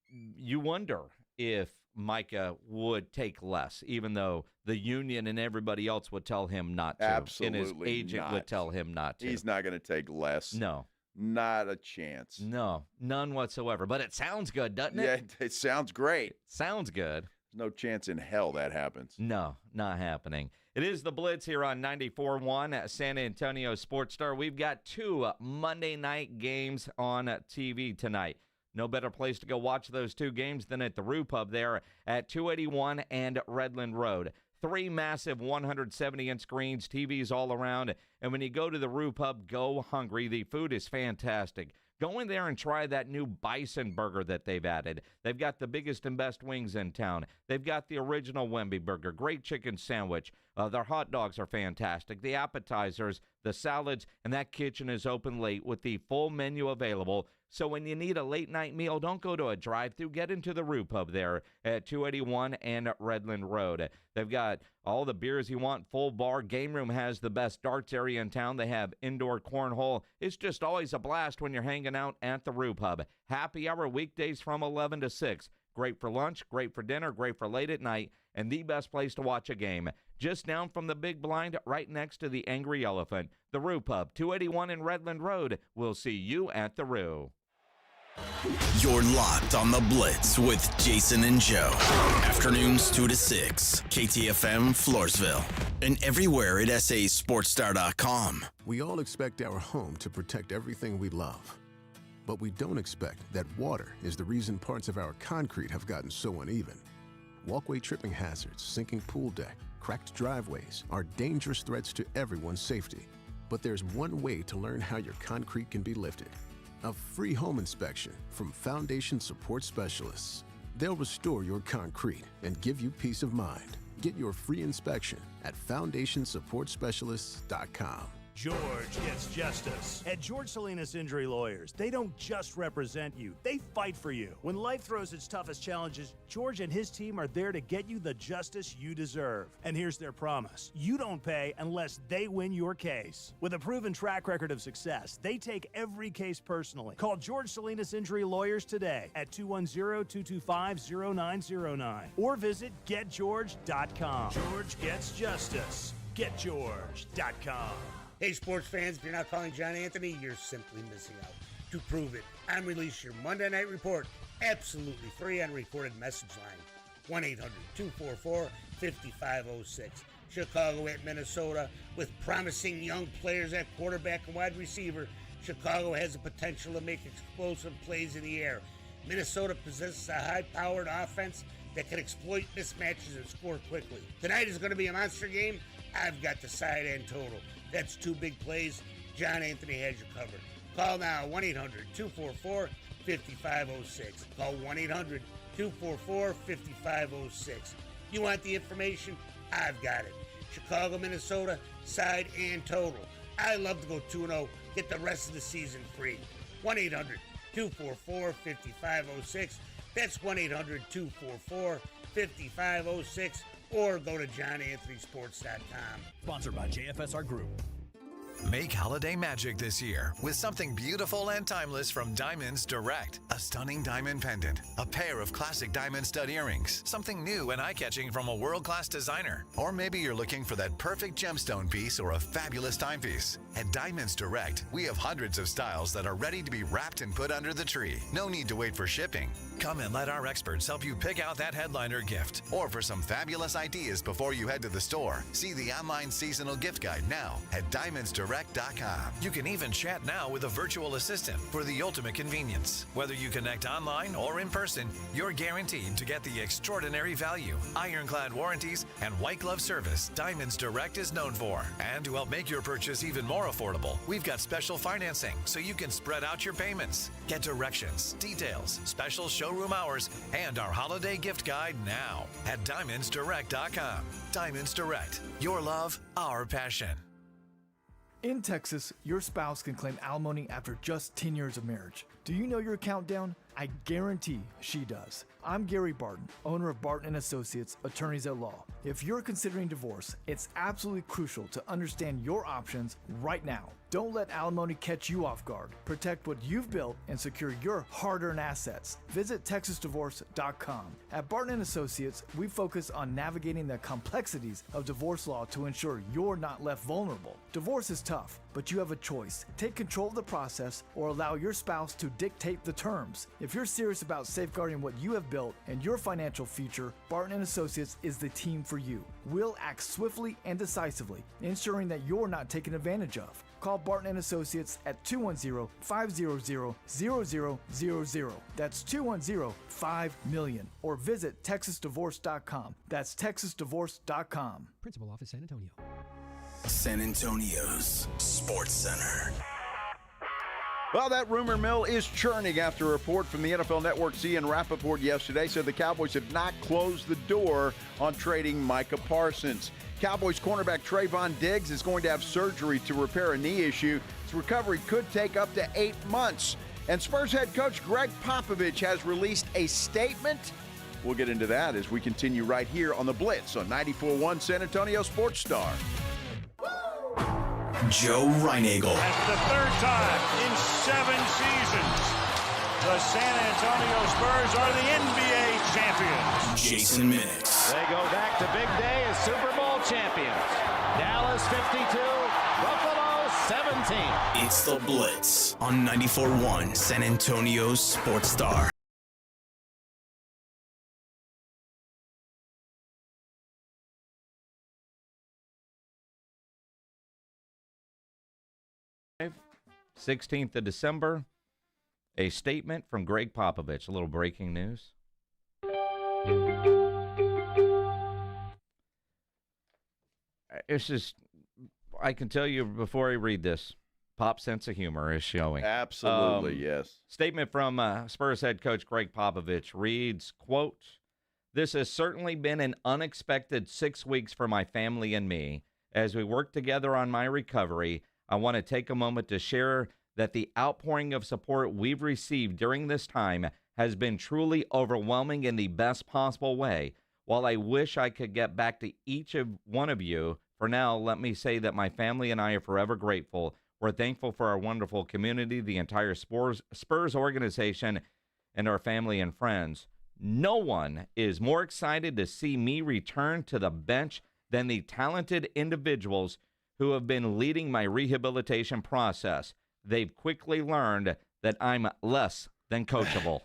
you wonder if Micah would take less, even though the union and everybody else would tell him not to. Absolutely and his agent not. Would tell him not to. He's not going to take less. No. Not a chance. No, none whatsoever. But it sounds good, doesn't it? Yeah, it sounds great. Sounds good. There's no chance in hell that happens. No, not happening. It is the Blitz here on 94.1 at San Antonio Sports Star. We've got 2 Monday night games on TV tonight. No better place to go watch those two games than at the Roo Pub there at 281 and Redland Road. 3 massive 170-inch screens, TVs all around. And when you go to the Roo Pub, go hungry. The food is fantastic. Go in there and try that new bison burger that they've added. They've got the biggest and best wings in town. They've got the original Wemby burger, great chicken sandwich. Their hot dogs are fantastic. The appetizers, the salads, and that kitchen is open late with the full menu available. So when you need a late-night meal, don't go to a drive-thru. Get into the Roo Pub there at 281 and Redland Road. They've got all the beers you want, full bar. Game Room has the best darts area in town. They have indoor cornhole. It's just always a blast when you're hanging out at the Roo Pub. Happy hour weekdays from 11 to 6. Great for lunch, great for dinner, great for late at night, and the best place to watch a game. Just down from the big blind, right next to the Angry Elephant. The Roo Pub, 281 in Redland Road. We'll see you at the Roo. You're locked on the Blitz with Jason and Joe. Afternoons 2 to 6. KTFM Floresville. And everywhere at sasportstar.com. We all expect our home to protect everything we love. But we don't expect that water is the reason parts of our concrete have gotten so uneven. Walkway tripping hazards, sinking pool deck, cracked driveways are dangerous threats to everyone's safety. But there's one way to learn how your concrete can be lifted. A free home inspection from Foundation Support Specialists. They'll restore your concrete and give you peace of mind. Get your free inspection at FoundationSupportSpecialists.com. George gets justice. At George Salinas Injury Lawyers, they don't just represent you, they fight for you. When life throws its toughest challenges, George and his team are there to get you the justice you deserve. And here's their promise: you don't pay unless they win your case. With a proven track record of success, they take every case personally. Call George Salinas Injury Lawyers today at 210-225-0909 or visit getgeorge.com. George gets justice. Getgeorge.com. Hey, sports fans, if you're not calling John Anthony, you're simply missing out. To prove it, I'm releasing your Monday Night Report absolutely free on recorded message line. 1-800-244-5506. Chicago at Minnesota. With promising young players at quarterback and wide receiver, Chicago has the potential to make explosive plays in the air. Minnesota possesses a high-powered offense that can exploit mismatches and score quickly. Tonight is going to be a monster game. I've got the side and total. That's 2 big plays. John Anthony has you covered. Call now, 1-800-244-5506. Call 1-800-244-5506. You want the information? I've got it. Chicago, Minnesota, side and total. I love to go 2-0. Get the rest of the season free. 1-800-244-5506. That's 1-800-244-5506. Or go to johnanthonysports.com. Sponsored by JFSR Group. Make holiday magic this year with something beautiful and timeless from Diamonds Direct. A stunning diamond pendant, a pair of classic diamond stud earrings, something new and eye-catching from a world-class designer. Or maybe you're looking for that perfect gemstone piece or a fabulous timepiece. At Diamonds Direct, we have hundreds of styles that are ready to be wrapped and put under the tree. No need to wait for shipping. Come and let our experts help you pick out that headliner gift. Or for some fabulous ideas before you head to the store, see the online seasonal gift guide now at DiamondsDirect.com. You can even chat now with a virtual assistant for the ultimate convenience. Whether you connect online or in person, you're guaranteed to get the extraordinary value, ironclad warranties, and white glove service Diamonds Direct is known for. And to help make your purchase even more affordable, we've got special financing so you can spread out your payments. Get directions, details, special showroom hours, and our holiday gift guide now at DiamondsDirect.com. Diamonds Direct. Your love, our passion. In Texas, your spouse can claim alimony after just 10 years of marriage. Do you know your countdown? I guarantee she does. I'm Gary Barton, owner of Barton & Associates, attorneys at law. If you're considering divorce, it's absolutely crucial to understand your options right now. Don't let alimony catch you off guard. Protect what you've built and secure your hard-earned assets. Visit TexasDivorce.com. At Barton & Associates, we focus on navigating the complexities of divorce law to ensure you're not left vulnerable. Divorce is tough, but you have a choice. Take control of the process or allow your spouse to dictate the terms. If you're serious about safeguarding what you have built and your financial future, Barton & Associates is the team for you. We'll act swiftly and decisively, ensuring that you're not taken advantage of. Call Barton & Associates at 210-500-0000. That's 210-5-MILLION. Or visit TexasDivorce.com. That's TexasDivorce.com. Principal Office, San Antonio. San Antonio's Sports Center. Well, that rumor mill is churning after a report from the NFL Network's Ian Rappaport yesterday said the Cowboys have not closed the door on trading Micah Parsons. Cowboys cornerback Trayvon Diggs is going to have surgery to repair a knee issue. His recovery could take up to 8 months. And Spurs head coach Greg Popovich has released a statement. We'll get into that as we continue right here on the Blitz on 94.1 San Antonio Sports Star. Joe Reinagel. And for the third time in 7 seasons, the San Antonio Spurs are the NBA champions. Jason Minix. They go back to big day as Super Bowl champions. Dallas 52, Buffalo 17. It's the Blitz on 94.1 San Antonio's Sports Star. 16th of December, a statement from Greg Popovich. A little breaking news. It's just, I can tell you before I read this, Pop's sense of humor is showing. Absolutely, yes. Statement from Spurs head coach Greg Popovich reads, quote, "This has certainly been an unexpected 6 weeks for my family and me. As we work together on my recovery, I want to take a moment to share that the outpouring of support we've received during this time has been truly overwhelming in the best possible way. While I wish I could get back to each of one of you, for now, let me say that my family and I are forever grateful. We're thankful for our wonderful community, the entire Spurs organization, and our family and friends. No one is more excited to see me return to the bench than the talented individuals who have been leading my rehabilitation process. They've quickly learned that I'm less than coachable."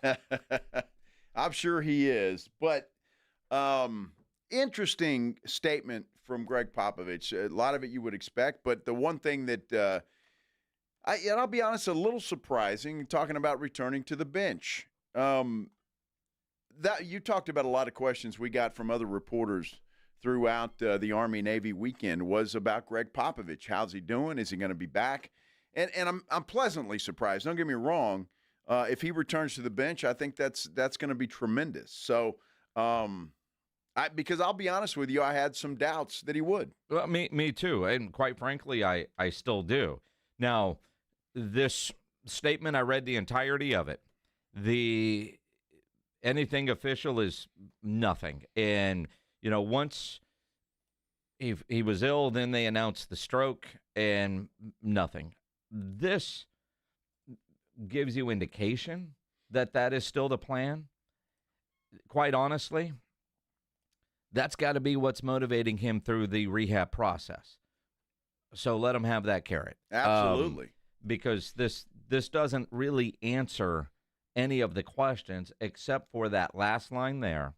I'm sure he is. But interesting statement from Greg Popovich. A lot of it you would expect, but the one thing that, I'll be honest, a little surprising, talking about returning to the bench. That you talked about a lot of questions we got from other reporters throughout the Army-Navy weekend was about Greg Popovich. How's he doing? Is he going to be back? And I'm pleasantly surprised. Don't get me wrong. If he returns to the bench, I think that's going to be tremendous. So, because I'll be honest with you, I had some doubts that he would. Well, me too, and quite frankly, I still do. Now, this statement, I read the entirety of it. Anything official is nothing, and once he was ill, then they announced the stroke, and nothing. This gives you indication that is still the plan. Quite honestly, that's got to be what's motivating him through the rehab process. So let him have that carrot. Absolutely. Because this doesn't really answer any of the questions except for that last line there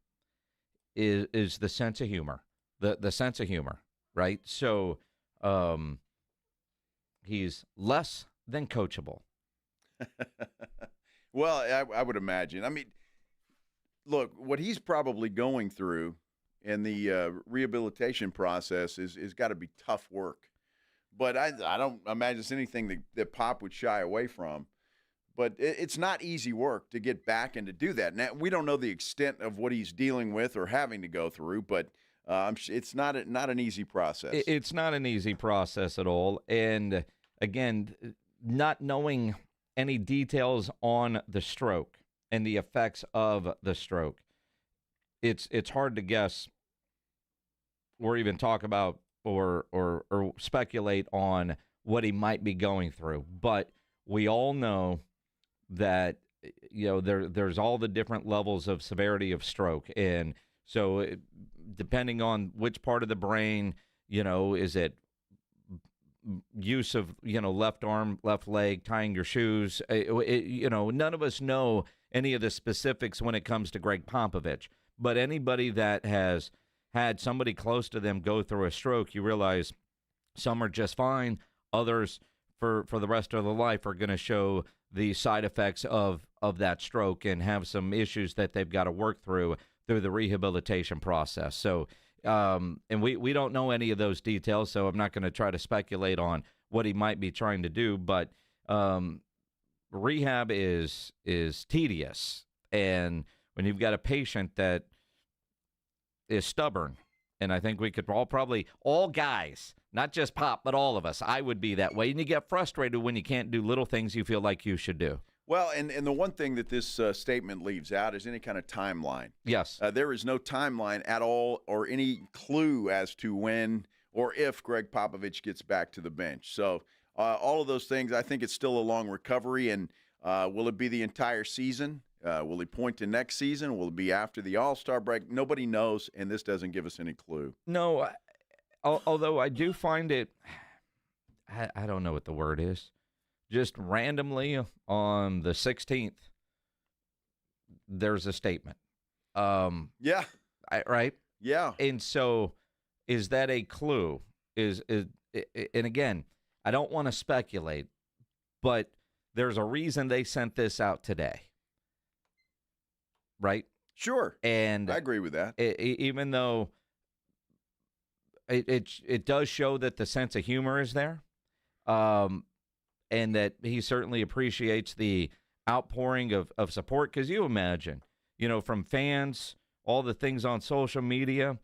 is the sense of humor. The sense of humor, right? So he's less than coachable. Well, I would imagine. I mean, look, what he's probably going through in the rehabilitation process is got to be tough work. But I don't imagine it's anything that Pop would shy away from. But it's not easy work to get back and to do that. Now, we don't know the extent of what he's dealing with or having to go through, but it's not an easy process. It's not an easy process at all. And, again, not knowing any details on the stroke and the effects of the stroke, it's hard to guess or even talk about or speculate on what he might be going through. But we all know that there's all the different levels of severity of stroke, and so depending on which part of the brain, is it use of left arm, left leg, tying your shoes, none of us know any of the specifics when it comes to Greg Popovich. But anybody that has had somebody close to them go through a stroke, you realize some are just fine. Others, for the rest of their life, are going to show the side effects of that stroke and have some issues that they've got to work through the rehabilitation process. So, and we don't know any of those details, so I'm not going to try to speculate on what he might be trying to do. But rehab is tedious, and when you've got a patient that is stubborn, and I think we could all guys, not just Pop, but all of us, I would be that way. And you get frustrated when you can't do little things you feel like you should do. Well, and the one thing that this statement leaves out is any kind of timeline. Yes. There is no timeline at all or any clue as to when or if Greg Popovich gets back to the bench. So all of those things, I think it's still a long recovery. And will it be the entire season? Will he point to next season? Will it be after the All-Star break? Nobody knows, and this doesn't give us any clue. No, although I do find it, I don't know what the word is, just randomly on the 16th, there's a statement. Yeah. Right? Yeah. And so is that a clue? And again, I don't want to speculate, but there's a reason they sent this out today. Right? Sure. And I agree with that. Even though it does show that the sense of humor is there, and that he certainly appreciates the outpouring of support. Because you imagine, from fans, all the things on social media,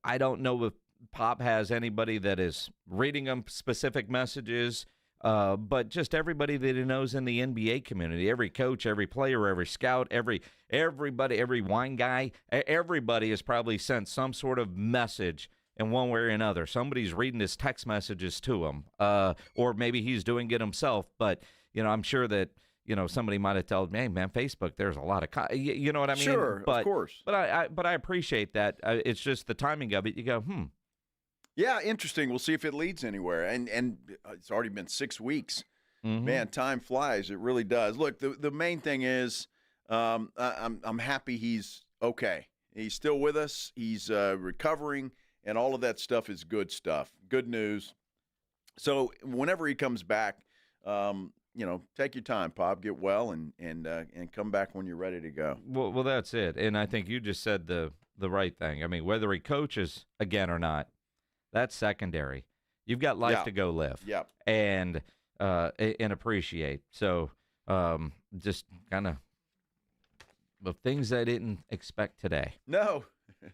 I don't know if Pop has anybody that is reading them specific messages, but just everybody that he knows in the NBA community, every coach, every player, every scout, everybody, every wine guy, everybody has probably sent some sort of message in one way or another. Somebody's reading his text messages to him, or maybe he's doing it himself. But, I'm sure that, somebody might have told me, hey, man, Facebook, there's a lot of, you know what I mean? Sure, of course. But I appreciate that. It's just the timing of it. You go, Yeah, interesting. We'll see if it leads anywhere. And it's already been 6 weeks. Mm-hmm. Man, time flies. It really does. Look, the main thing is I'm happy he's okay. He's still with us. He's recovering, and all of that stuff is good stuff. Good news. So whenever he comes back, take your time, Pop. Get well and come back when you're ready to go. Well, that's it. And I think you just said the right thing. I mean, whether he coaches again or not, that's secondary. You've got life to go live. Yep. And appreciate. So just kind of the things I didn't expect today. No,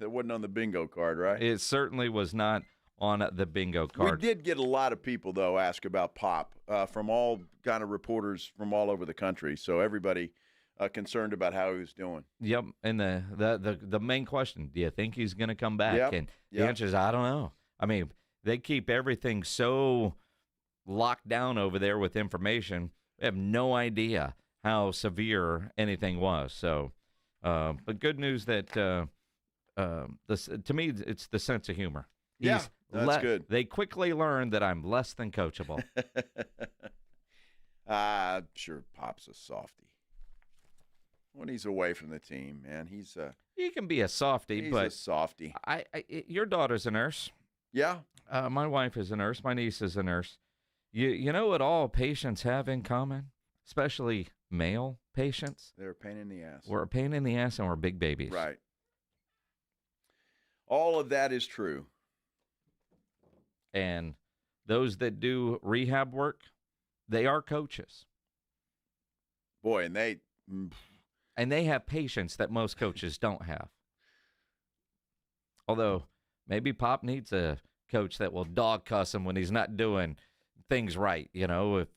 it wasn't on the bingo card, right? It certainly was not on the bingo card. We did get a lot of people, though, ask about Pop from all kind of reporters from all over the country. So everybody concerned about how he was doing. Yep. And the main question, do you think he's going to come back? Yep. And the answer is, I don't know. I mean, they keep everything so locked down over there with information. We have no idea how severe anything was. So, but good news that to me, it's the sense of humor. That's good. They quickly learned that I'm less than coachable. Sure, Pop's a softie. When he's away from the team, man, he can be a softie, but a softie. Your daughter's a nurse. Yeah. My wife is a nurse. My niece is a nurse. You know what all patients have in common, especially male patients? They're a pain in the ass. We're a pain in the ass and we're big babies. Right. All of that is true. And those that do rehab work, they are coaches. Boy, and they have patience that most coaches don't have. Although maybe Pop needs a coach that will dog cuss him when he's not doing things right,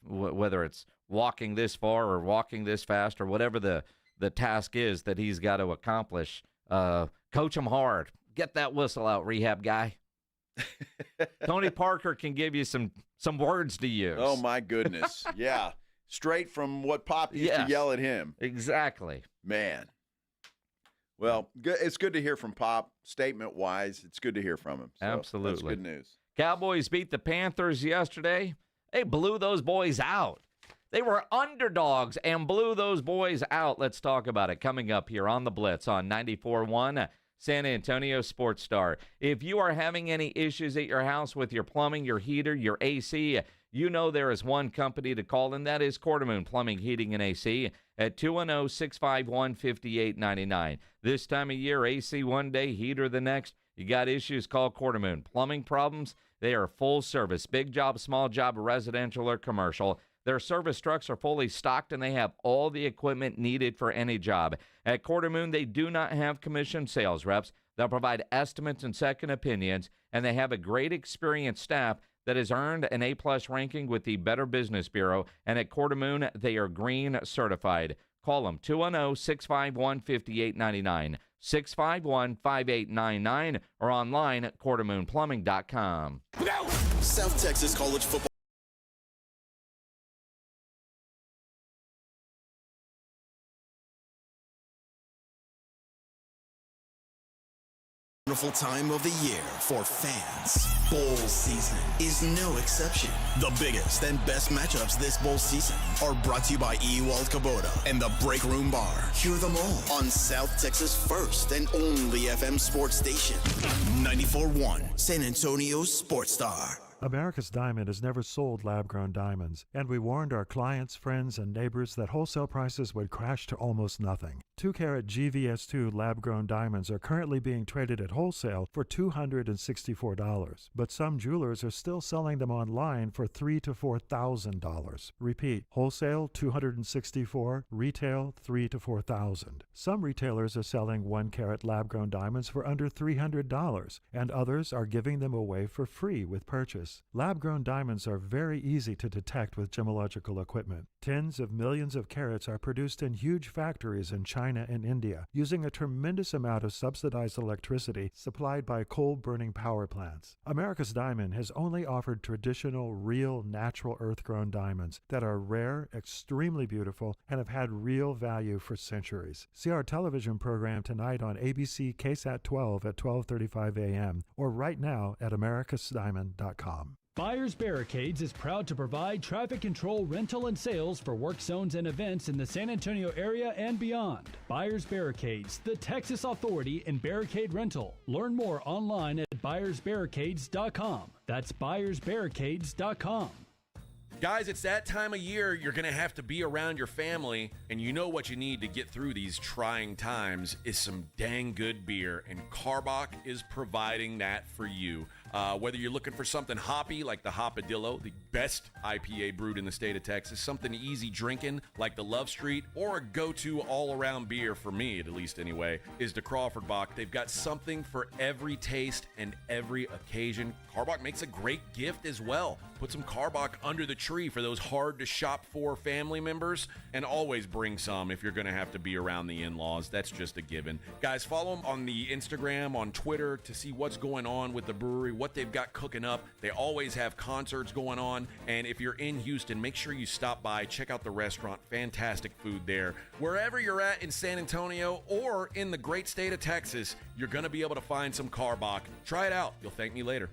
whether it's walking this far or walking this fast or whatever the task is that he's got to accomplish. Coach him hard. Get that whistle out, rehab guy. Tony Parker can give you some words to use. Oh, my goodness. Yeah. Straight from what Pop used to yell at him. Exactly. Man. Well, it's good to hear from Pop. Statement-wise, it's good to hear from him. So absolutely. That's good news. Cowboys beat the Panthers yesterday. They blew those boys out. They were underdogs and blew those boys out. Let's talk about it coming up here on the Blitz on 94.1 San Antonio Sports Star. If you are having any issues at your house with your plumbing, your heater, your AC, you know there is one company to call, and that is Quartermoon Plumbing, Heating, and AC at 210-651-5899. This time of year, AC one day, heater the next. You got issues, call Quartermoon. Plumbing problems, they are full service. Big job, small job, residential or commercial. Their service trucks are fully stocked, and they have all the equipment needed for any job. At Quartermoon, they do not have commissioned sales reps. They'll provide estimates and second opinions, and they have a great experienced staff that has earned an A-plus ranking with the Better Business Bureau. And at Quartermoon, they are green certified. Call them 210-651-5899, 651-5899, or online at quartermoonplumbing.com. South Texas College Football. Wonderful time of the year for fans. Bowl season is no exception. The biggest and best matchups this bowl season are brought to you by Ewald Kubota and the Break Room Bar. Hear them all on South Texas' first and only FM sports station, 94.1 San Antonio Sports Star. America's Diamond has never sold lab-grown diamonds, and we warned our clients, friends, and neighbors that wholesale prices would crash to almost nothing. 2-carat GVS2 lab-grown diamonds are currently being traded at wholesale for $264, but some jewelers are still selling them online for $3,000 to $4,000. Repeat, wholesale $264, retail $3,000 to $4,000. Some retailers are selling 1-carat lab-grown diamonds for under $300, and others are giving them away for free with purchase. Lab-grown diamonds are very easy to detect with gemological equipment. Tens of millions of carats are produced in huge factories in China and India, using a tremendous amount of subsidized electricity supplied by coal-burning power plants. America's Diamond has only offered traditional, real, natural earth-grown diamonds that are rare, extremely beautiful, and have had real value for centuries. See our television program tonight on ABC KSAT 12 at 12:35 a.m. or right now at americasdiamond.com. Buyers Barricades is proud to provide traffic control, rental, and sales for work zones and events in the San Antonio area and beyond. Buyers Barricades, the Texas authority in barricade rental. Learn more online at buyersbarricades.com. That's buyersbarricades.com. Guys, it's that time of year you're going to have to be around your family, and you know what you need to get through these trying times is some dang good beer, and Karbach is providing that for you. Whether you're looking for something hoppy like the Hopadillo, the best IPA brewed in the state of Texas, something easy drinking like the Love Street, or a go-to all-around beer, for me at least anyway, is the Crawford Bock. They've got something for every taste and every occasion. Karbach makes a great gift as well. Put some Karbach under the tree for those hard-to-shop-for family members, and always bring some if you're going to have to be around the in-laws. That's just a given. Guys, follow them on the Instagram, on Twitter, to see what's going on with the brewery, what they've got cooking up. They always have concerts going on, and if you're in Houston, make sure you stop by, check out the restaurant. Fantastic food there. Wherever you're at in San Antonio or in the great state of Texas, you're going to be able to find some Karbach. Try it out. You'll thank me later.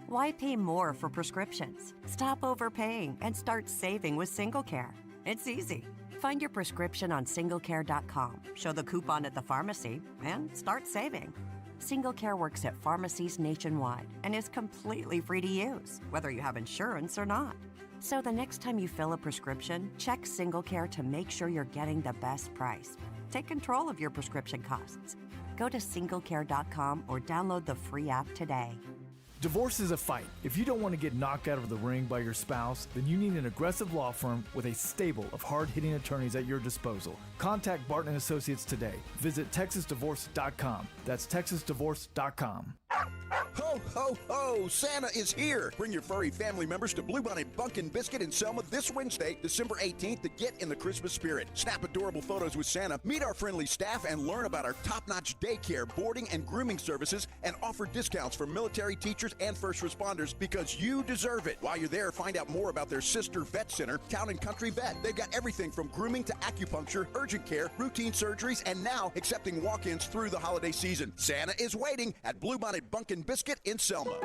Why pay more for prescriptions? Stop overpaying and start saving with SingleCare. It's easy. Find your prescription on singlecare.com, show the coupon at the pharmacy, and start saving. SingleCare works at pharmacies nationwide and is completely free to use, whether you have insurance or not. So the next time you fill a prescription, check SingleCare to make sure you're getting the best price. Take control of your prescription costs. Go to singlecare.com or download the free app today. Divorce is a fight. If you don't want to get knocked out of the ring by your spouse, then you need an aggressive law firm with a stable of hard-hitting attorneys at your disposal. Contact Barton & Associates today. Visit TexasDivorce.com. That's TexasDivorce.com. Ho, ho, ho! Santa is here! Bring your furry family members to Bluebonnet Bunkin' Biscuit in Selma this Wednesday, December 18th, to get in the Christmas spirit. Snap adorable photos with Santa, meet our friendly staff, and learn about our top-notch daycare, boarding, and grooming services, and offer discounts for military teachers and first responders because you deserve it. While you're there, find out more about their sister vet center, Town & Country Vet. They've got everything from grooming to acupuncture, urgent care, routine surgeries, and now accepting walk-ins through the holiday season. Santa is waiting at Bluebonnet Bunkin' Biscuit in Selma.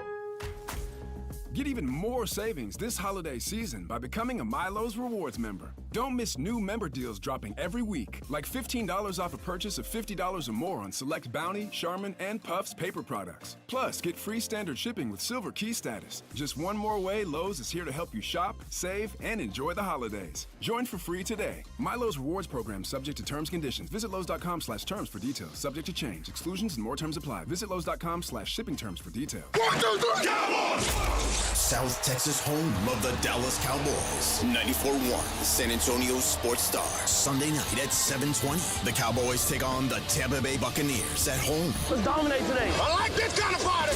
Get even more savings this holiday season by becoming a Milo's Rewards member. Don't miss new member deals dropping every week, like $15 off a purchase of $50 or more on select Bounty, Charmin, and Puffs paper products. Plus, get free standard shipping with Silver Key status. Just one more way Lowe's is here to help you shop, save, and enjoy the holidays. Join for free today. Milo's Rewards program subject to terms and conditions. Visit Lowe's.com/terms for details. Subject to change. Exclusions and more terms apply. Visit Lowe's.com/shipping terms for details. 1, 2, 3, Cowboys! South Texas home of the Dallas Cowboys. 94.1 San Antonio Sports Star. Sunday night at 7:20. The Cowboys take on the Tampa Bay Buccaneers at home. Let's dominate today. I like this kind of party.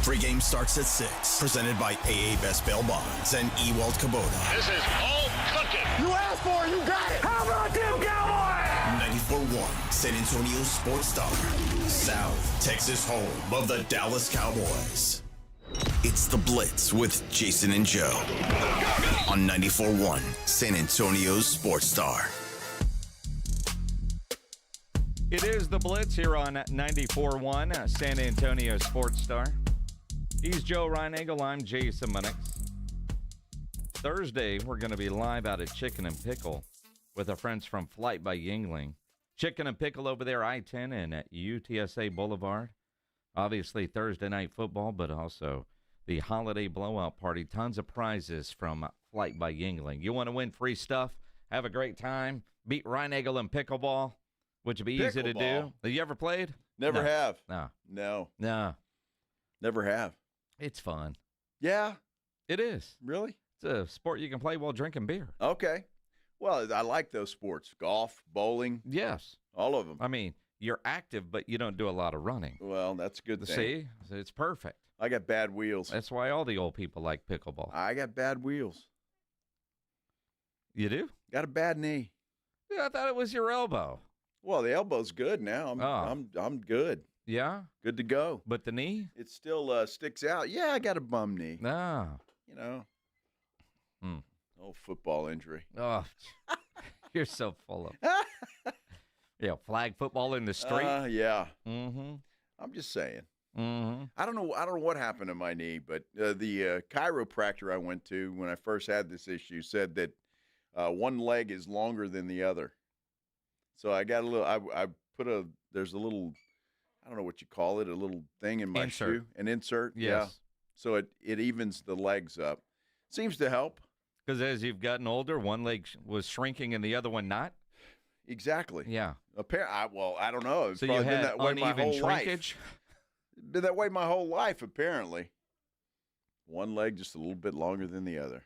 Pregame starts at 6. Presented by AA Best Bail Bonds and Ewald Kubota. This is all cooking. You asked for it, you got it. How about them Cowboys? 94.1 San Antonio Sports Star. South Texas home of the Dallas Cowboys. It's the Blitz with Jason and Joe on 94.1 San Antonio Sports Star. It is the Blitz here on 94.1 San Antonio Sports Star. He's Joe Reinagel. I'm Jason Munnix. Thursday, we're going to be live out at Chicken and Pickle with our friends from Flight by Yingling. Chicken and Pickle over there, I-10 and at UTSA Boulevard. Obviously, Thursday night football, but also the holiday blowout party. Tons of prizes from Flight by Yingling. You want to win free stuff? Have a great time? Beat Reinagel in pickleball, which would be easy to do. Have you ever played? Never have. No. Never have. It's fun. Yeah. It is. Really? It's a sport you can play while drinking beer. Okay. Well, I like those sports. Golf, bowling. Yes. All of them. I mean, you're active, but you don't do a lot of running. Well, that's a good thing. See? It's perfect. I got bad wheels. That's why all the old people like pickleball. I got bad wheels. You do? Got a bad knee. Yeah, I thought it was your elbow. Well, the elbow's good now. I'm good. Yeah? Good to go. But the knee? It still sticks out. Yeah, I got a bum knee. No. You know. Old football injury. Oh, you're so full of. Yeah, flag football in the street. Yeah. Mm-hmm. I'm just saying. Mm-hmm. I don't know what happened to my knee, but the chiropractor I went to when I first had this issue said that one leg is longer than the other. So I got a little. I put there's a little. I don't know what you call it. A little thing in my shoe. An insert. Yes. Yeah. So it evens the legs up. Seems to help. Because as you've gotten older, one leg was shrinking and the other one not. Exactly. Yeah. I don't know. It's so probably you had been that way uneven my whole shrinkage? Life. Been that way my whole life, apparently. One leg just a little bit longer than the other.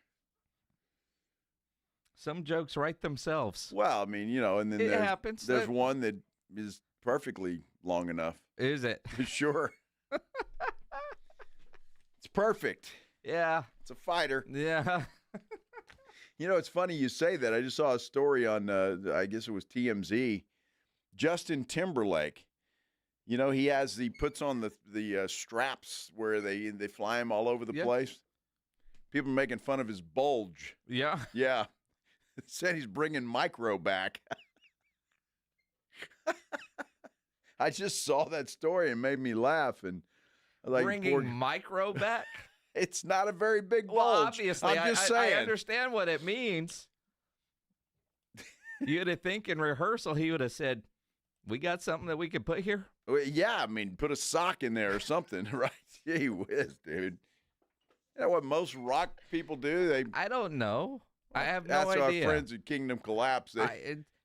Some jokes write themselves. Well, I mean, you know, and then it happens. There's one that is perfectly long enough. Is it? Sure. It's perfect. Yeah. It's a fighter. Yeah. You know, it's funny you say that. I just saw a story on, I guess it was TMZ. Justin Timberlake. You know, he puts on the straps where they fly him all over the place. People are making fun of his bulge. Yeah. Yeah. Said he's bringing Micro back. I just saw that story and made me laugh. And like, bringing Micro back? It's not a very big bulge. Well, obviously, I'm just saying. I understand what it means. You'd have think in rehearsal he would have said, "We got something that we could put here." Well, yeah, I mean, put a sock in there or something, right? Gee whiz, dude. You know what most rock people do? I don't know. I have no idea. idea. Our friends at Kingdom Collapse.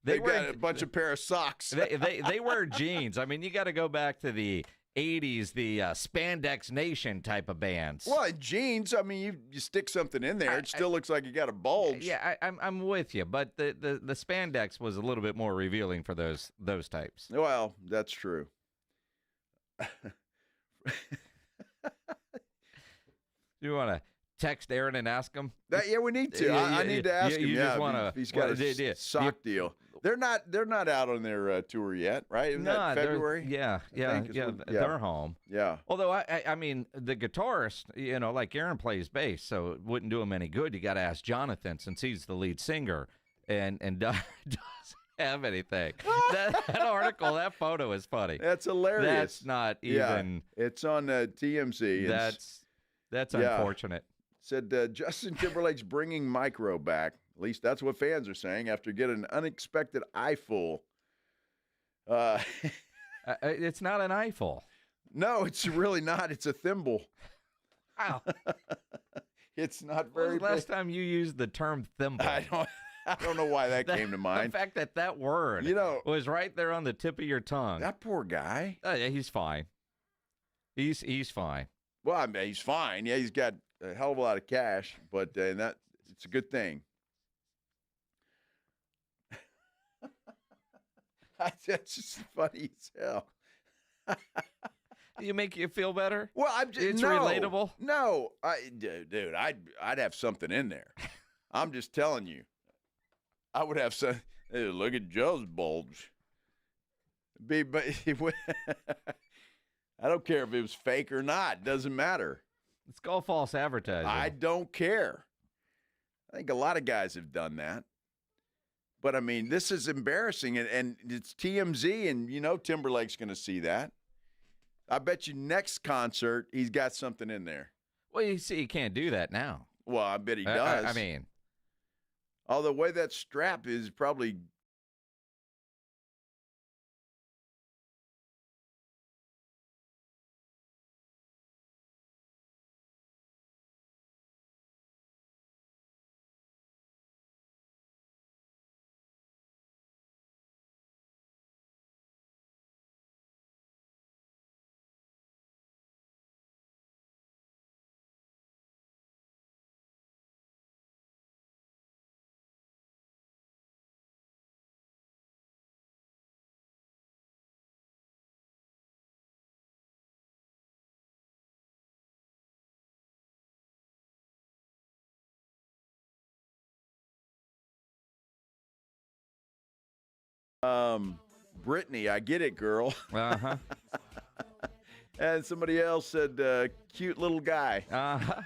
They got a bunch of pair of socks. They wear jeans. I mean, you got to go back to the 80s, the Spandex Nation type of bands. Well, jeans, I mean, you stick something in there, it still looks like you got a bulge. Yeah, I'm with you, but the Spandex was a little bit more revealing for those types. Well, that's true. You want to text Aaron and ask him? Yeah, we need to. I need to ask him. You just wanna, he's got a sock deal. They're not out on their tour yet, right? Isn't that February? Yeah. They're home. Yeah. Although I mean, the guitarist, you know, like Aaron plays bass, so it wouldn't do him any good. You got to ask Jonathan since he's the lead singer, and doesn't have anything. that article, that photo is funny. That's hilarious. That's not even. Yeah, it's on TMZ. That's Yeah. unfortunate. Said Justin Timberlake's bringing micro back. At least that's what fans are saying after getting an unexpected eyeful. It's not an eyeful. No, it's really not. It's a thimble. Wow. It's not When very was the last big. time you used the term thimble? I don't know why that came to mind. The fact that word was right there on the tip of your tongue. That poor guy. Yeah, he's fine. He's fine. Well, I mean, he's fine. Yeah, he's got a hell of a lot of cash, but and that it's a good thing. That's just funny as hell. You make you feel better? Well, I'm just It's no, relatable? No, dude, I'd have something in there. I'm just telling you. I would have some. Hey, look at Joe's bulge. But I don't care if it was fake or not. Doesn't matter. It's called false advertising. I don't care. I think a lot of guys have done that. But, I mean, this is embarrassing, and it's TMZ, and, Timberlake's going to see that. I bet you next concert he's got something in there. Well, you see, he can't do that now. Well, I bet he does. I mean. Although the way that strap is probably Brittany, I get it, girl. Uh-huh. And somebody else said, cute little guy. Uh-huh.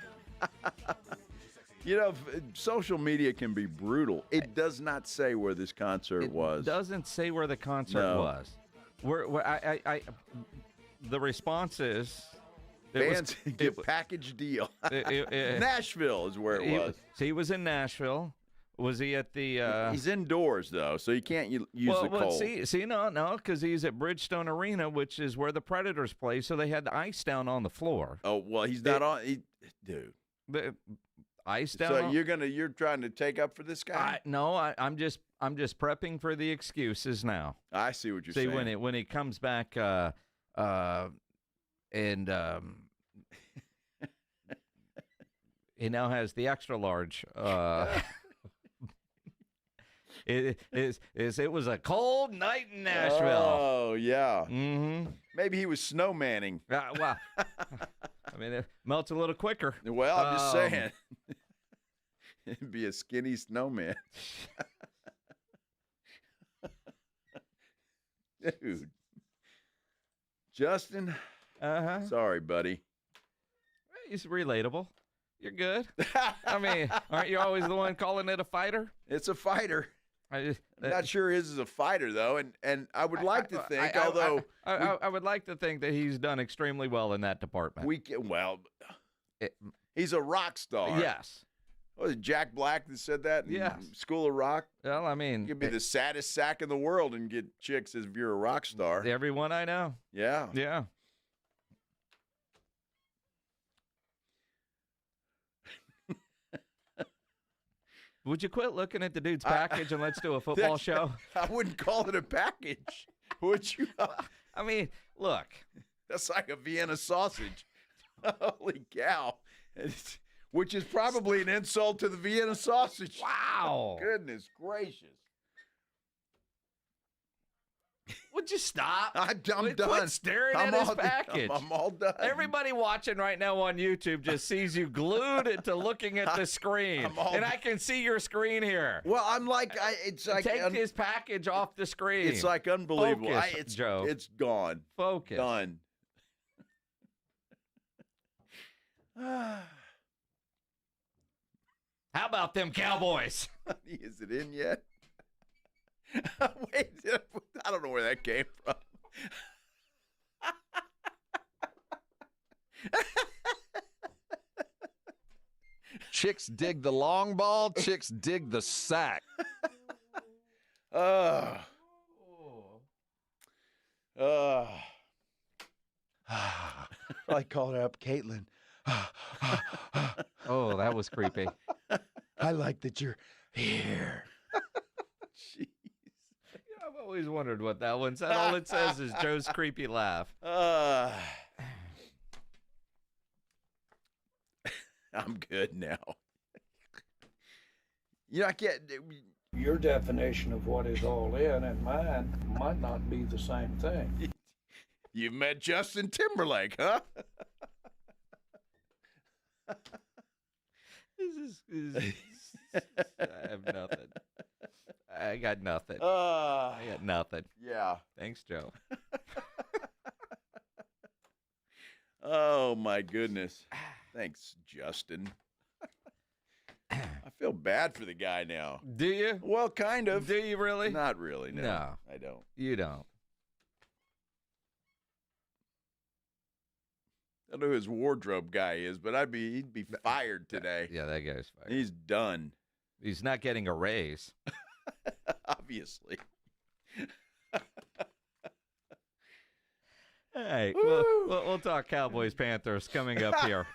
Social media can be brutal. It does not say where this concert was. It doesn't say where the concert was. The response is... Fans get package deal. Nashville is where it was. So he was in Nashville. Was he at the... He's indoors, though, so you can't use the cold. See, no, because he's at Bridgestone Arena, which is where the Predators play, so they had the ice down on the floor. Oh, well, he's not on... dude. The ice down So on, you're trying to take up for this guy? I'm just prepping for the excuses now. I see what you're saying. See, when he comes back and he now has the extra large. It was a cold night in Nashville. Oh yeah. Mm-hmm. Maybe he was snowmanning. Well, I mean, it melts a little quicker. Well, I'm just saying. It'd be a skinny snowman. Dude. Justin. Sorry, buddy. He's relatable. You're good. I mean, aren't you always the one calling it a fighter? It's a fighter. I'm not sure his is a fighter, though, and I would like to think, although... I would like to think that he's done extremely well in that department. He's a rock star. Yes. Was it Jack Black that said that in Yes. School of Rock? Well, I mean... You could be the saddest sack in the world and get chicks if you're a rock star. Everyone I know. Yeah. Yeah. Would you quit looking at the dude's package and let's do a football show? I wouldn't call it a package. Would you? I mean, look. That's like a Vienna sausage. Holy cow. Which is probably an insult to the Vienna sausage. Wow. Goodness gracious. Would you stop? I'm done. Quit staring at his package. I'm all done. Everybody watching right now on YouTube just sees you glued to looking at the screen. And I can see your screen here. Well, I'm like, it's like... Take his package off the screen. It's like unbelievable. Focus, Joe. It's gone. Focus. Done. How about them Cowboys? Is it in yet? Wait, I don't know where that came from. Chicks dig the long ball. Chicks dig the sack. I called up Caitlin. Oh, that was creepy. I like that you're here. Jeez. I've always wondered what that one said. All it says is Joe's creepy laugh. I'm good now. I can't. Your definition of what is all in and mine might not be the same thing. You met Justin Timberlake, huh? I have nothing. I got nothing. Yeah. Thanks, Joe. Oh, my goodness. Thanks, Justin. I feel bad for the guy now. Do you? Well, kind of. Do you really? Not really, no. I don't. You don't. I don't know who his wardrobe guy is, but he'd be fired today. Yeah, that guy's fired. He's done. He's not getting a raise. Obviously. Hey, we'll talk Cowboys Panthers coming up here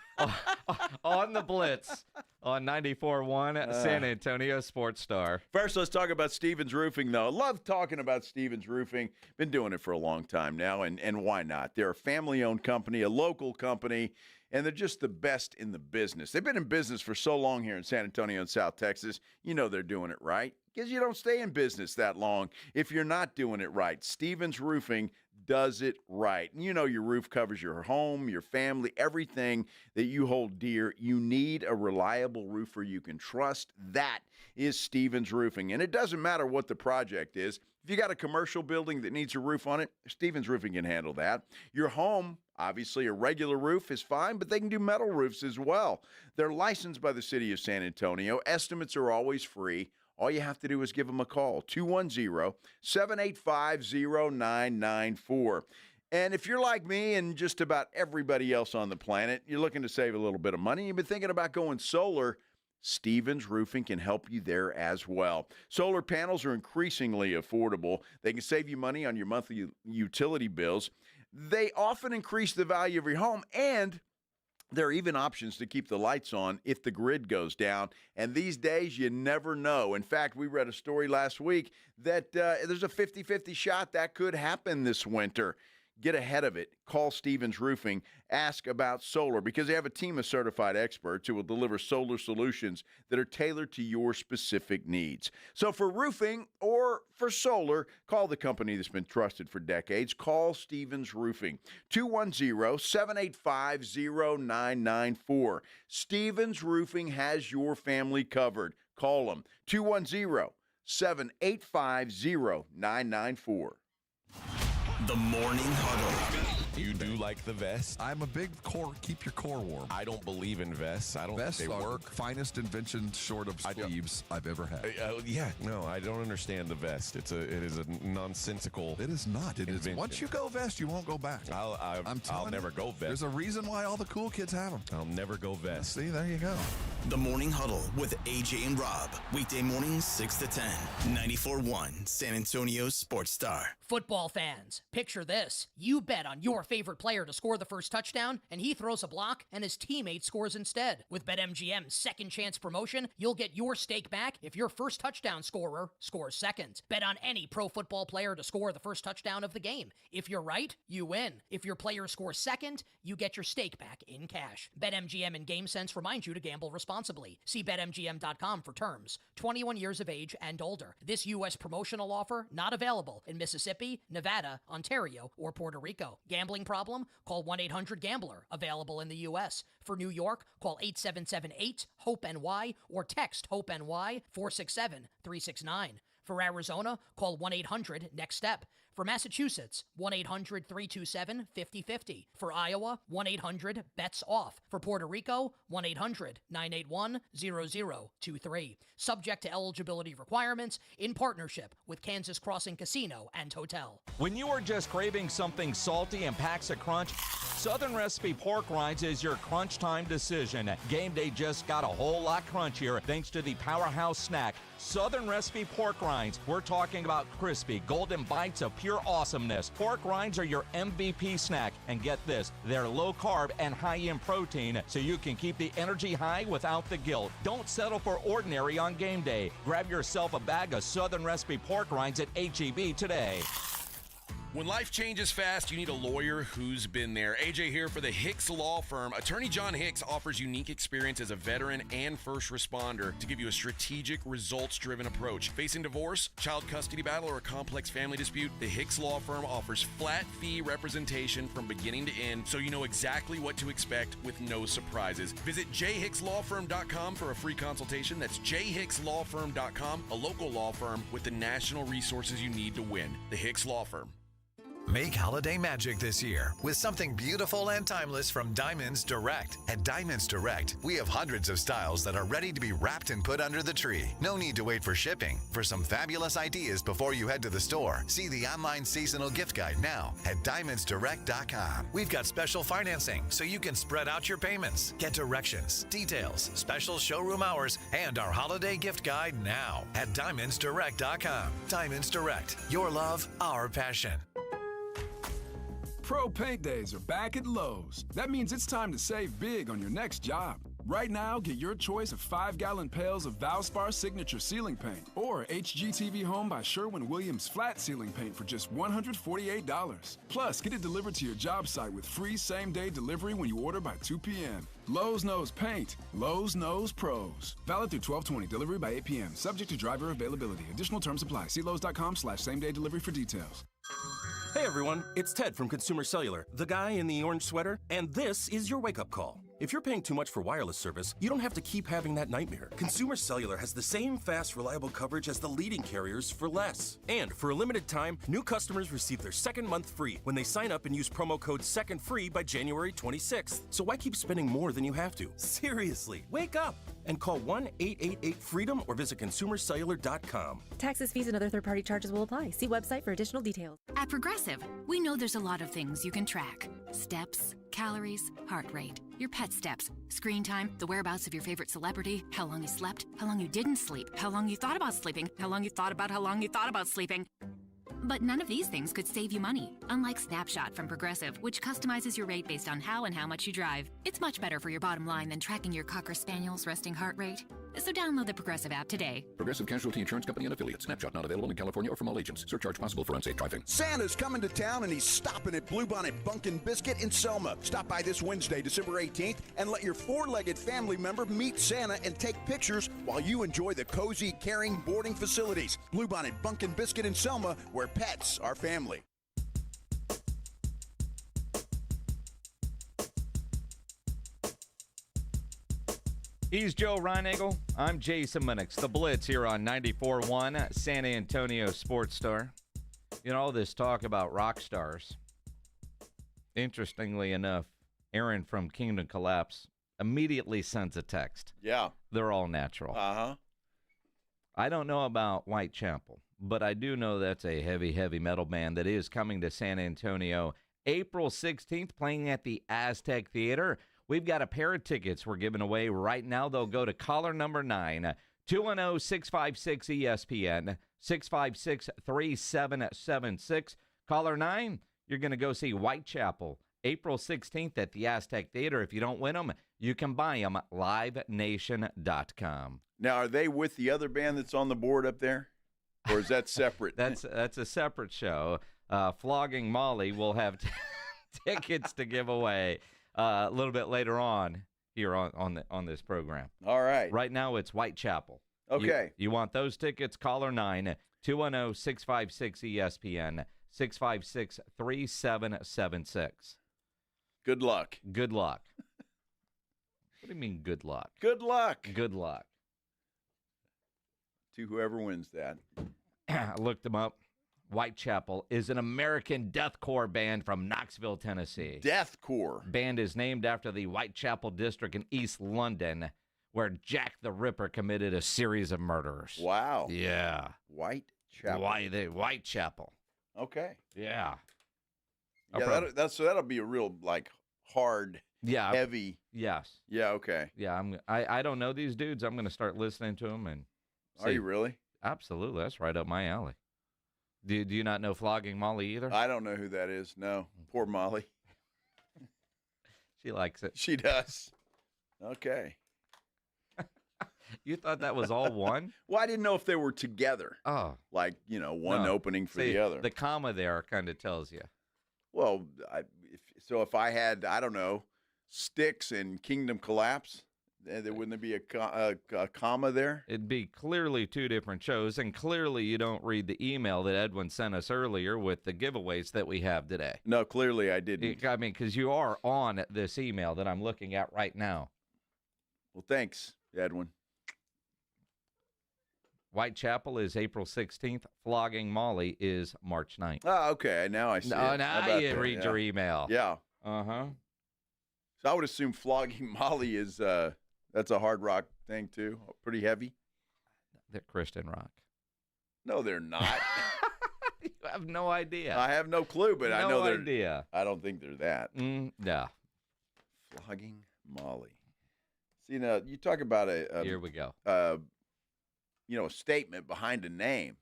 on the Blitz on 94.1 San Antonio Sports Star. First, let's talk about Stevens Roofing, though. I love talking about Stevens Roofing. Been doing it for a long time now, and why not? They're a family-owned company, a local company, and they're just the best in the business. They've been in business for so long here in San Antonio and South Texas. You know they're doing it right because you don't stay in business that long if you're not doing it right. Stevens Roofing does it right. You know your roof covers your home, your family, everything that you hold dear. You need a reliable roofer you can trust. That is Stevens Roofing. And it doesn't matter what the project is. If you got a commercial building that needs a roof on it, Stevens Roofing can handle that. Your home, obviously a regular roof is fine, but they can do metal roofs as well. They're licensed by the city of San Antonio. Estimates are always free. All you have to do is give them a call, 210-785-0994. And if you're like me and just about everybody else on the planet, you're looking to save a little bit of money, you've been thinking about going solar, Stevens Roofing can help you there as well. Solar panels are increasingly affordable. They can save you money on your monthly utility bills. They often increase the value of your home, and there are even options to keep the lights on if the grid goes down. And these days, you never know. In fact, we read a story last week that there's a 50-50 shot that could happen this winter. Get ahead of it. Call Stevens Roofing. Ask about solar because they have a team of certified experts who will deliver solar solutions that are tailored to your specific needs. So for roofing or for solar, call the company that's been trusted for decades. Call Stevens Roofing. 210-785-0994. Stevens Roofing has your family covered. Call them. 210-785-0994. The Morning Huddle. You do like the vest? I'm a big core, keep your core warm. I don't believe in vests. I don't Vests think they are work. Finest invention short of sleeves I've ever had. No, I don't understand the vest. It is a nonsensical. It is not. It invention. is. Once you go vest, you won't go back. I'll never go vest. There's a reason why all the cool kids have them. I'll never go vest. See, there you go. The Morning Huddle with AJ and Rob. Weekday mornings 6 to 10. 94.1 San Antonio Sports Star. Football fans, picture this. You bet on your favorite player to score the first touchdown, and he throws a block, and his teammate scores instead. With BetMGM's second chance promotion, you'll get your stake back if your first touchdown scorer scores second. Bet on any pro football player to score the first touchdown of the game. If you're right, you win. If your player scores second, you get your stake back in cash. BetMGM and GameSense remind you to gamble responsibly. See BetMGM.com for terms. 21 years of age and older. This U.S. promotional offer not available in Mississippi, Nevada, Ontario, or Puerto Rico. Gambling problem? Call 1-800-GAMBLER. Available in the U.S. For New York, call 877-8-HOPE-NY or text HOPE-NY 467-369. For Arizona, call 1-800-NEXT-STEP. For Massachusetts, 1-800-327-5050. For Iowa, 1-800-BETS-OFF. For Puerto Rico, 1-800-981-0023. Subject to eligibility requirements in partnership with Kansas Crossing Casino and Hotel. When you are just craving something salty and packs a crunch, Southern Recipe Pork Rinds is your crunch time decision. Game day just got a whole lot crunchier thanks to the powerhouse snack, Southern Recipe Pork Rinds. We're talking about crispy, golden bites of pure awesomeness. Pork rinds are your MVP snack. And get this, they're low carb and high in protein, so you can keep the energy high without the guilt. Don't settle for ordinary on game day. Grab yourself a bag of Southern Recipe Pork Rinds at H-E-B today. When life changes fast, you need a lawyer who's been there. AJ here for the Hicks Law Firm. Attorney John Hicks offers unique experience as a veteran and first responder to give you a strategic, results-driven approach. Facing divorce, child custody battle, or a complex family dispute, the Hicks Law Firm offers flat-fee representation from beginning to end, so you know exactly what to expect with no surprises. Visit jhickslawfirm.com for a free consultation. That's jhickslawfirm.com, a local law firm with the national resources you need to win. The Hicks Law Firm. Make holiday magic this year with something beautiful and timeless from Diamonds Direct. At Diamonds Direct, we have hundreds of styles that are ready to be wrapped and put under the tree. No need to wait for shipping. For some fabulous ideas before you head to the store, see the online seasonal gift guide now at diamondsdirect.com. We've got special financing so you can spread out your payments. Get directions, details, special showroom hours, and our holiday gift guide now at diamondsdirect.com. Diamonds Direct, your love, our passion. Pro Paint Days are back at Lowe's. That means it's time to save big on your next job. Right now, get your choice of 5-gallon pails of Valspar Signature Ceiling Paint or HGTV Home by Sherwin-Williams Flat Ceiling Paint for just $148. Plus, get it delivered to your job site with free same-day delivery when you order by 2 p.m. Lowe's knows paint. Lowe's knows pros. Valid through 12/20. Delivery by 8 p.m. Subject to driver availability. Additional terms apply. See Lowe's.com/same-day delivery for details. Hey everyone, it's Ted from Consumer Cellular, the guy in the orange sweater, and this is your wake-up call. If you're paying too much for wireless service, you don't have to keep having that nightmare. Consumer Cellular has the same fast, reliable coverage as the leading carriers for less. And for a limited time, new customers receive their second month free when they sign up and use promo code SECONDFREE by January 26th. So why keep spending more than you have to? Seriously, wake up and call 1-888-FREEDOM or visit consumercellular.com. Taxes, fees, and other third-party charges will apply. See website for additional details. At Progressive, we know there's a lot of things you can track. Steps, calories, heart rate, your pet steps, screen time, the whereabouts of your favorite celebrity, how long you slept, how long you didn't sleep, how long you thought about sleeping, how long you thought about sleeping. But none of these things could save you money, unlike Snapshot from Progressive, which customizes your rate based on how and how much you drive. It's much better for your bottom line than tracking your Cocker Spaniel's resting heart rate. So download the Progressive app today. Progressive Casualty Insurance Company and Affiliates. Snapshot not available in California or from all agents. Surcharge possible for unsafe driving. Santa's coming to town and he's stopping at Bluebonnet Bunkin' Biscuit in Selma. Stop by this Wednesday, December 18th, and let your four-legged family member meet Santa and take pictures while you enjoy the cozy, caring boarding facilities. Bluebonnet Bunkin' Biscuit in Selma, where pets are family. He's Joe Reinagel. I'm Jason Minix. The Blitz here on 94.1 San Antonio Sports Star. You know, all this talk about rock stars. Interestingly enough, Aaron from Kingdom Collapse immediately sends a text. Yeah. They're all natural. Uh-huh. I don't know about Whitechapel, but I do know that's a heavy, heavy metal band that is coming to San Antonio April 16th, playing at the Aztec Theater. We've got a pair of tickets we're giving away right now. They'll go to caller number 9, 210-656-ESPN, 656-3776. Caller 9, you're going to go see Whitechapel April 16th at the Aztec Theater. If you don't win them, you can buy them at livenation.com. Now, are they with the other band that's on the board up there? Or is that separate? That's a separate show. Flogging Molly will have tickets to give away a little bit later on here on this program. All right. Right now it's Whitechapel. Okay. You want those tickets? Caller 9, 210-656-ESPN, 656-3776. Good luck. Good luck. What do you mean good luck? Good luck. Good luck. To whoever wins that. I looked them up. Whitechapel is an American deathcore band from Knoxville, Tennessee. Deathcore. Band is named after the Whitechapel district in East London, where Jack the Ripper committed a series of murders. Wow. Yeah. Whitechapel. Okay. Yeah. Yeah, that'll be a real hard, heavy. Yes. Yeah. Okay. Yeah. I don't know these dudes. I'm going to start listening to them and. Are you really? Absolutely. That's right up my alley. Do you not know Flogging Molly either? I don't know who that is. No. Poor Molly. She likes it. She does. Okay. You thought that was all one? Well, I didn't know if they were together. Oh. One opening for the other. The comma there kind of tells you. Well, if I had, I don't know, Styx and Kingdom Collapse, there wouldn't be a comma there? It'd be clearly two different shows, and clearly you don't read the email that Edwin sent us earlier with the giveaways that we have today. No, clearly I didn't. I mean, because you are on this email that I'm looking at right now. Well, thanks, Edwin. Whitechapel is April 16th. Flogging Molly is March 9th. Oh, okay. Now I see it. Now you read your email. Yeah. Uh-huh. So I would assume Flogging Molly is that's a hard rock thing too. Pretty heavy. They're Christian rock. No, they're not. You have no idea. I have no clue, but I know they're. No idea. I don't think they're that. Yeah. Flogging Molly. See, now you talk about Here we go. A statement behind a name.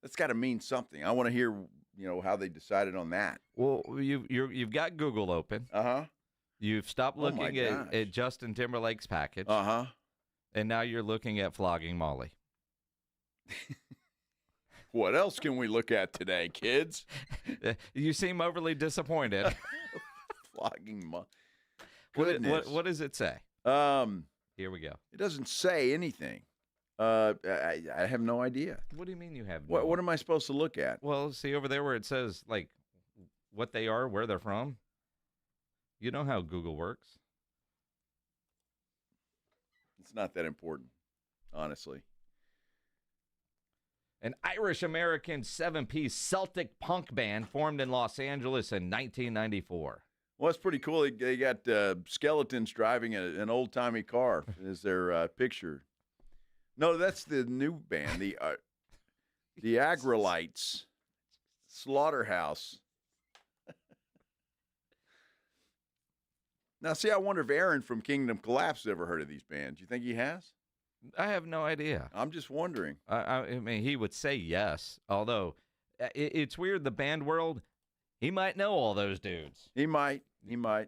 That's got to mean something. I want to hear, how they decided on that. Well, you've got Google open. Uh-huh. You've stopped looking at Justin Timberlake's package. Uh-huh. And now you're looking at Flogging Molly. What else can we look at today, kids? You seem overly disappointed. Flogging Molly. What does it say? Here we go. It doesn't say anything. I have no idea. What do you mean you have no? What am I supposed to look at? Well, see over there where it says, what they are, where they're from. You know how Google works. It's not that important, honestly. An Irish-American 7-piece Celtic punk band formed in Los Angeles in 1994. Well, it's pretty cool. They got skeletons driving an old-timey car as their picture. No, that's the new band, the Agrolites Slaughterhouse. Now, see, I wonder if Aaron from Kingdom Collapse has ever heard of these bands. You think he has? I have no idea. I'm just wondering. I mean, he would say yes, although it's weird. The band world, he might know all those dudes. He might. Mm-hmm.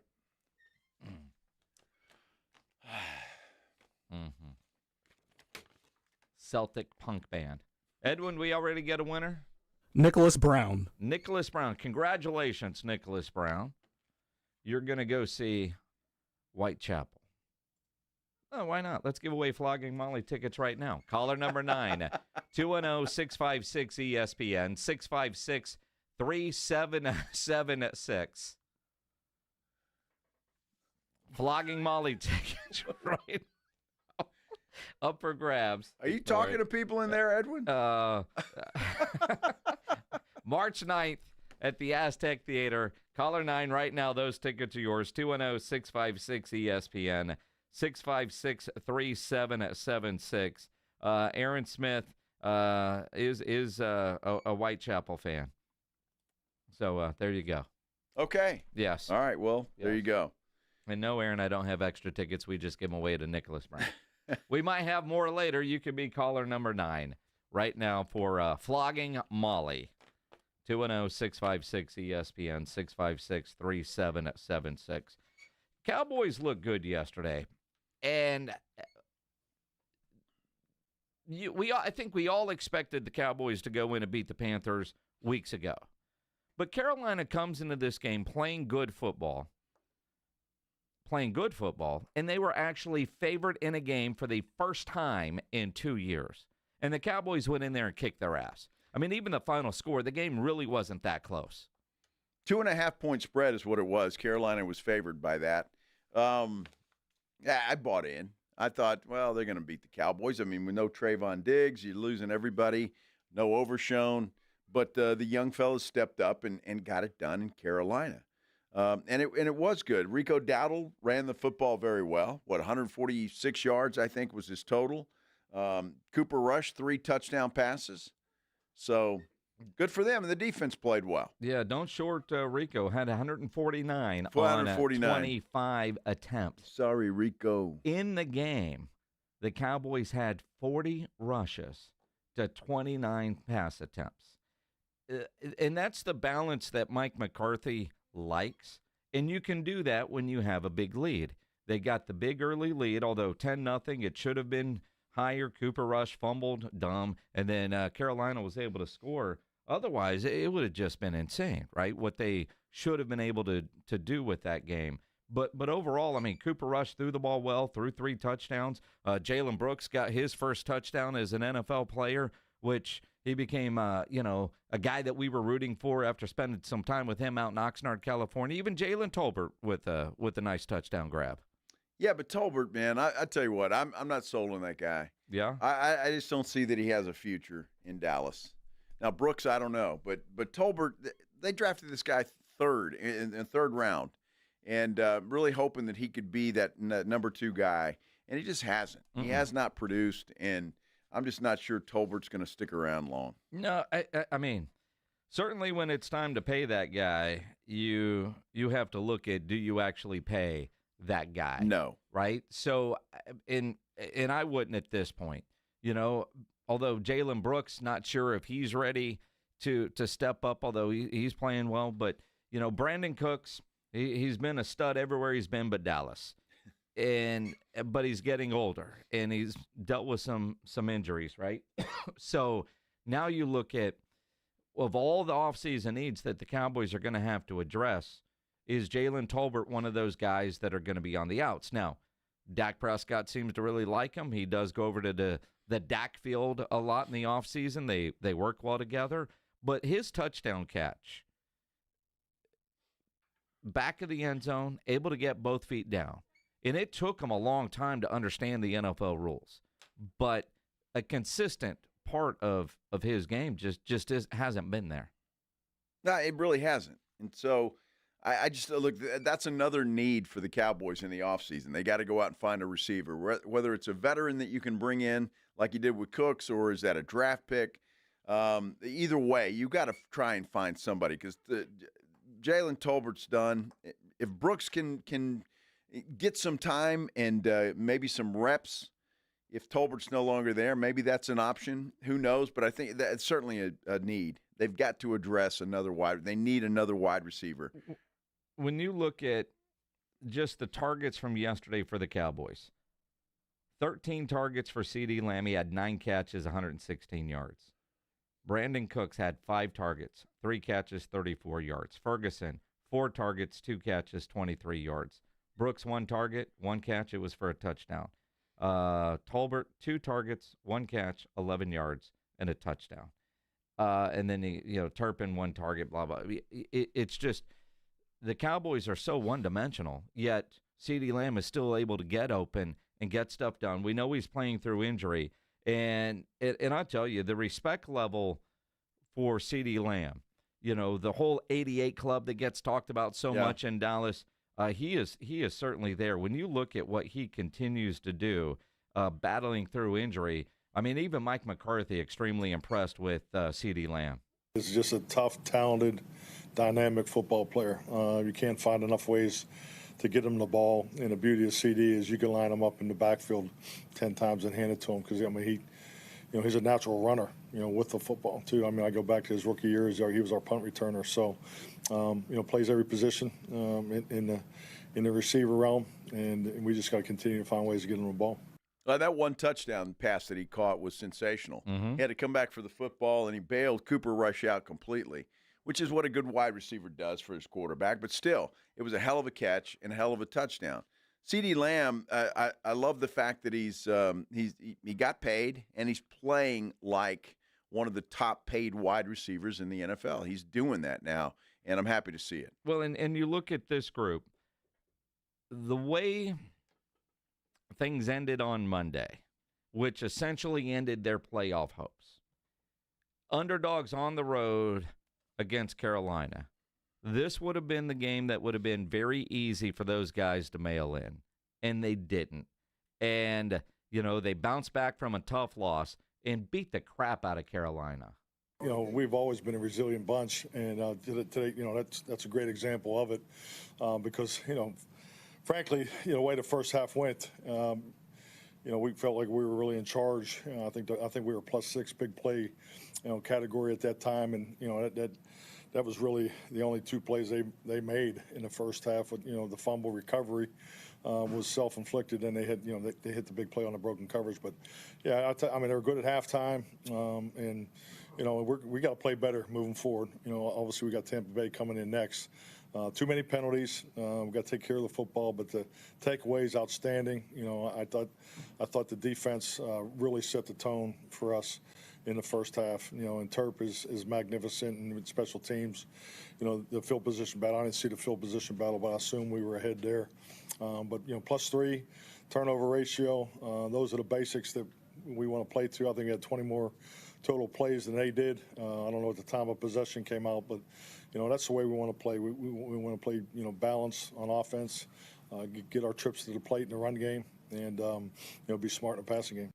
Celtic punk band. Edwin, we already get a winner? Nicholas Brown. Nicholas Brown. Congratulations, Nicholas Brown. You're going to go see Whitechapel. Oh, why not? Let's give away Flogging Molly tickets right now. Caller number 9, 210-656-ESPN, 656-3776. Flogging Molly tickets right up for grabs. Are you talking to people in there, Edwin? March 9th at the Aztec Theater. Caller 9 right now. Those tickets are yours. 210-656-ESPN, 656-3776. Aaron Smith is a Whitechapel fan. So there you go. Okay. Yes. All right. Well, there you go. And no, Aaron, I don't have extra tickets. We just give them away to Nicholas Brown. We might have more later. You could be caller number 9 right now for Flogging Molly. 210-656-ESPN, 656-3776. Cowboys looked good yesterday. And I think we all expected the Cowboys to go in and beat the Panthers weeks ago. But Carolina comes into this game playing good football, and they were actually favored in a game for the first time in 2 years. And the Cowboys went in there and kicked their ass. I mean, even the final score, the game really wasn't that close. 2.5-point spread is what it was. Carolina was favored by that. Yeah, I bought in. I thought, well, they're going to beat the Cowboys. I mean, with no Trayvon Diggs, you're losing everybody. No Overshown. But the young fellas stepped up and got it done in Carolina. And it was good. Rico Dowdle ran the football very well. 146 yards, I think, was his total. Cooper Rush, 3 touchdown passes. So good for them. And the defense played well. Yeah, don't short Rico. Had 149 449. on 25 attempts. Sorry, Rico. In the game, the Cowboys had 40 rushes to 29 pass attempts. And that's the balance that Mike McCarthy likes. And you can do that when you have a big lead. They got the big early lead, although 10-0. It should have been higher. Cooper Rush fumbled, dumb. And then Carolina was able to score. Otherwise, it would have just been insane, right? What they should have been able to do with that game. But overall, I mean, Cooper Rush threw the ball well, threw 3 touchdowns. Jalen Brooks got his first touchdown as an NFL player, which he became, a guy that we were rooting for after spending some time with him out in Oxnard, California. Even Jalen Tolbert with a nice touchdown grab. Yeah, but Tolbert, man, I tell you what, I'm not sold on that guy. Yeah? I just don't see that he has a future in Dallas. Now, Brooks, I don't know. But Tolbert, they drafted this guy in the third round and really hoping that he could be that number 2 guy. And he just hasn't. Mm-hmm. He has not produced, and I'm just not sure Tolbert's going to stick around long. No, I mean, certainly when it's time to pay that guy, you have to look at, do you actually pay that guy? No. Right? So, and I wouldn't at this point. Although Jalen Brooks, not sure if he's ready to step up, although he's playing well. But, Brandon Cooks, he's been a stud everywhere he's been but Dallas. But he's getting older, and he's dealt with some injuries, right? So now you look at, of all the offseason needs that the Cowboys are going to have to address, is Jalen Tolbert one of those guys that are going to be on the outs? Now, Dak Prescott seems to really like him. He does go over to the Dak field a lot in the offseason. They work well together. But his touchdown catch, back of the end zone, able to get both feet down. And it took him a long time to understand the NFL rules. But a consistent part of his game just hasn't been there. No, it really hasn't. And so I just look, that's another need for the Cowboys in the offseason. They got to go out and find a receiver, whether it's a veteran that you can bring in like you did with Cooks, or is that a draft pick? Either way, you got to try and find somebody, because Jalen Tolbert's done. If Brooks can get some time and maybe some reps, if Tolbert's no longer there, maybe that's an option. Who knows? But I think that's certainly a need. They've got to address they need another wide receiver. When you look at just the targets from yesterday for the Cowboys, 13 targets for CeeDee Lamb. He had 9 catches, 116 yards. Brandon Cooks had 5 targets, 3 catches, 34 yards. Ferguson, 4 targets, 2 catches, 23 yards. Brooks, 1 target, 1 catch. It was for a touchdown. Tolbert, 2 targets, 1 catch, 11 yards, and a touchdown. And then, Turpin, 1 target, blah, blah. It's just the Cowboys are so one-dimensional, yet CeeDee Lamb is still able to get open and get stuff done. We know he's playing through injury. And I'll tell you, the respect level for CeeDee Lamb, the whole 88 club that gets talked about so much in Dallas, he is certainly there. When you look at what he continues to do, battling through injury, I mean, even Mike McCarthy extremely impressed with CeeDee Lamb. He's just a tough, talented, dynamic football player. You can't find enough ways to get him the ball. And the beauty of CD is you can line him up in the backfield 10 times and hand it to him, because he's a natural runner, with the football too. I mean, I go back to his rookie years; he was our punt returner. So, plays every position in the receiver realm, and we just got to continue to find ways to get him the ball. That 1 touchdown pass that he caught was sensational. Mm-hmm. He had to come back for the football, and he bailed Cooper Rush out completely, which is what a good wide receiver does for his quarterback. But still, it was a hell of a catch and a hell of a touchdown. CeeDee Lamb, I love the fact that he got paid, and he's playing like one of the top paid wide receivers in the NFL. He's doing that now, and I'm happy to see it. Well, and you look at this group, the way things ended on Monday, which essentially ended their playoff hopes. underdogs on the road against Carolina. This would have been the game that would have been very easy for those guys to mail in, and they didn't. And, they bounced back from a tough loss and beat the crap out of Carolina. We've always been a resilient bunch, and today, that's a great example of it because, frankly, the way the first half went, we felt like we were really in charge. I think we were +6 big play, category at that time, and that was really the only 2 plays they made in the first half. With the fumble recovery was self-inflicted, and they had they hit the big play on the broken coverage. But yeah, they were good at halftime, and we got to play better moving forward. Obviously we got Tampa Bay coming in next. Too many penalties. We've got to take care of the football, but the takeaways outstanding. I thought the defense really set the tone for us in the first half. And Terp is magnificent, and with special teams, the field position battle. I didn't see the field position battle, but I assume we were ahead there. But +3 turnover ratio. Those are the basics that we want to play to. I think we had 20 more total plays than they did. I don't know what the time of possession came out, but that's the way we want to play. We want to play balance on offense, get our trips to the plate in the run game, and be smart in the passing game.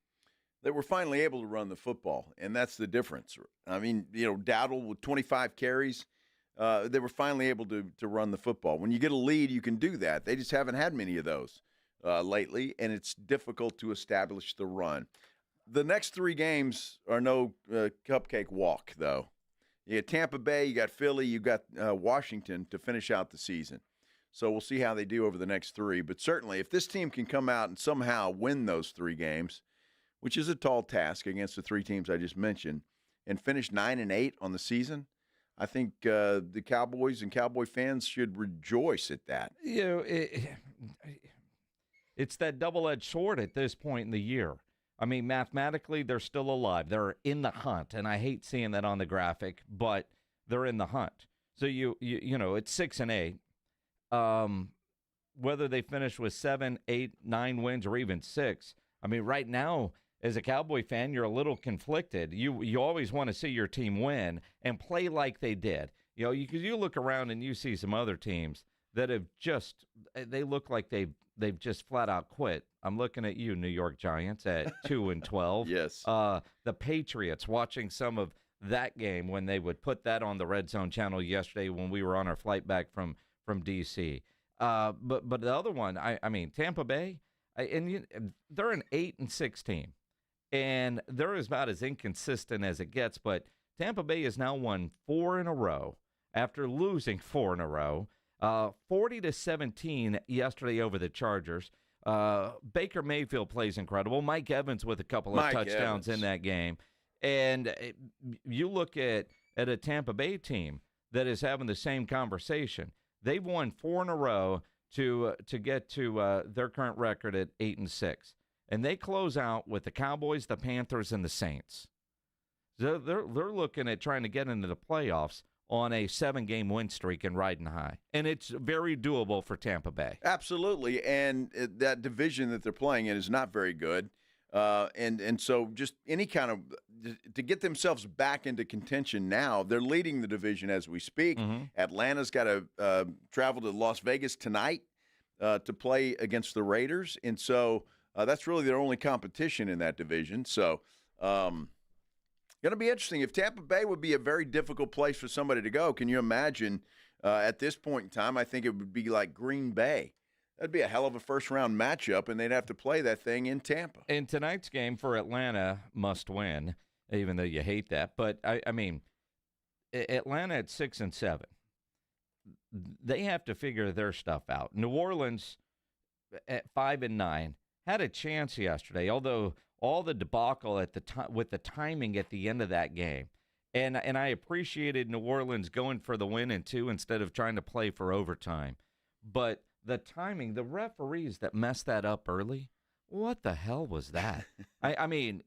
They were finally able to run the football, and that's the difference. I mean, Dowdle with 25 carries, they were finally able to run the football. When you get a lead, you can do that. They just haven't had many of those lately, and it's difficult to establish the run. The next 3 games are no cupcake walk, though. You got Tampa Bay, you got Philly, you got Washington to finish out the season. So we'll see how they do over the next 3. But certainly, if this team can come out and somehow win those 3 games, which is a tall task against the 3 teams I just mentioned, and finish 9-8 on the season, I think the Cowboys and Cowboy fans should rejoice at that. It's that double-edged sword at this point in the year. I mean, mathematically, they're still alive. They're in the hunt, and I hate seeing that on the graphic, but they're in the hunt. So it's 6-8. Whether they finish with 7, 8, 9 wins, or even 6. I mean, right now, as a Cowboy fan, you're a little conflicted. You always want to see your team win and play like they did. Because you look around and you see some other teams that have they look like they've just flat out quit. I'm looking at you, New York Giants, at 2-12. Yes. The Patriots, watching some of that game when they would put that on the Red Zone channel yesterday when we were on our flight back from D.C. But the other one, I mean, Tampa Bay, they're an 8-6 team. And they're about as inconsistent as it gets. But Tampa Bay has now won 4 in a row after losing 4 in a row. 40-17 yesterday over the Chargers. Baker Mayfield plays incredible. Mike Evans with a couple of touchdowns in that game. And you look at a Tampa Bay team that is having the same conversation. They've won 4 in a row to get to their current record at 8-6. And they close out with the Cowboys, the Panthers, and the Saints. So they're looking at trying to get into the playoffs on a 7-game win streak and riding high. And it's very doable for Tampa Bay. Absolutely. And that division that they're playing in is not very good. And so just any kind of – to get themselves back into contention now, they're leading the division as we speak. Mm-hmm. Atlanta's got to travel to Las Vegas tonight to play against the Raiders. And so – that's really their only competition in that division. So going to be interesting. If Tampa Bay would be a very difficult place for somebody to go, can you imagine at this point in time, I think it would be like Green Bay. That'd be a hell of a first-round matchup, and they'd have to play that thing in Tampa. And tonight's game for Atlanta must win, even though you hate that. But, I mean, Atlanta at 6-7. They have to figure their stuff out. New Orleans at 5-9. Had a chance yesterday, although all the debacle at the with the timing at the end of that game. And I appreciated New Orleans going for the win in 2 instead of trying to play for overtime. But the timing, the referees that messed that up early, what the hell was that? I mean,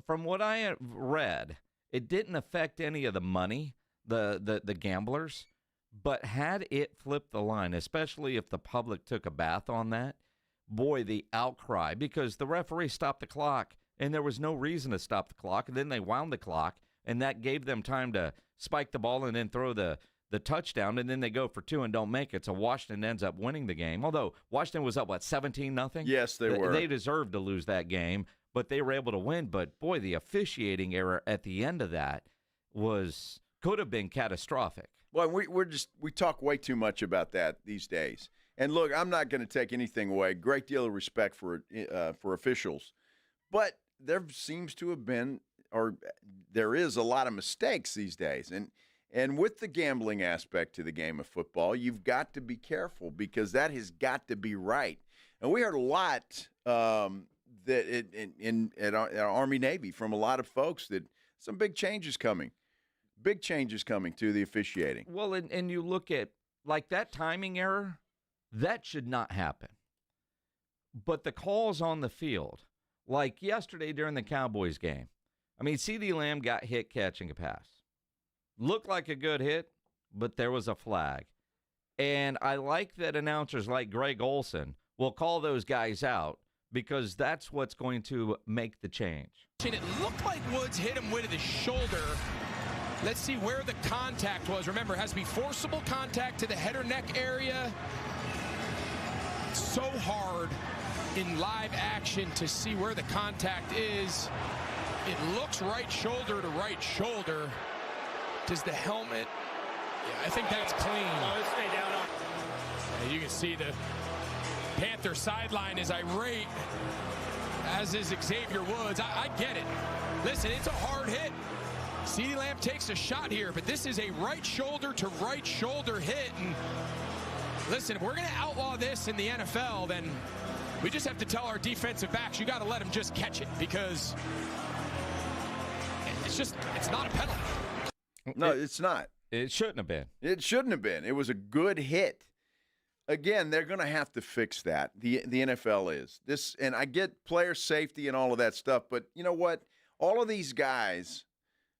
from what I read, it didn't affect any of the money, the gamblers. But had it flipped the line, especially if the public took a bath on that, boy, the outcry, because the referee stopped the clock and there was no reason to stop the clock. And then they wound the clock, and that gave them time to spike the ball and then throw the touchdown, and then they go for 2 and don't make it. So Washington ends up winning the game. Although Washington was up, 17-0? Yes, they were. They deserved to lose that game, but they were able to win. But, boy, the officiating error at the end of that could have been catastrophic. Well, we talk way too much about that these days. And look, I'm not going to take anything away. Great deal of respect for officials, but there seems to have been, or there is a lot of mistakes these days. And with the gambling aspect to the game of football, you've got to be careful because that has got to be right. And we heard a lot at Army Navy from a lot of folks that some big changes coming. Big changes coming to the officiating. Well, and you look at, like, that timing error, that should not happen. But the calls on the field, like yesterday during the Cowboys game, I mean, CeeDee Lamb got hit catching a pass. Looked like a good hit, but there was a flag. And I like that announcers like Greg Olsen will call those guys out because that's what's going to make the change. It looked like Woods hit him with his shoulder. Let's see where the contact was. Remember, it has to be forcible contact to the head or neck area. So hard in live action to see where the contact is. It looks right shoulder to right shoulder. Does the helmet? Yeah, I think that's clean. Let's stay down. And you can see the Panther sideline is irate, as is Xavier Woods. I get it. Listen, it's a hard hit. CeeDee Lamb takes a shot here, but this is a right shoulder to right shoulder hit. And listen, if we're going to outlaw this in the NFL, then we just have to tell our defensive backs, you got to let them just catch it because it's not a penalty. No, it's not. It shouldn't have been. It shouldn't have been. It was a good hit. Again, they're going to have to fix that. The NFL is. This, and I get player safety and all of that stuff, but you know what? All of these guys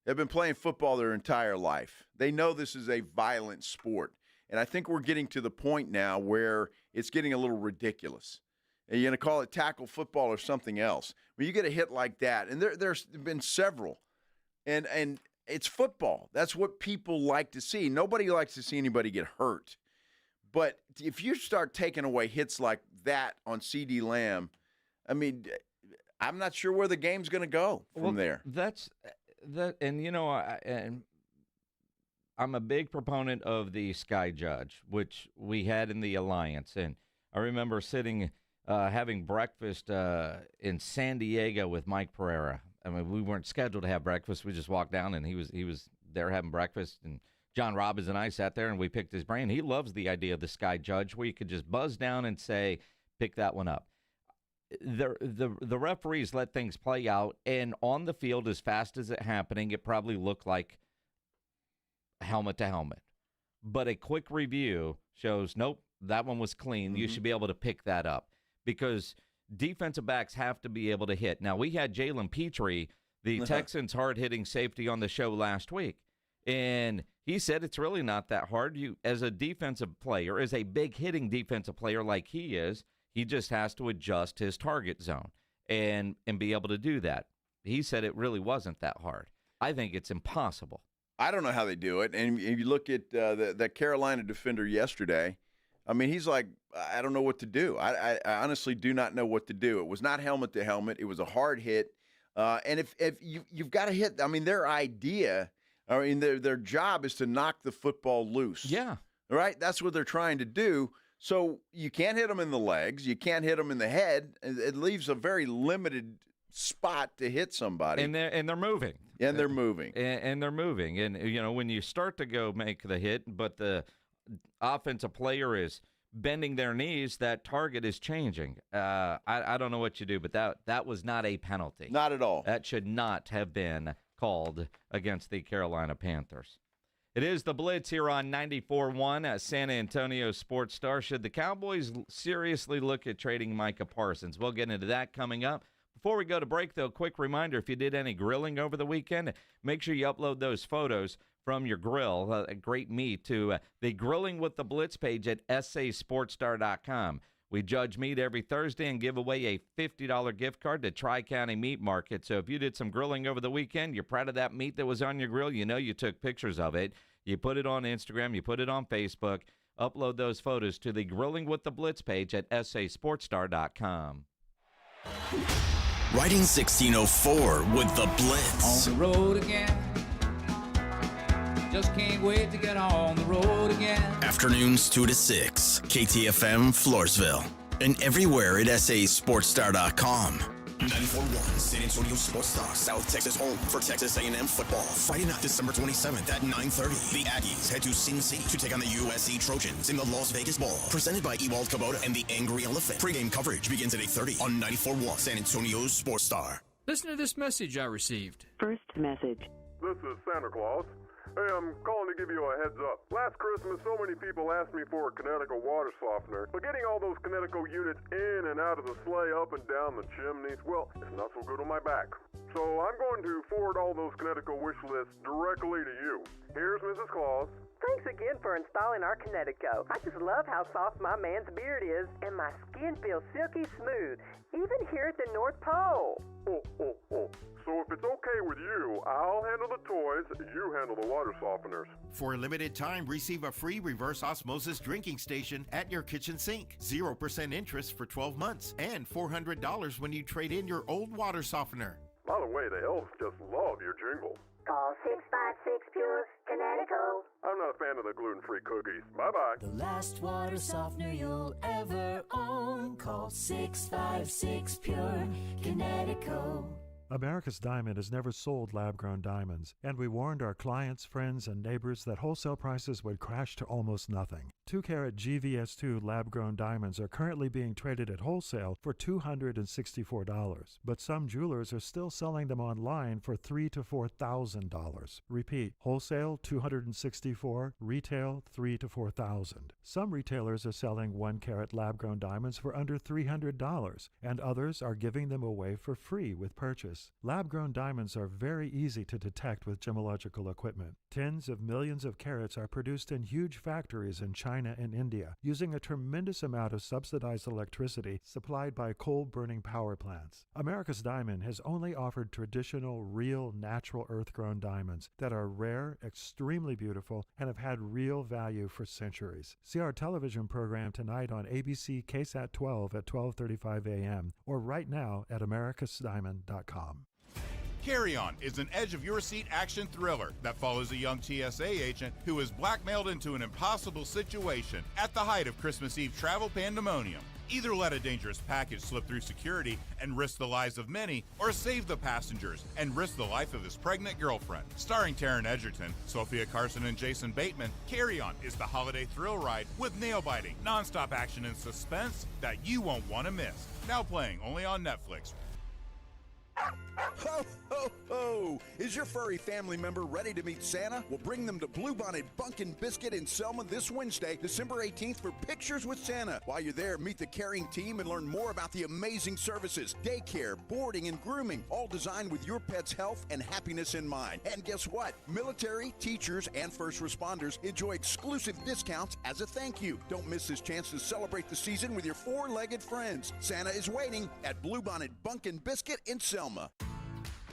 have been playing football their entire life. They know this is a violent sport. And I think we're getting to the point now where it's getting a little ridiculous. Are you going to call it tackle football or something else? When you get a hit like that, and there's been several, and it's football. That's what people like to see. Nobody likes to see anybody get hurt. But if you start taking away hits like that on CeeDee Lamb, I mean, I'm not sure where the game's going to go from there. And you know, I'm a big proponent of the Sky Judge, which we had in the Alliance. And I remember sitting, having breakfast in San Diego with Mike Pereira. I mean, we weren't scheduled to have breakfast. We just walked down, and he was there having breakfast. And John Robbins and I sat there, and we picked his brain. He loves the idea of the Sky Judge, where you could just buzz down and say, pick that one up. The referees let things play out, and on the field, as fast as it happening, it probably looked like helmet to helmet. But a quick review shows, nope, that one was clean. Mm-hmm. You should be able to pick that up because defensive backs have to be able to hit. Now, we had Jalen Petrie, the Texans hard-hitting safety, on the show last week, and he said it's really not that hard. You, as a defensive player, as a big-hitting defensive player like he is, he just has to adjust his target zone and be able to do that. He said it really wasn't that hard. I think it's impossible. I don't know how they do it. And if you look at that Carolina defender yesterday, I mean, he's like, I don't know what to do. I honestly do not know what to do. It was not helmet to helmet. It was a hard hit. And if you've got to hit, I mean, their idea, I mean, their job is to knock the football loose. Yeah. Right? That's what they're trying to do. So you can't hit them in the legs. You can't hit them in the head. It leaves a very limited spot to hit somebody. And they're moving. And they're moving. And they're moving. And, you know, when you start to go make the hit, but the offensive player is bending their knees, that target is changing. I don't know what you do, but that was not a penalty. Not at all. That should not have been called against the Carolina Panthers. It is the Blitz here on 94.1 at San Antonio Sports Star. Should the Cowboys seriously look at trading Micah Parsons? We'll get into that coming up. Before we go to break, though, quick reminder, if you did any grilling over the weekend, make sure you upload those photos from your grill, great meat, to the Grilling with the Blitz page at sasportstar.com. We judge meat every Thursday and give away a $50 gift card to Tri-County Meat Market. So if you did some grilling over the weekend, you're proud of that meat that was on your grill, you know you took pictures of it. You put it on Instagram, you put it on Facebook, upload those photos to the Grilling with the Blitz page at sasportstar.com. Riding 1604 with the Blitz. On the road again. Just can't wait to get on the road again. Afternoons 2 to 6. KTFM Floresville. And everywhere at sasportstar.com. 94.1 San Antonio Sports Star, South Texas home for Texas A&M football. Friday night, December 27th at 9:30. The Aggies head to Sin City to take on the USC Trojans in the Las Vegas Bowl. Presented by Ewald Kubota and the Angry Elephant. Pre-game coverage begins at 8:30 on 94.1 San Antonio Sports Star. Listen to this message I received. First message. This is Santa Claus. Hey, I'm calling to give you a heads up. Last Christmas, so many people asked me for a Kinetico water softener, but getting all those Kinetico units in and out of the sleigh, up and down the chimneys, well, it's not so good on my back. So I'm going to forward all those Kinetico wish lists directly to you. Here's Mrs. Claus. Thanks again for installing our Kinetico. I just love how soft my man's beard is, and my skin feels silky smooth, even here at the North Pole. So if it's okay with you, I'll handle the toys, you handle the water softeners. For a limited time, receive a free reverse osmosis drinking station at your kitchen sink. 0% interest for 12 months and $400 when you trade in your old water softener. By the way, the elves just love your jingle. Call 656 Pure Kinetico. I'm not a fan of the gluten-free cookies. Bye-bye. The last water softener you'll ever own. Call 656 Pure Kinetico. America's Diamond has never sold lab-grown diamonds, and we warned our clients, friends, and neighbors that wholesale prices would crash to almost nothing. 2-carat GVS2 lab-grown diamonds are currently being traded at wholesale for $264, but some jewelers are still selling them online for $3,000 to $4,000. Repeat, wholesale $264, retail $3,000 to $4,000. Some retailers are selling 1-carat lab-grown diamonds for under $300, and others are giving them away for free with purchase. Lab-grown diamonds are very easy to detect with gemological equipment. Tens of millions of carats are produced in huge factories in China and India, using a tremendous amount of subsidized electricity supplied by coal-burning power plants. America's Diamond has only offered traditional, real, natural earth-grown diamonds that are rare, extremely beautiful, and have had real value for centuries. See our television program tonight on ABC KSAT 12 at 12:35 a.m. or right now at americasdiamond.com. Carry On is an edge-of-your-seat action thriller that follows a young TSA agent who is blackmailed into an impossible situation at the height of Christmas Eve travel pandemonium. Either let a dangerous package slip through security and risk the lives of many, or save the passengers and risk the life of his pregnant girlfriend. Starring Taron Egerton, Sophia Carson, and Jason Bateman, Carry On is the holiday thrill ride with nail-biting, non-stop action and suspense that you won't want to miss. Now playing only on Netflix. Ho, ho, ho! Is your furry family member ready to meet Santa? We'll bring them to Bluebonnet Bunkin' Biscuit in Selma this Wednesday, December 18th for Pictures with Santa. While you're there, meet the caring team and learn more about the amazing services, daycare, boarding, and grooming, all designed with your pet's health and happiness in mind. And guess what? Military, teachers, and first responders enjoy exclusive discounts as a thank you. Don't miss this chance to celebrate the season with your four-legged friends. Santa is waiting at Bluebonnet Bunkin' Biscuit in Selma.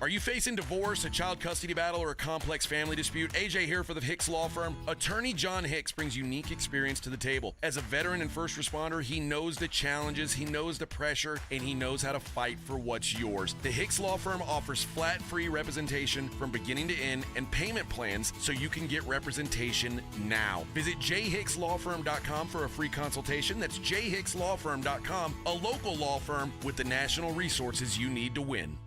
Are you facing divorce, a child custody battle, or a complex family dispute? AJ here for the Hicks Law Firm. Attorney John Hicks brings unique experience to the table. As a veteran and first responder, he knows the challenges, he knows the pressure, and he knows how to fight for what's yours. The Hicks Law Firm offers flat-free representation from beginning to end and payment plans so you can get representation now. Visit jhickslawfirm.com for a free consultation. That's jhickslawfirm.com, a local law firm with the national resources you need to win.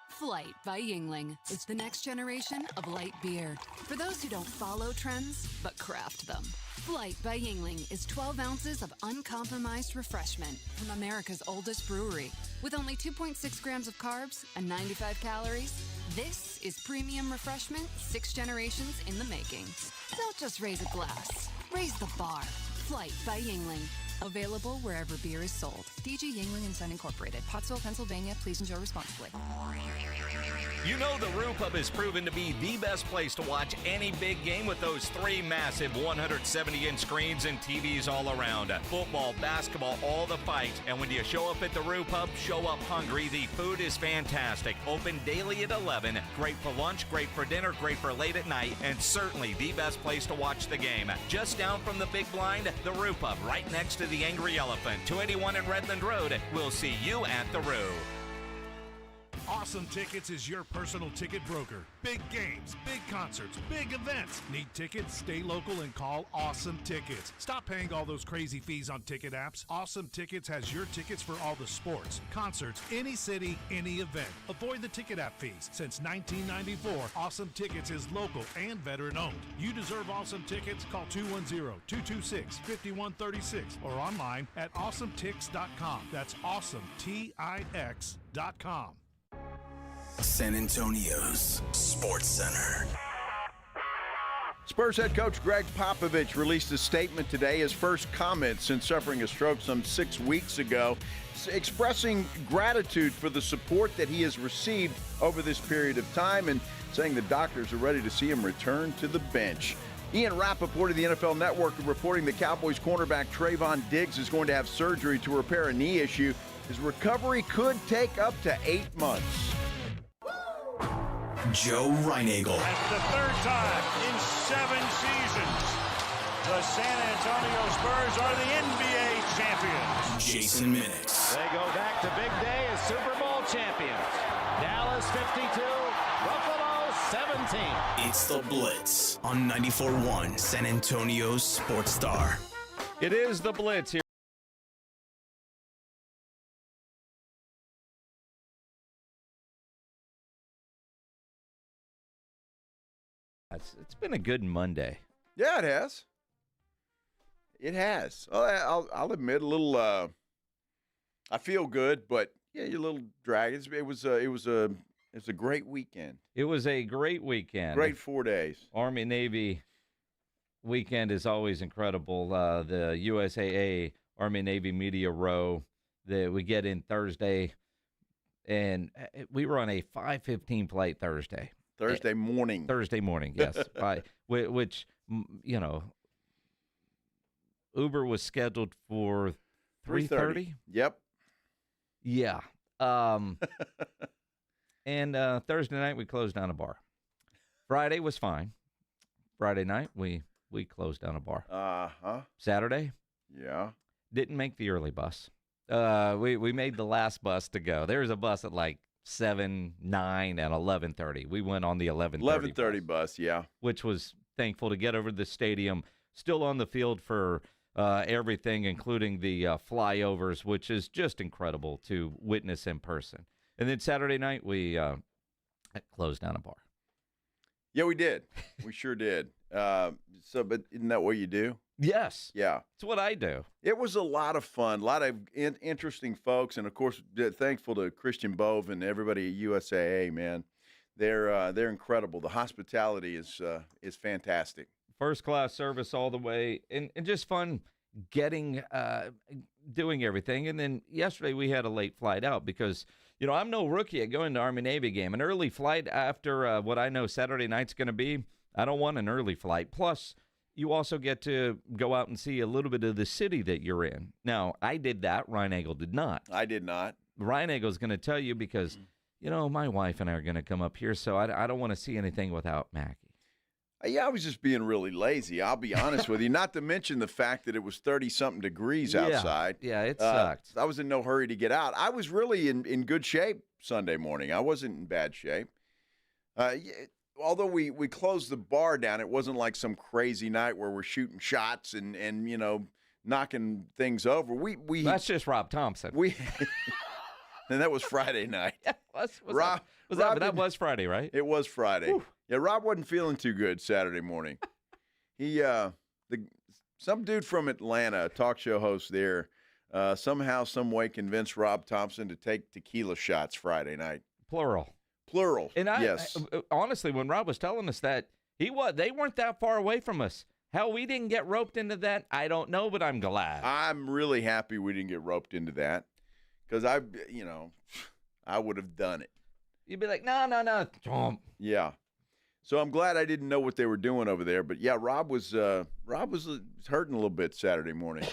Flight by Yuengling. It's the next generation of light beer. For those who don't follow trends, but craft them. Flight by Yuengling is 12 ounces of uncompromised refreshment from America's oldest brewery. With only 2.6 grams of carbs and 95 calories, this is premium refreshment 6 generations in the making. Don't just raise a glass, raise the bar. Flight by Yuengling. Available wherever beer is sold. DG Yuengling & Son Incorporated, Pottsville, Pennsylvania. Please enjoy responsibly. You know the Roo Pub is proven to be the best place to watch any big game with those 3 massive 170-inch screens and TVs all around. Football, basketball, all the fights. And when you show up at the Roo Pub, show up hungry. The food is fantastic. Open daily at 11. Great for lunch, great for dinner, great for late at night, and certainly the best place to watch the game. Just down from the big blind, the Roo Pub, right next to the Angry Elephant, 281 in Redland Road. We'll see you at the Roo. Awesome Tickets is your personal ticket broker. Big games, big concerts, big events. Need tickets? Stay local and call Awesome Tickets. Stop paying all those crazy fees on ticket apps. Awesome Tickets has your tickets for all the sports, concerts, any city, any event. Avoid the ticket app fees. Since 1994, Awesome Tickets is local and veteran owned. You deserve Awesome Tickets. Call 210-226-5136 or online at awesometix.com. That's awesometix.com. San Antonio's Sports Center. Spurs head coach Greg Popovich released a statement today, his first comment since suffering a stroke some 6 weeks ago, expressing gratitude for the support that he has received over this period of time and saying the doctors are ready to see him return to the bench. Ian Rappaport of the NFL Network reporting the Cowboys cornerback Trayvon Diggs is going to have surgery to repair a knee issue. His recovery could take up to 8 months. Joe Reinagel. That's the third time in 7 seasons the San Antonio Spurs are the NBA champions. Jason Minix. They go back to big day as Super Bowl champions. Dallas 52, Buffalo 17. It's the Blitz on 94.1 San Antonio's Sports Star. It is the Blitz here. It's been a good Monday. Yeah, it has. It has. I'll admit a little. I feel good, but yeah, you're a little dragged. It was a great weekend. It was a great weekend. Great 4 days. Army Navy weekend is always incredible. The USAA Army Navy Media Row that we get in Thursday, and we were on a 5:15 flight Thursday. Thursday morning, yes. Which, you know, Uber was scheduled for 3:30. Yep. Yeah. And Thursday night we closed down a bar. Friday was fine. Friday night we closed down a bar. Uh-huh. Saturday? Yeah. Didn't make the early bus. We made the last bus to go. There was a bus at like 7, 9, and 11:30. We went on the 11:30 bus, yeah. Which was thankful to get over to the stadium, still on the field for everything, including the flyovers, which is just incredible to witness in person. And then Saturday night, we closed down a bar. Yeah, we did. We sure did. But isn't that what you do? Yes. Yeah. It's what I do. It was a lot of fun, a lot of interesting folks, and, of course, thankful to Christian Bove and everybody at USAA, man. They're incredible. The hospitality is fantastic. First-class service all the way, and just fun doing everything. And then yesterday we had a late flight out because, you know, I'm no rookie at going to Army-Navy game. An early flight after what I know Saturday night's going to be, I don't want an early flight. Plus, you also get to go out and see a little bit of the city that you're in. Now, I did that. Reinagel did not. I did not. Reinagel's going to tell you because, you know, my wife and I are going to come up here, so I don't want to see anything without Mackie. Yeah, I was just being really lazy, I'll be honest with you. Not to mention the fact that it was 30-something degrees outside. Yeah, it sucked. I was in no hurry to get out. I was really in good shape Sunday morning. I wasn't in bad shape. Although we closed the bar down, it wasn't like some crazy night where we're shooting shots and you know, knocking things over. That's just Rob Thompson. And that was Friday night. Yeah, that was Friday, right? It was Friday. Whew. Yeah, Rob wasn't feeling too good Saturday morning. Some dude from Atlanta, a talk show host there, somehow, some way convinced Rob Thompson to take tequila shots Friday night. Plural. And yes. Honestly, when Rob was telling us that, they weren't that far away from us. How we didn't get roped into that, I don't know, but I'm glad. I'm really happy we didn't get roped into that because I would have done it. you'd be like, no. Yeah. So I'm glad I didn't know what they were doing over there. But, yeah, Rob was hurting a little bit Saturday morning.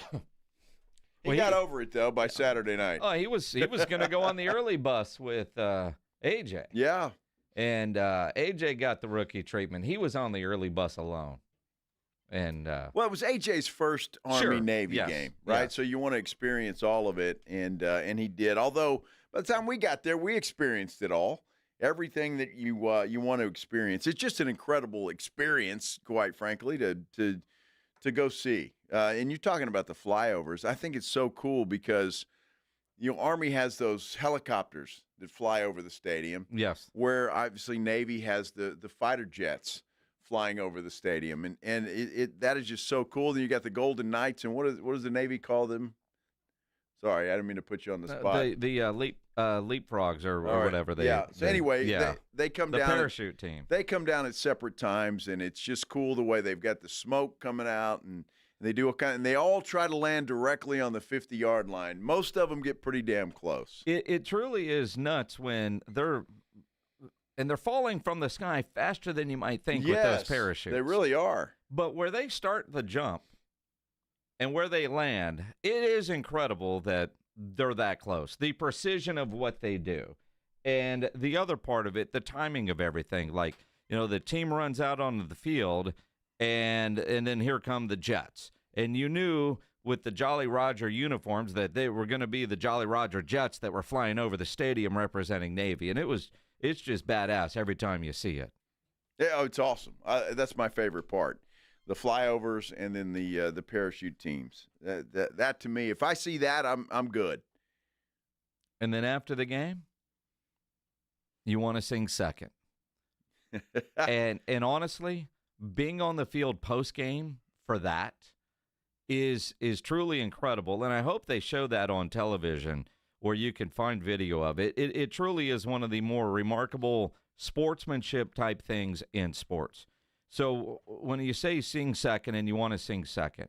He got over it, though, by Saturday night. Oh, he was going to go on the early bus with AJ. Yeah. And AJ got the rookie treatment. He was on the early bus alone. And well, it was AJ's first Army-Navy game, right? Yes. So you want to experience all of it, and he did. Although by the time we got there, we experienced it all. Everything that you want to experience. It's just an incredible experience, quite frankly, to go see. And you're talking about the flyovers. I think it's so cool because, Army has those helicopters that fly over the stadium. Yes. Where obviously Navy has the fighter jets flying over the stadium, and that is just so cool. Then you got the Golden Knights, and what does the Navy call them? Sorry, I didn't mean to put you on the spot. The leapfrogs or whatever they. Yeah. So anyway, they come down. The parachute team. They come down at separate times, and it's just cool the way they've got the smoke coming out, and they do and they all try to land directly on the 50-yard line. Most of them get pretty damn close. It truly is nuts when they're falling from the sky faster than you might think with those parachutes. They really are. But where they start the jump and where they land, it is incredible that they're that close. The precision of what they do. And the other part of it, the timing of everything. Like, the team runs out onto the field, and then here come the Jets. And you knew with the Jolly Roger uniforms that they were going to be the Jolly Roger Jets that were flying over the stadium representing Navy. And it's just badass every time you see it. Yeah, it's awesome. That's my favorite part. The flyovers and then the parachute teams. That to me, if I see that, I'm good. And then after the game, you want to sing second. and honestly, being on the field post game for that is truly incredible. And I hope they show that on television where you can find video of it. It truly is one of the more remarkable sportsmanship type things in sports. So when you say sing second and you want to sing second,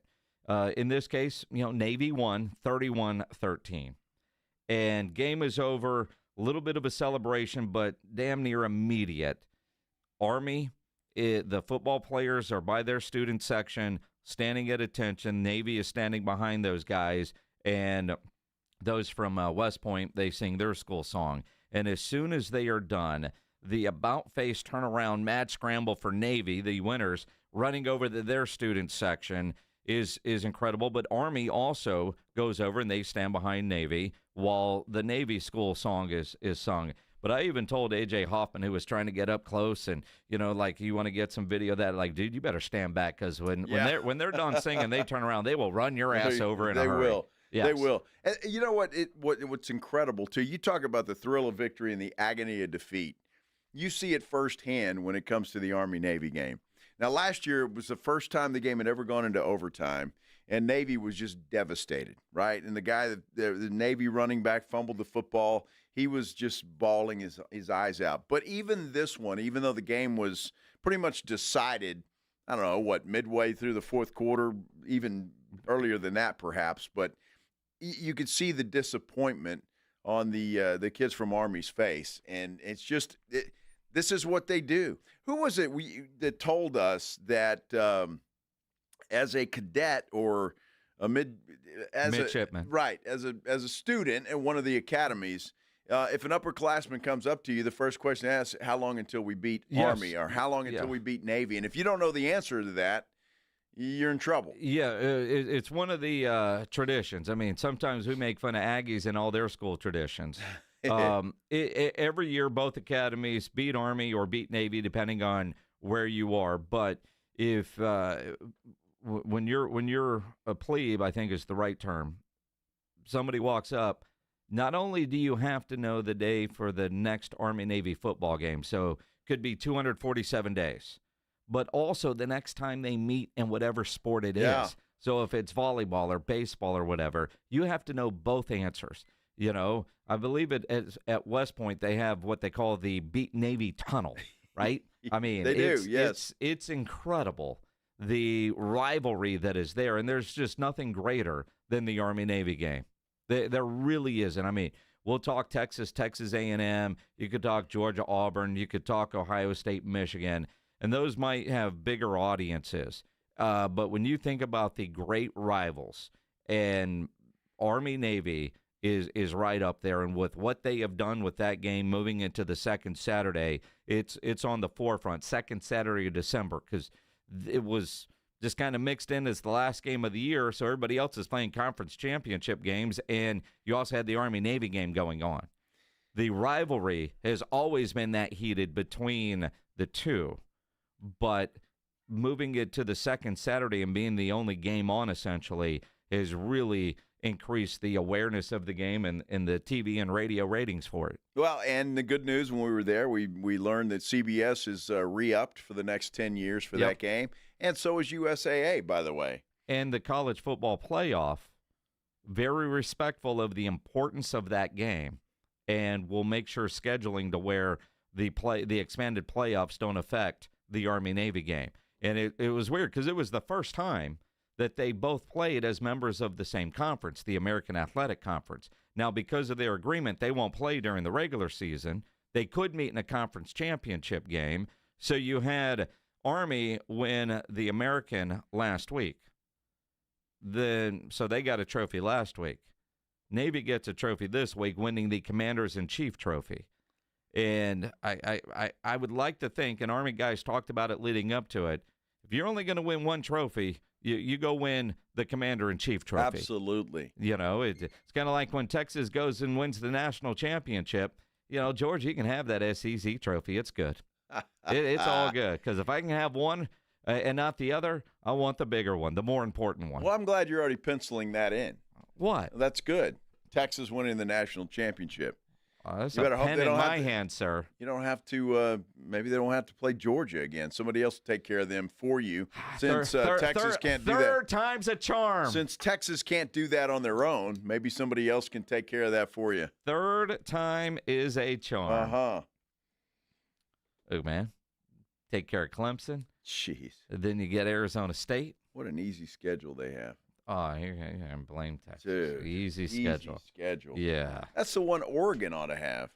in this case, Navy won 31-13. And game is over, a little bit of a celebration, but damn near immediate. Army, the football players are by their student section, standing at attention. Navy is standing behind those guys, and those from West Point, they sing their school song. And as soon as they are done, the about-face turnaround mad scramble for Navy, the winners, running over to their student section is incredible. But Army also goes over, and they stand behind Navy while the Navy school song is sung. But I even told A.J. Hoffman, who was trying to get up close, and, like, you want to get some video of that, like, dude, you better stand back, because when they're done singing, they turn around, they will run your ass over in a hurry. They will. Yes. They will. And you know what? What's incredible, too, you talk about the thrill of victory and the agony of defeat. You see it firsthand when it comes to the Army-Navy game. Now, last year it was the first time the game had ever gone into overtime, and Navy was just devastated, right? And the guy, the Navy running back, fumbled the football. He was just bawling his eyes out. But even this one, even though the game was pretty much decided, I don't know, midway through the fourth quarter, even earlier than that perhaps, but you could see the disappointment on the kids from Army's face. And it's just this is what they do. Who was it that told us that as a cadet or a midshipman, right, as a student at one of the academies, if an upperclassman comes up to you, the first question to ask, how long until we beat Army, or how long until we beat Navy? And if you don't know the answer to that, you're in trouble. Yeah, it's one of the traditions. I mean, sometimes we make fun of Aggies and all their school traditions. Every year, both academies beat Army or beat Navy, depending on where you are. But if when you're a plebe, I think is the right term, somebody walks up, not only do you have to know the day for the next Army-Navy football game, so could be 247 days, but also the next time they meet in whatever sport it is. So if it's volleyball or baseball or whatever, you have to know both answers. I believe at West Point they have what they call the Beat Navy Tunnel, right? I mean, they do, yes. It's incredible, the rivalry that is there, and there's just nothing greater than the Army-Navy game. There really isn't. I mean, we'll talk Texas, Texas A&M. You could talk Georgia, Auburn. You could talk Ohio State, Michigan. And those might have bigger audiences. But when you think about the great rivals, and Army-Navy is right up there, and with what they have done with that game moving into the second Saturday, it's on the forefront, second Saturday of December, because it was just kind of mixed in as the last game of the year, so everybody else is playing conference championship games, and you also had the Army-Navy game going on. The rivalry has always been that heated between the two, but moving it to the second Saturday and being the only game on, essentially, has really increased the awareness of the game and the TV and radio ratings for it. Well, and the good news, when we were there, we learned that CBS is re-upped for the next 10 years for that game, and so is USAA, by the way. And the college football playoff, very respectful of the importance of that game, and will make sure scheduling to where the expanded playoffs don't affect the Army-Navy game. And it was weird because it was the first time that they both played as members of the same conference, the American Athletic Conference. Now, because of their agreement, they won't play during the regular season. They could meet in a conference championship game. So you had Army win the American last week. So they got a trophy last week. Navy gets a trophy this week, winning the Commanders-in-Chief trophy. And I would like to think, and Army guys talked about it leading up to it, if you're only going to win one trophy, you go win the Commander-in-Chief trophy. Absolutely. You know, it's kind of like when Texas goes and wins the national championship. You know, George, you can have that SEC trophy. It's good. It's all good. Because if I can have one and not the other, I want the bigger one, the more important one. Well, I'm glad you're already penciling that in. What? That's good. Texas winning the national championship. That's a pen in my hand, sir. You don't have to, maybe they don't have to play Georgia again. Somebody else will take care of them for you since Texas can't do that. Third time's a charm. Since Texas can't do that on their own, maybe somebody else can take care of that for you. Third time is a charm. Uh-huh. Oh, man. Take care of Clemson. Jeez. And then you get Arizona State. What an easy schedule they have. Oh, here, blame Texas. Dude, easy schedule. Yeah. That's the one Oregon ought to have.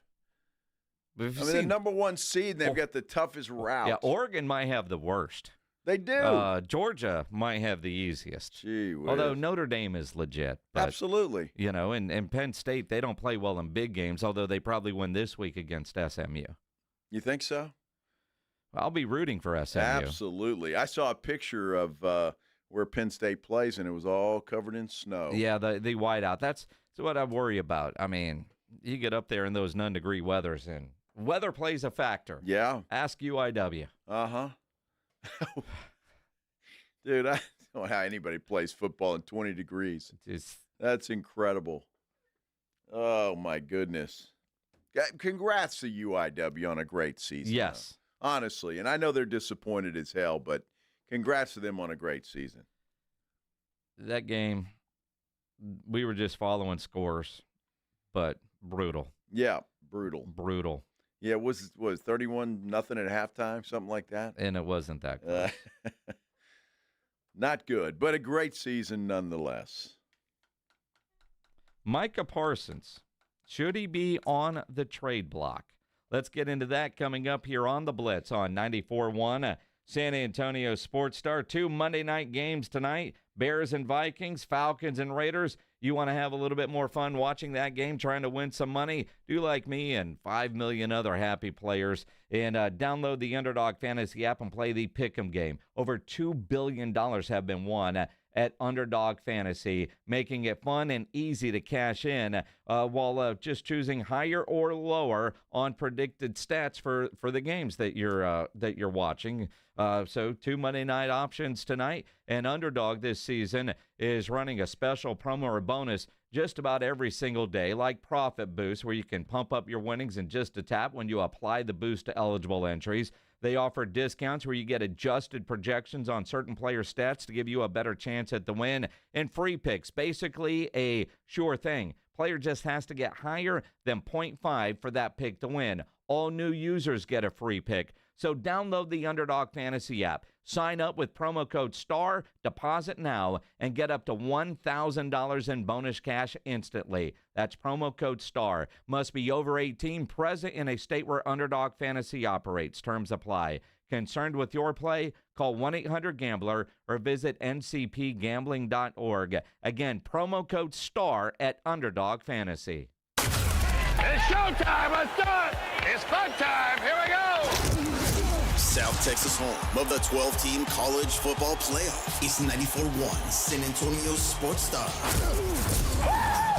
The number one seed, they've got the toughest route. Yeah, Oregon might have the worst. They do. Georgia might have the easiest. Gee whiz. Although Notre Dame is legit. But, absolutely. You know, and Penn State, they don't play well in big games, although they probably win this week against SMU. You think so? I'll be rooting for SMU. Absolutely. I saw a picture of where Penn State plays, and it was all covered in snow. Yeah, the whiteout. That's what I worry about. I mean, you get up there in those non-degree weathers, and weather plays a factor. Yeah. Ask UIW. Uh-huh. Dude, I don't know how anybody plays football in 20 degrees. That's incredible. Oh, my goodness. Congrats to UIW on a great season. Yes. Though. Honestly, and I know they're disappointed as hell, but congrats to them on a great season. That game, we were just following scores, but brutal. Yeah, brutal. Brutal. Yeah, it was 31-0 at halftime, something like that? And it wasn't that good. Not good, but a great season nonetheless. Micah Parsons, should he be on the trade block? Let's get into that coming up here on the Blitz on 94.1 San Antonio Sports Star. 2 Monday night games tonight, Bears and Vikings, Falcons and Raiders. You want to have a little bit more fun watching that game, trying to win some money? Do like me and 5 million other happy players. And download the Underdog Fantasy app and play the Pick'em game. Over $2 billion have been won at Underdog Fantasy, making it fun and easy to cash in while just choosing higher or lower on predicted stats for the games that you're watching. So 2 Monday night options tonight, and Underdog this season is running a special promo or bonus just about every single day, like Profit Boost, where you can pump up your winnings in just a tap when you apply the boost to eligible entries. They offer discounts where you get adjusted projections on certain player stats to give you a better chance at the win, and free picks, basically a sure thing. Player just has to get higher than 0.5 for that pick to win. All new users get a free pick. So download the Underdog Fantasy app. Sign up with promo code STAR, deposit now, and get up to $1,000 in bonus cash instantly. That's promo code STAR. Must be over 18, present in a state where Underdog Fantasy operates. Terms apply. Concerned with your play? Call 1-800-GAMBLER or visit ncpgambling.org. Again, promo code STAR at Underdog Fantasy. It's showtime. Let's do it. It's fun time. Here we go. South Texas home of the 12-team college football playoff is 94.1 San Antonio Sports Star.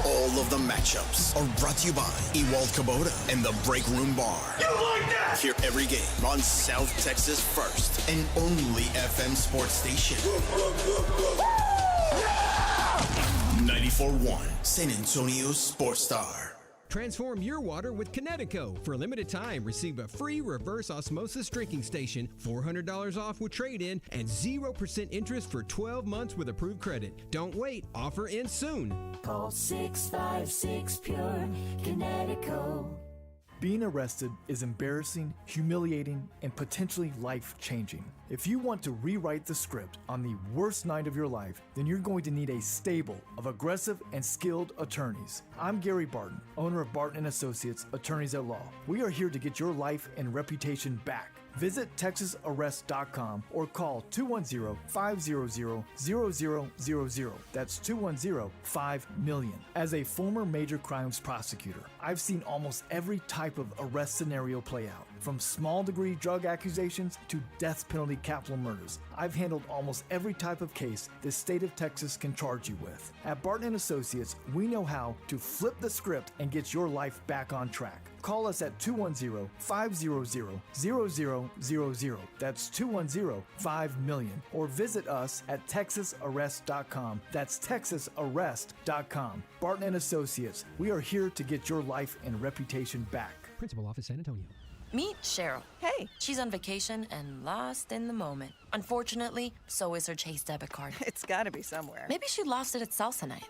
All of the matchups are brought to you by Ewald Kubota and the Break Room Bar. You like that? Hear every game on South Texas' first and only FM sports station. 94.1 San Antonio Sports Star. Transform your water with Connecticut. For a limited time, receive a free reverse osmosis drinking station, $400 off with trade-in, and 0% interest for 12 months with approved credit. Don't wait. Offer ends soon. Call 656-PURE, Connecticut. Being arrested is embarrassing, humiliating, and potentially life-changing. If you want to rewrite the script on the worst night of your life, then you're going to need a stable of aggressive and skilled attorneys. I'm Gary Barton, owner of Barton & Associates, Attorneys at Law. We are here to get your life and reputation back. Visit TexasArrest.com or call 210-500-0000. That's 210-5-million. As a former major crimes prosecutor, I've seen almost every type of arrest scenario play out, from small degree drug accusations to death penalty capital murders. I've handled almost every type of case the state of Texas can charge you with. At Barton & Associates, we know how to flip the script and get your life back on track. Call us at 210-500-0000. That's 210-5-million. Or visit us at TexasArrest.com. That's TexasArrest.com. Barton & Associates. We are here to get your life and reputation back. Principal Office, San Antonio. Meet Cheryl. Hey. She's on vacation and lost in the moment. Unfortunately, so is her Chase debit card. It's gotta be somewhere. Maybe she lost it at salsa night.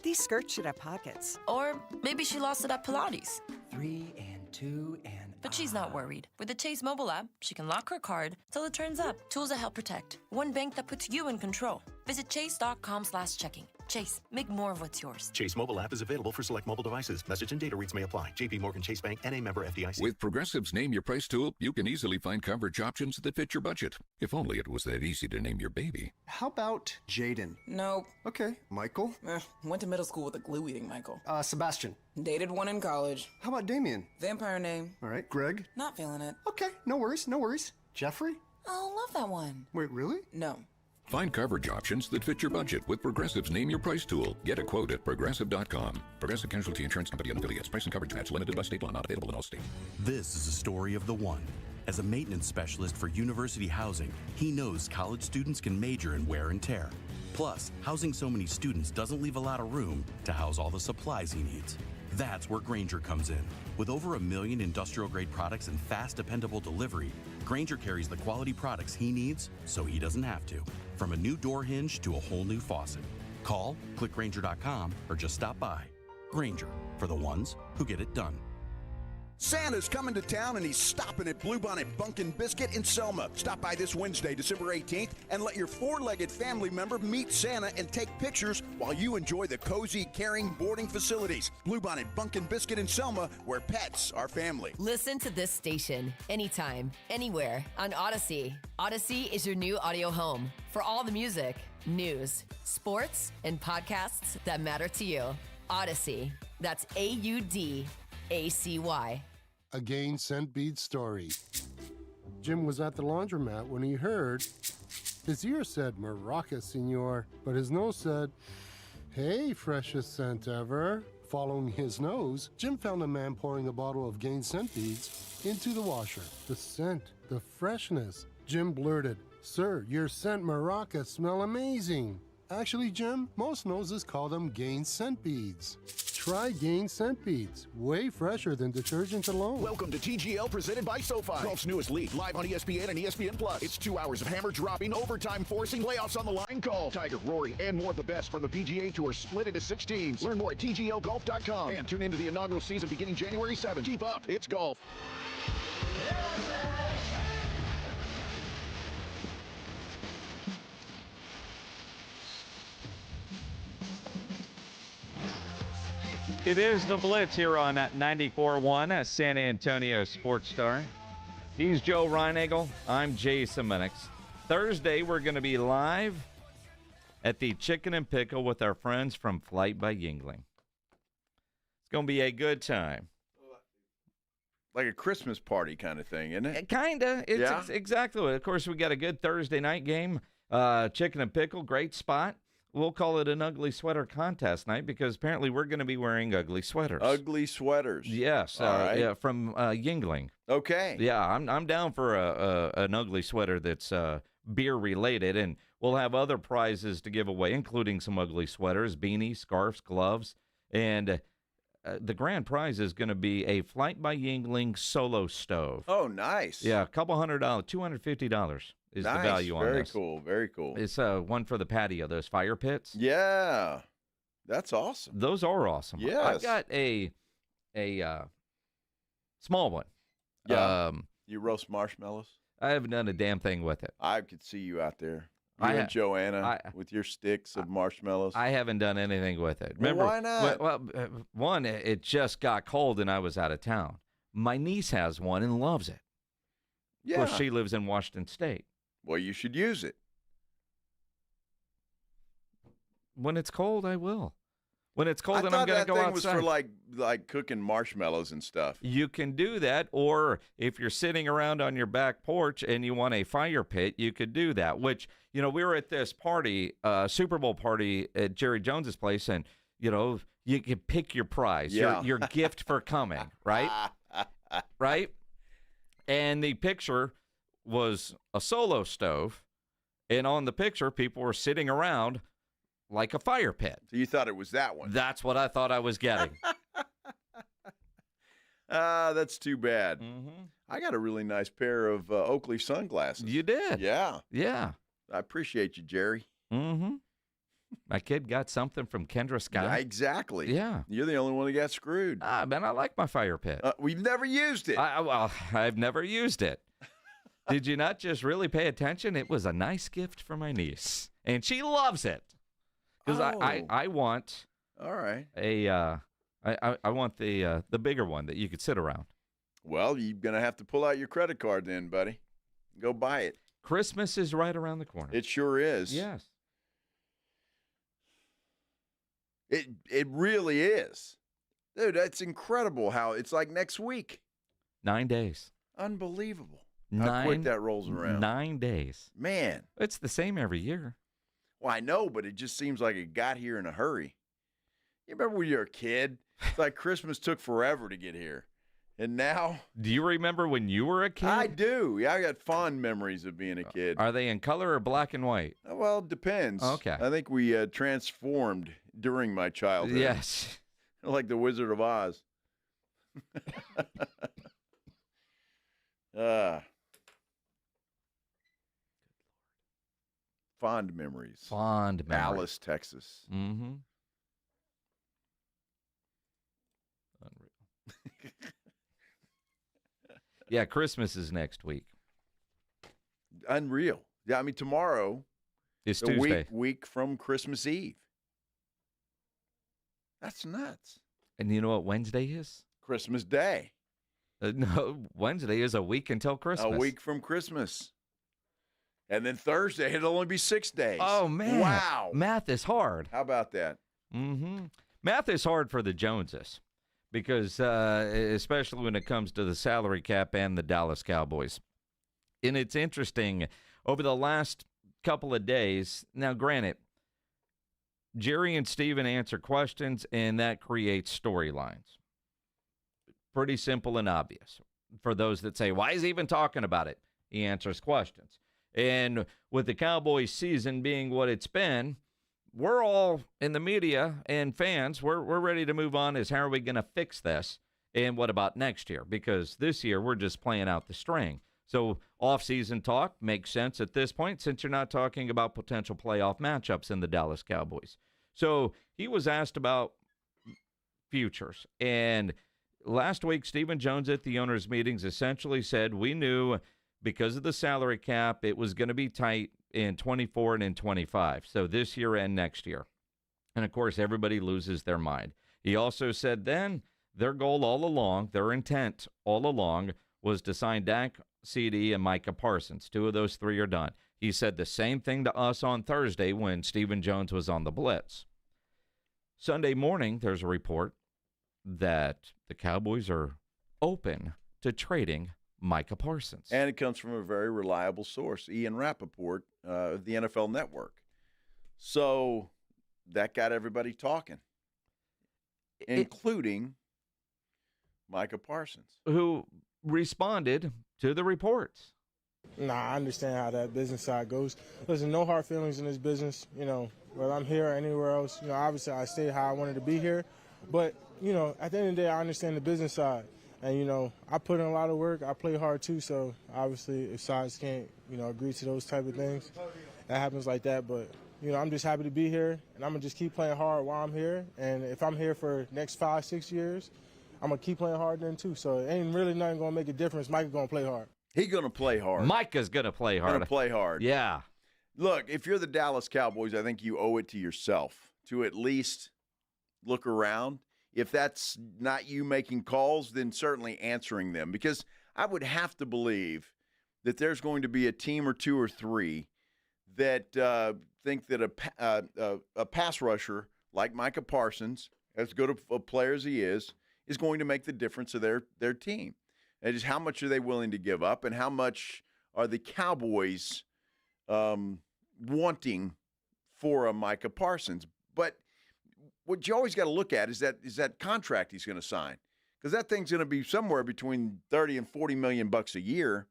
These skirts should have pockets. Or maybe she lost it at Pilates. 3 and 2 and... But she's not worried. With the Chase mobile app, she can lock her card till it turns up. Tools that help protect. One bank that puts you in control. Visit chase.com/checking. Chase, make more of what's yours. Chase mobile app is available for select mobile devices. Message and data rates may apply. JP Morgan Chase Bank and a member FDIC. With Progressive's Name Your Price tool, you can easily find coverage options that fit your budget. If only it was that easy to name your baby. How about Jaden? Nope. Okay. Michael? Went to middle school with a glue-eating Michael. Sebastian? Dated one in college. How about Damien? Vampire name. All right. Greg? Not feeling it. Okay. No worries. No worries. Jeffrey? Oh, love that one. Wait, really? No. Find coverage options that fit your budget with Progressive's Name Your Price tool. Get a quote at Progressive.com. Progressive Casualty Insurance Company and affiliates. Price and coverage match limited by state law. Not available in all states. This is a story of the one. As a maintenance specialist for university housing, he knows college students can major in wear and tear. Plus, housing so many students doesn't leave a lot of room to house all the supplies he needs. That's where Grainger comes in. With over 1 million industrial-grade products and fast, dependable delivery, Grainger carries the quality products he needs so he doesn't have to. From a new door hinge to a whole new faucet. Call, click Grainger.com, or just stop by. Grainger, for the ones who get it done. Santa's coming to town and he's stopping at Bluebonnet Bunkin' Biscuit in Selma. Stop by this Wednesday, December 18th, and let your four-legged family member meet Santa and take pictures while you enjoy the cozy, caring boarding facilities. Bluebonnet Bunkin' Biscuit in Selma, where pets are family. Listen to this station anytime, anywhere on Odyssey. Odyssey is your new audio home for all the music, news, sports, and podcasts that matter to you. Odyssey. That's AUDACY. A Gain Scent Bead story. Jim was at the laundromat when he heard his ear said Maraca, senor, but his nose said, hey, freshest scent ever. Following his nose, Jim found a man pouring a bottle of Gain Scent Beads into the washer. The scent, the freshness. Jim blurted, sir, your scent Maraca smell amazing. Actually, Jim, most noses call them Gain Scent Beads. Try Gain Scent Beads. Way fresher than detergent alone. Welcome to TGL presented by SoFi. Golf's newest league, live on ESPN and ESPN Plus. It's 2 hours of hammer dropping, overtime forcing, playoffs on the line. Call Tiger, Rory, and more of the best from the PGA Tour split into 6 teams. Learn more at TGLGolf.com and tune into the inaugural season beginning January 7th. Keep up. It's golf. It is the Blitz here on 94.1 San Antonio Sports Star. He's Joe Reinagel. I'm Jason Minix. Thursday, we're going to be live at the Chicken and Pickle with our friends from Flight by Yingling. It's going to be a good time. Like a Christmas party kind of thing, isn't it? Kind of. It's exactly what. Of course, we got a good Thursday night game. Chicken and Pickle, great spot. We'll call it an ugly sweater contest night because apparently we're going to be wearing ugly sweaters. Ugly sweaters. Yes. Right. Yeah, from Yingling. Okay. Yeah, I'm down for an ugly sweater that's beer related, and we'll have other prizes to give away, including some ugly sweaters, beanies, scarves, gloves, and the grand prize is going to be a Flight by Yingling solo stove. Oh, nice. Yeah, a couple $100, $250 is nice. the value on Very this. cool. Very cool. It's one for the patio, those fire pits. Yeah, that's awesome. Those are awesome. Yes. I've got a small one. Yeah. You roast marshmallows? I haven't done a damn thing with it. I could see you out there. You and Joanna with your sticks of marshmallows. I haven't done anything with it. Well, Remember, why not? Well, one, it just got cold and I was out of town. My niece has one and loves it. Yeah. Of course, she lives in Washington State. Well, you should use it. When it's cold, I will. When it's cold I and I'm going to thought go that thing outside. was for like cooking marshmallows and stuff. You can do that, or if you're sitting around on your back porch and you want a fire pit, you could do that, which, we were at this party, Super Bowl party at Jerry Jones's place, and, you can pick your prize, your gift for coming, right? Right? And the picture was a solo stove, and on the picture, people were sitting around like a fire pit. So you thought it was that one? That's what I thought I was getting. That's too bad. Mm-hmm. I got a really nice pair of Oakley sunglasses. You did? Yeah. Yeah. I appreciate you, Jerry. Mm-hmm. My kid got something from Kendra Scott. Yeah, exactly. Yeah. You're the only one that got screwed. Man, I like my fire pit. We've never used it. I've never used it. Did you not just really pay attention? It was a nice gift for my niece, and she loves it. Because I want all right I want the bigger one that you could sit around. Well, you're gonna have to pull out your credit card then, buddy. Go buy it. Christmas is right around the corner. It sure is. Yes. It really is, dude. That's incredible. How it's like next week. 9 days. Unbelievable. How quick that rolls around. 9 days. Man, it's the same every year. Well, I know, but it just seems like it got here in a hurry. You remember when you were a kid? It's like Christmas took forever to get here. And now? Do you remember when you were a kid? I do. Yeah, I got fond memories of being a kid. Are they in color or black and white? Well, it depends. Okay. I think we transformed during my childhood. Yes. Like the Wizard of Oz. Fond memories. Fond memories. Dallas, Texas. Mm-hmm. Unreal. Yeah, Christmas is next week. Unreal. Yeah, I mean, tomorrow is a Tuesday. Week from Christmas Eve. That's nuts. And you know what Wednesday is? Christmas Day. No, Wednesday is a week until Christmas. A week from Christmas. And then Thursday, it'll only be 6 days. Oh, man. Wow. Math is hard. How about that? Mm-hmm. Math is hard for the Joneses because especially when it comes to the salary cap and the Dallas Cowboys. And it's interesting, over the last couple of days, now granted, Jerry and Steven answer questions, and that creates storylines. Pretty simple and obvious. For those that say, why is he even talking about it? He answers questions. And with the Cowboys season being what it's been, we're all in the media and fans, we're ready to move on as how are we going to fix this? And what about next year? Because this year we're just playing out the string. So off-season talk makes sense at this point since you're not talking about potential playoff matchups in the Dallas Cowboys. So he was asked about futures. And last week, Stephen Jones at the owners' meetings essentially said we knew because of the salary cap, it was going to be tight in 24 and in 25. So this year and next year. And, of course, everybody loses their mind. He also said then their goal all along, their intent all along, was to sign Dak, CeeDee, and Micah Parsons. 2 of those 3 are done. He said the same thing to us on Thursday when Stephen Jones was on the Blitz. Sunday morning, there's a report that the Cowboys are open to trading Micah Parsons. And it comes from a very reliable source, Ian Rappaport of the NFL Network. So that got everybody talking, including Micah Parsons, who responded to the reports. Nah, I understand how that business side goes. Listen, no hard feelings in this business. Whether I'm here or anywhere else, obviously I stayed how I wanted to be here. But, at the end of the day, I understand the business side. And, I put in a lot of work. I play hard, too. So, obviously, if sides can't, agree to those type of things, that happens like that. But, I'm just happy to be here. And I'm going to just keep playing hard while I'm here. And if I'm here for the next 5-6 years, I'm going to keep playing hard then, too. So, it ain't really nothing going to make a difference. Micah's going to play hard. He's going to play hard. Micah's going to play hard. Going to play hard. Yeah. Look, if you're the Dallas Cowboys, I think you owe it to yourself to at least look around. If that's not you making calls, then certainly answering them. Because I would have to believe that there's going to be a team or 2 or 3 that think that a pass rusher like Micah Parsons, as good a player as he is going to make the difference of their team. And just how much are they willing to give up, and how much are the Cowboys wanting for a Micah Parsons? But what you always got to look at is that contract he's going to sign, because that thing's going to be somewhere between $30 and $40 million a year.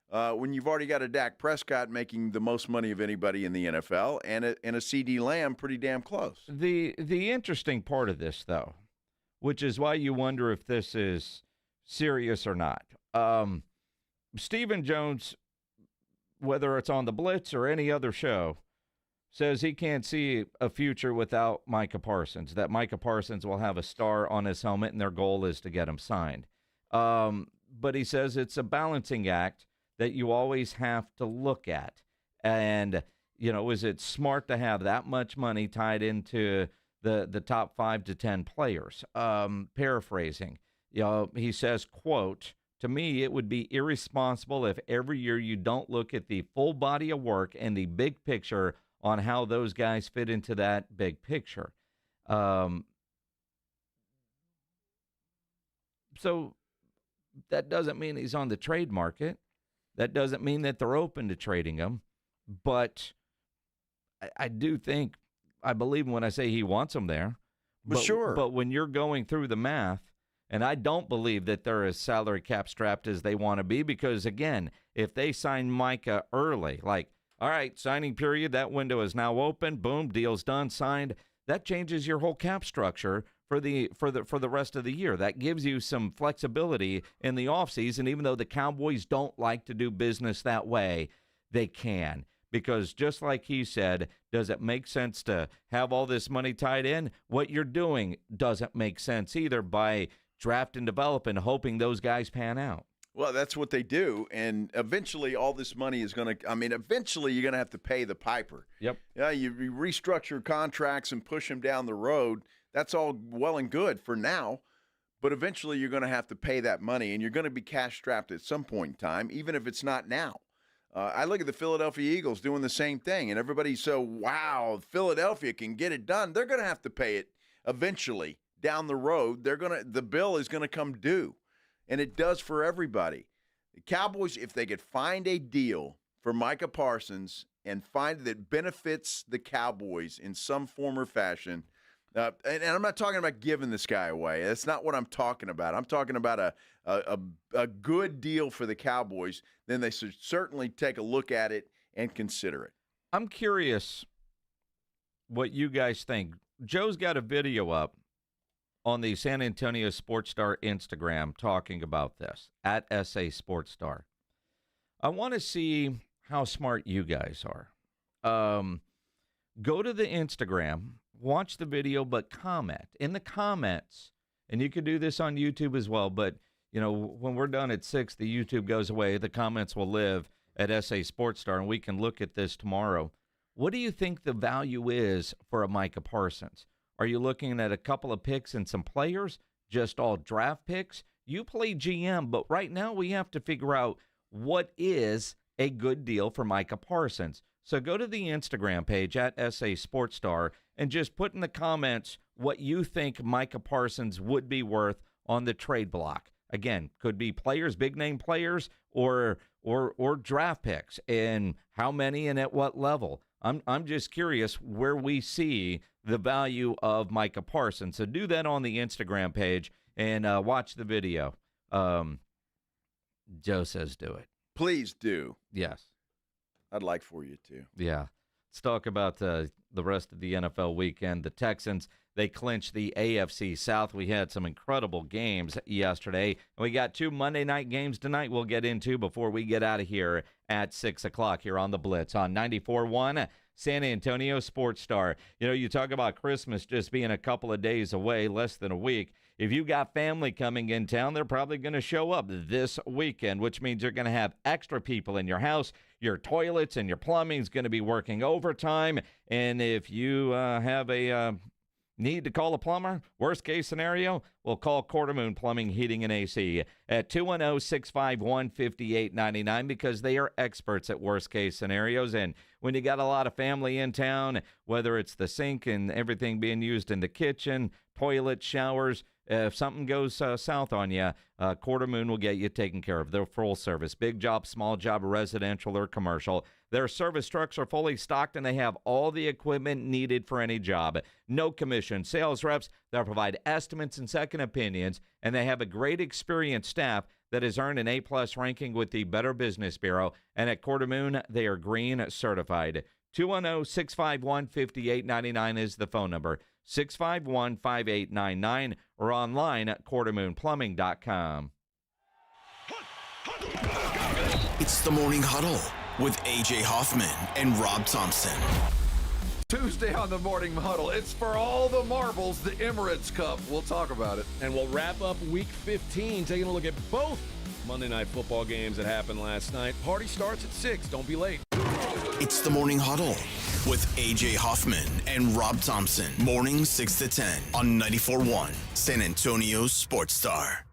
When you've already got a Dak Prescott making the most money of anybody in the NFL, and a CeeDee Lamb pretty damn close. The interesting part of this, though, which is why you wonder if this is serious or not. Stephen Jones, whether it's on the Blitz or any other show, says he can't see a future without Micah Parsons, that Micah Parsons will have a star on his helmet and their goal is to get him signed. But he says it's a balancing act that you always have to look at. And, is it smart to have that much money tied into the top 5 to 10 players? Paraphrasing. He says, quote, "To me, it would be irresponsible if every year you don't look at the full body of work and the big picture on how those guys fit into that big picture." So that doesn't mean he's on the trade market. That doesn't mean that they're open to trading him. But I believe when I say he wants him there. But sure. But when you're going through the math, and I don't believe that they're as salary cap strapped as they want to be, because, again, if they sign Micah early, like, all right, signing period, that window is now open, boom, deal's done, signed, that changes your whole cap structure for the rest of the year. That gives you some flexibility in the offseason, even though the Cowboys don't like to do business that way, they can. Because just like he said, does it make sense to have all this money tied in? What you're doing doesn't make sense either by draft and develop and hoping those guys pan out. Well, that's what they do, and eventually all this money is going to – eventually you're going to have to pay the piper. Yep. Yeah, you restructure contracts and push them down the road. That's all well and good for now, but eventually you're going to have to pay that money, and you're going to be cash-strapped at some point in time, even if it's not now. I look at the Philadelphia Eagles doing the same thing, and everybody's so, wow, Philadelphia can get it done. They're going to have to pay it eventually down the road. The bill is going to come due. And it does for everybody. The Cowboys, if they could find a deal for Micah Parsons and find that benefits the Cowboys in some form or fashion, and I'm not talking about giving this guy away. That's not what I'm talking about. I'm talking about a good deal for the Cowboys. Then they should certainly take a look at it and consider it. I'm curious what you guys think. Joe's got a video up on the San Antonio Sports Star Instagram talking about this, at SA Sports Star. I want to see how smart you guys are. Go to the Instagram, watch the video, but comment. In the comments, and you can do this on YouTube as well, but when we're done at 6, the YouTube goes away. The comments will live at SA Sports Star, and we can look at this tomorrow. What do you think the value is for a Micah Parsons? Are you looking at a couple of picks and some players, just all draft picks? You play GM, but right now we have to figure out what is a good deal for Micah Parsons. So go to the Instagram page at SA Sports Star and just put in the comments what you think Micah Parsons would be worth on the trade block. Again, could be players, big-name players, or draft picks, and how many and at what level. I'm just curious where we see the value of Micah Parsons. So do that on the Instagram page and watch the video. Joe says do it. Please do. Yes. I'd like for you to. Yeah. Let's talk about the rest of the NFL weekend. The Texans, they clinched the AFC South. We had some incredible games yesterday. And we got 2 Monday night games tonight we'll get into before we get out of here at 6 o'clock here on the Blitz on 94.1 San Antonio Sports Star. You know, you talk about Christmas just being a couple of days away, less than a week. If you got family coming in town, they're probably going to show up this weekend, which means you're going to have extra people in your house. Your toilets and your plumbing is going to be working overtime. And if you have a need to call a plumber, worst case scenario, we'll call Quartermoon Plumbing, Heating, and AC at 210-651-5899 because they are experts at worst case scenarios. And when you got a lot of family in town, whether it's the sink and everything being used in the kitchen, toilet, showers, if something goes south on you, Quartermoon will get you taken care of. They're full service. Big job, small job, residential or commercial. Their service trucks are fully stocked, and they have all the equipment needed for any job. No commission. Sales reps, they'll provide estimates and second opinions, and they have a great experienced staff that has earned an A-plus ranking with the Better Business Bureau. And at Quartermoon, they are green certified. 210-651-5899 is the phone number. 651-5899 or online at quartermoonplumbing.com. It's the Morning Huddle with A.J. Hoffman and Rob Thompson. Tuesday on the Morning Huddle. It's for all the marbles, the Emirates Cup. We'll talk about it. And we'll wrap up Week 15, taking a look at both Monday Night Football games that happened last night. Party starts at 6. Don't be late. It's the Morning Huddle with A.J. Hoffman and Rob Thompson. Morning 6 to 10 on 94.1 San Antonio Sports Star.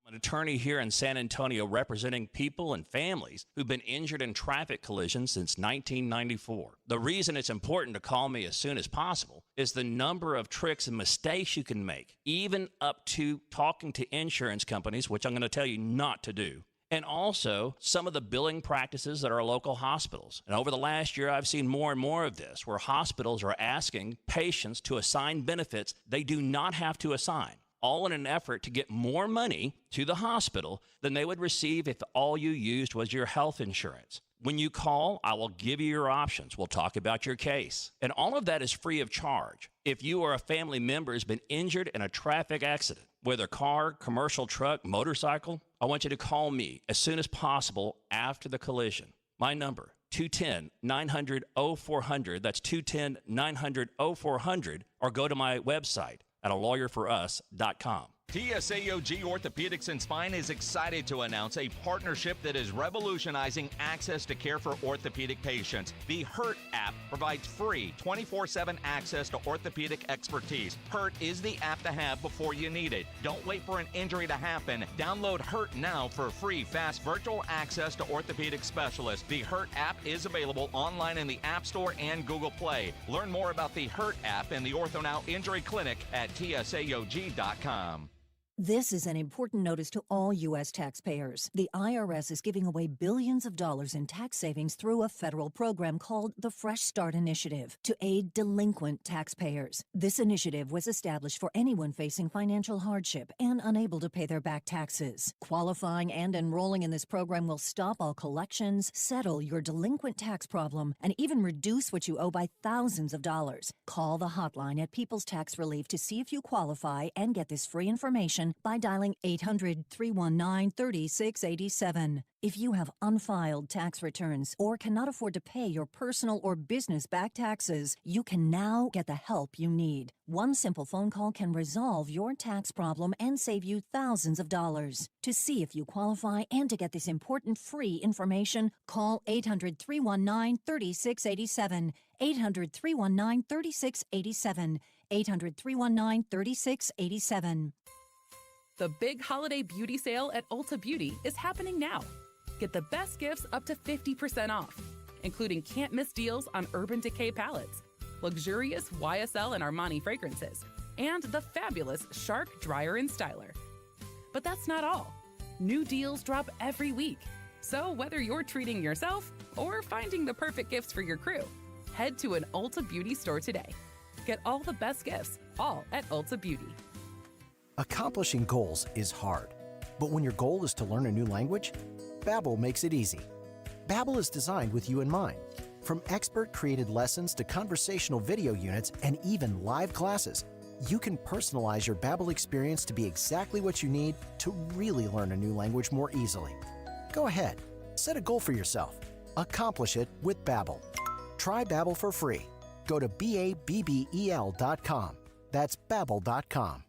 An attorney here in San Antonio representing people and families who've been injured in traffic collisions since 1994. The reason it's important to call me as soon as possible is the number of tricks and mistakes you can make, even up to talking to insurance companies, which I'm going to tell you not to do. And also some of the billing practices at our local hospitals. And over the last year, I've seen more and more of this, where hospitals are asking patients to assign benefits they do not have to assign, all in an effort to get more money to the hospital than they would receive if all you used was your health insurance. When you call, I will give you your options. We'll talk about your case. And all of that is free of charge. If you or a family member has been injured in a traffic accident, whether car, commercial truck, motorcycle, I want you to call me as soon as possible after the collision. My number, 210-900-0400. That's 210-900-0400. Or go to my website at alawyerforus.com. TSAOG Orthopedics and Spine is excited to announce a partnership that is revolutionizing access to care for orthopedic patients. The HURT app provides free 24/7 access to orthopedic expertise. HURT is the app to have before you need it. Don't wait for an injury to happen. Download HURT now for free, fast virtual access to orthopedic specialists. The HURT app is available online in the App Store and Google Play. Learn more about the HURT app and the OrthoNow Injury Clinic at TSAOG.com. This is an important notice to all U.S. taxpayers. The IRS is giving away billions of dollars in tax savings through a federal program called the Fresh Start Initiative to aid delinquent taxpayers. This initiative was established for anyone facing financial hardship and unable to pay their back taxes. Qualifying and enrolling in this program will stop all collections, settle your delinquent tax problem, and even reduce what you owe by thousands of dollars. Call the hotline at People's Tax Relief to see if you qualify and get this free information 10 by dialing 800-319-3687. If you have unfiled tax returns or cannot afford to pay your personal or business back taxes, you can now get the help you need. One simple phone call can resolve your tax problem and save you thousands of dollars. To see if you qualify and to get this important free information, call 800-319-3687. 800-319-3687. 800-319-3687. The big holiday beauty sale at Ulta Beauty is happening now. Get the best gifts up to 50% off, including can't-miss deals on Urban Decay palettes, luxurious YSL and Armani fragrances, and the fabulous Shark Dryer and Styler. But that's not all. New deals drop every week. So whether you're treating yourself or finding the perfect gifts for your crew, head to an Ulta Beauty store today. Get all the best gifts, all at Ulta Beauty. Accomplishing goals is hard, but when your goal is to learn a new language, Babbel makes it easy. Babbel is designed with you in mind. From expert-created lessons to conversational video units and even live classes, you can personalize your Babbel experience to be exactly what you need to really learn a new language more easily. Go ahead, set a goal for yourself. Accomplish it with Babbel. Try Babbel for free. Go to babbel.com. That's babbel.com.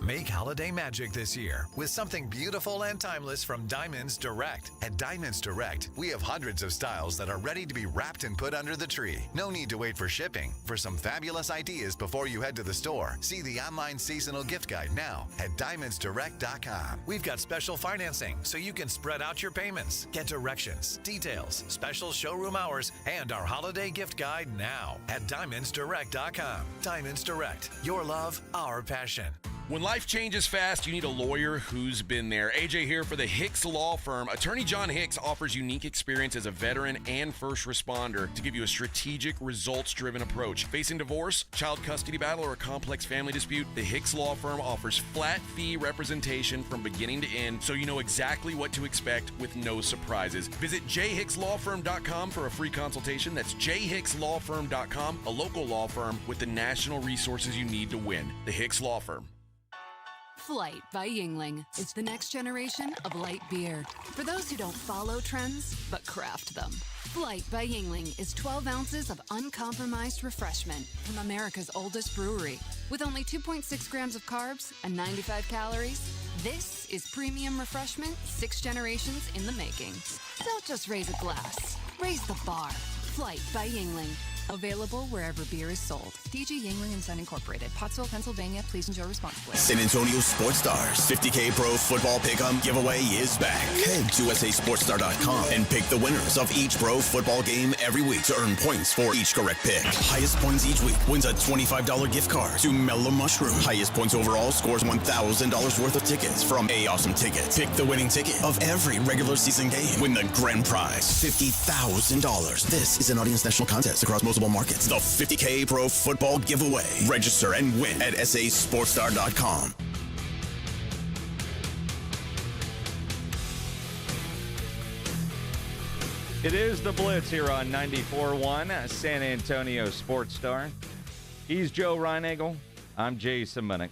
Make holiday magic this year with something beautiful and timeless from Diamonds Direct. At Diamonds Direct, we have hundreds of styles that are ready to be wrapped and put under the tree. No need to wait for shipping. For some fabulous ideas before you head to the store, see the online seasonal gift guide now at diamondsdirect.com. We've got special financing so you can spread out your payments. Get directions, details, special showroom hours, and our holiday gift guide now at diamondsdirect.com. Diamonds Direct, your love, our passion. When life changes fast, you need a lawyer who's been there. AJ here for the Hicks Law Firm. Attorney John Hicks offers unique experience as a veteran and first responder to give you a strategic, results-driven approach. Facing divorce, child custody battle, or a complex family dispute, the Hicks Law Firm offers flat-fee representation from beginning to end, so you know exactly what to expect with no surprises. Visit jhickslawfirm.com for a free consultation. That's jhickslawfirm.com, a local law firm with the national resources you need to win. The Hicks Law Firm. Flight by Yingling is the next generation of light beer. For those who don't follow trends, but craft them. Flight by Yingling is 12 ounces of uncompromised refreshment from America's oldest brewery. With only 2.6 grams of carbs and 95 calories, this is premium refreshment 6 generations in the making. Don't just raise a glass, raise the bar. Flight by Yingling. Available wherever beer is sold. DG Yingling and Son Incorporated, Pottsville, Pennsylvania. Please enjoy responsibly. San Antonio Sports Stars 50K Pro Football Pick'em giveaway is back. Head to SASportsStar.com and pick the winners of each pro football game every week to earn points for each correct pick. Highest points each week wins a $25 gift card to Mellow Mushroom. Highest points overall scores $1,000 worth of tickets from A Awesome Tickets. Pick the winning ticket of every regular season game. Win the grand prize, $50,000. This is an audience national contest across multiple markets. The 50K Pro Football Giveaway. Register and win at SASportsStar.com. It is the Blitz here on 94.1 San Antonio Sports Star. He's Joe Reinagel. I'm Jason Minix.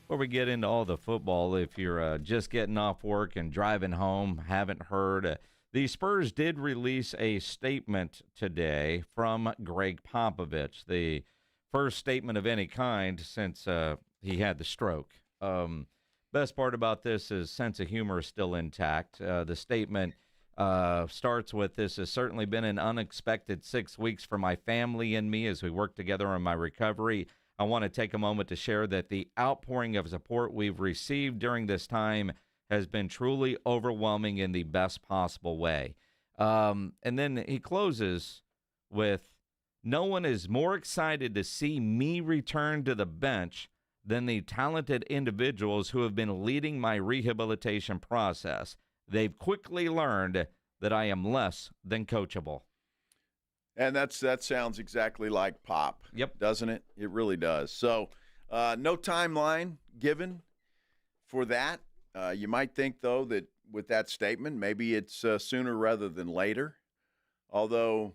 Before we get into all the football, if you're just getting off work and driving home, haven't heard, the Spurs did release a statement today from Greg Popovich, the first statement of any kind since he had the stroke. Best part about this is sense of humor is still intact. The statement starts with, "This has certainly been an unexpected 6 weeks for my family and me as we work together on my recovery. I want to take a moment to share that the outpouring of support we've received during this time has been truly overwhelming in the best possible way." And then he closes with, "No one is more excited to see me return to the bench than the talented individuals who have been leading my rehabilitation process. They've quickly learned that I am less than coachable." And that sounds exactly like Pop. Yep. Doesn't it? It really does. So no timeline given for that. You might think, though, that with that statement, maybe it's sooner rather than later. Although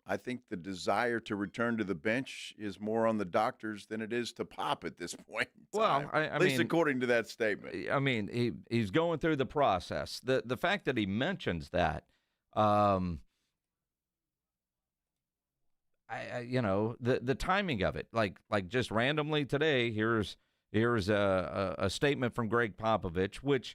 I think the desire to return to the bench is more on the doctors than it is to Pop at this point in time. Well, at least according to that statement. I mean, he's going through the process. The fact that he mentions that, the timing of it, like just randomly today, here's a statement from Greg Popovich, which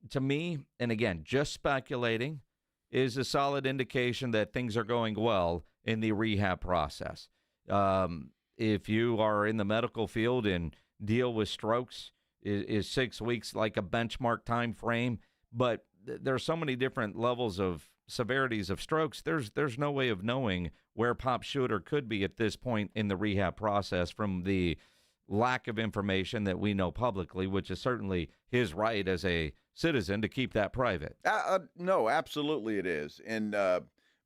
to me, and again, just speculating, is a solid indication that things are going well in the rehab process. If you are in the medical field and deal with strokes, is 6 weeks like a benchmark time frame? But there's so many different levels of severities of strokes. There's no way of knowing where Pop should or could be at this point in the rehab process from the lack of information that we know publicly, which is certainly his right as a citizen to keep that private. No, absolutely it is. And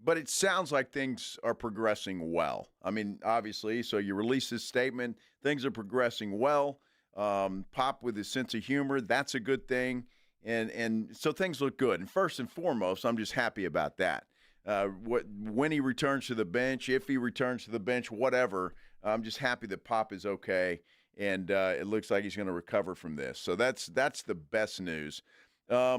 but it sounds like things are progressing well. I mean, obviously, so you release this statement, things are progressing well. Pop with his sense of humor, that's a good thing. And so things look good. And first and foremost, I'm just happy about that. When he returns to the bench, if he returns to the bench, whatever, I'm just happy that Pop is okay. And it looks like he's going to recover from this. So that's the best news. I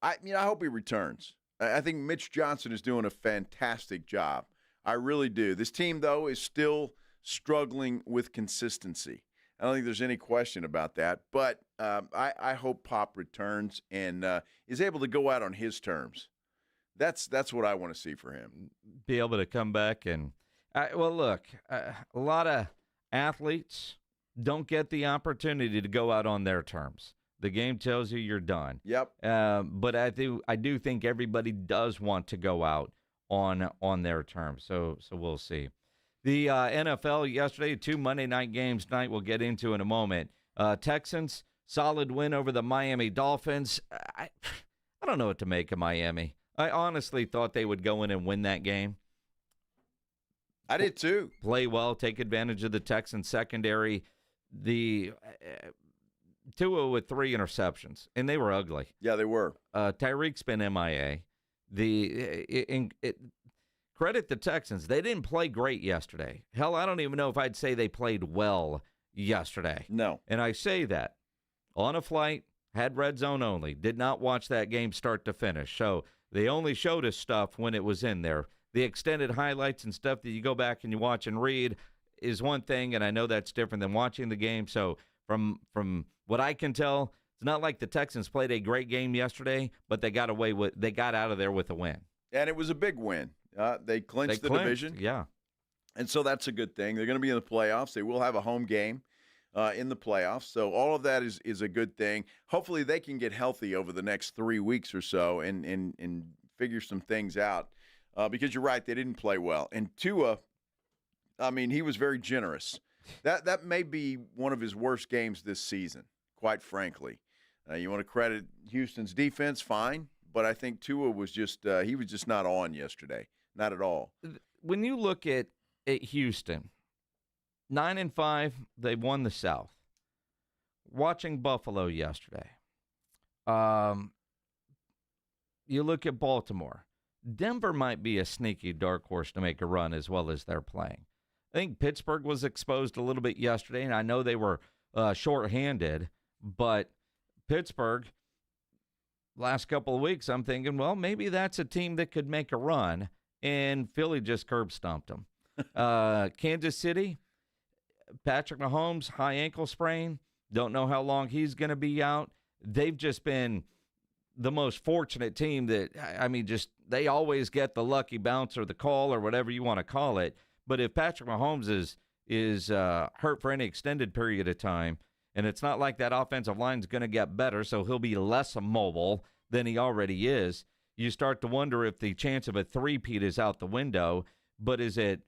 hope he returns. I think Mitch Johnson is doing a fantastic job. I really do. This team, though, is still struggling with consistency. I don't think there's any question about that. But I hope Pop returns and is able to go out on his terms. That's what I want to see for him. Be able to come back and look, a lot of athletes don't get the opportunity to go out on their terms. The game tells you you're done. Yep. But I do think everybody does want to go out on their terms. So we'll see. The NFL yesterday, 2 Monday night games tonight we'll get into in a moment. Texans, solid win over the Miami Dolphins. I don't know what to make of Miami. I honestly thought they would go in and win that game. I did too. Play well, take advantage of the Texans secondary. The Tua with 3 interceptions, and they were ugly. Yeah, they were. Tyreek's been MIA. Credit the Texans. They didn't play great yesterday. Hell, I don't even know if I'd say they played well yesterday. No. And I say that. On a flight, had red zone only. Did not watch that game start to finish. So they only showed us stuff when it was in there. The extended highlights and stuff that you go back and you watch and read is one thing, and I know that's different than watching the game. So from what I can tell, it's not like the Texans played a great game yesterday, but they got out of there with a win. And it was a big win. They clinched the division. Yeah. And so that's a good thing. They're going to be in the playoffs. They will have a home game in the playoffs. So all of that is a good thing. Hopefully they can get healthy over the next 3 weeks or so and figure some things out. Because you're right, they didn't play well. And Tua, I mean, he was very generous. That may be one of his worst games this season, quite frankly. You want to credit Houston's defense, fine. But I think Tua was just he was just not on yesterday. Not at all. When you look at Houston, 9-5, they won the South. Watching Buffalo yesterday, you look at Baltimore. Denver might be a sneaky dark horse to make a run as well as they're playing. I think Pittsburgh was exposed a little bit yesterday, and I know they were shorthanded, but Pittsburgh, last couple of weeks, I'm thinking, well, maybe that's a team that could make a run, and Philly just curb stomped them. Kansas City, Patrick Mahomes, high ankle sprain. Don't know how long he's going to be out. They've just been the most fortunate team that, I mean, just they always get the lucky bounce or the call or whatever you want to call it. But if Patrick Mahomes is hurt for any extended period of time, and it's not like that offensive line is going to get better, so he'll be less mobile than he already is, you start to wonder if the chance of a three-peat is out the window. But is it,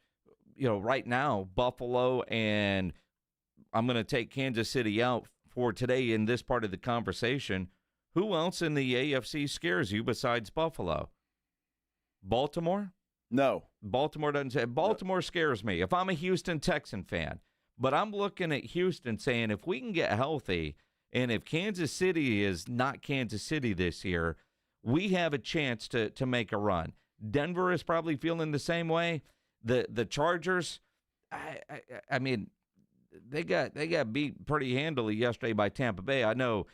right now, Buffalo and I'm going to take Kansas City out for today in this part of the conversation. Who else in the AFC scares you besides Buffalo? Baltimore? No. Baltimore doesn't say. Baltimore scares me. If I'm a Houston Texan fan, but I'm looking at Houston saying if we can get healthy and if Kansas City is not Kansas City this year, we have a chance to make a run. Denver is probably feeling the same way. The Chargers, I mean, they got beat pretty handily yesterday by Tampa Bay. I know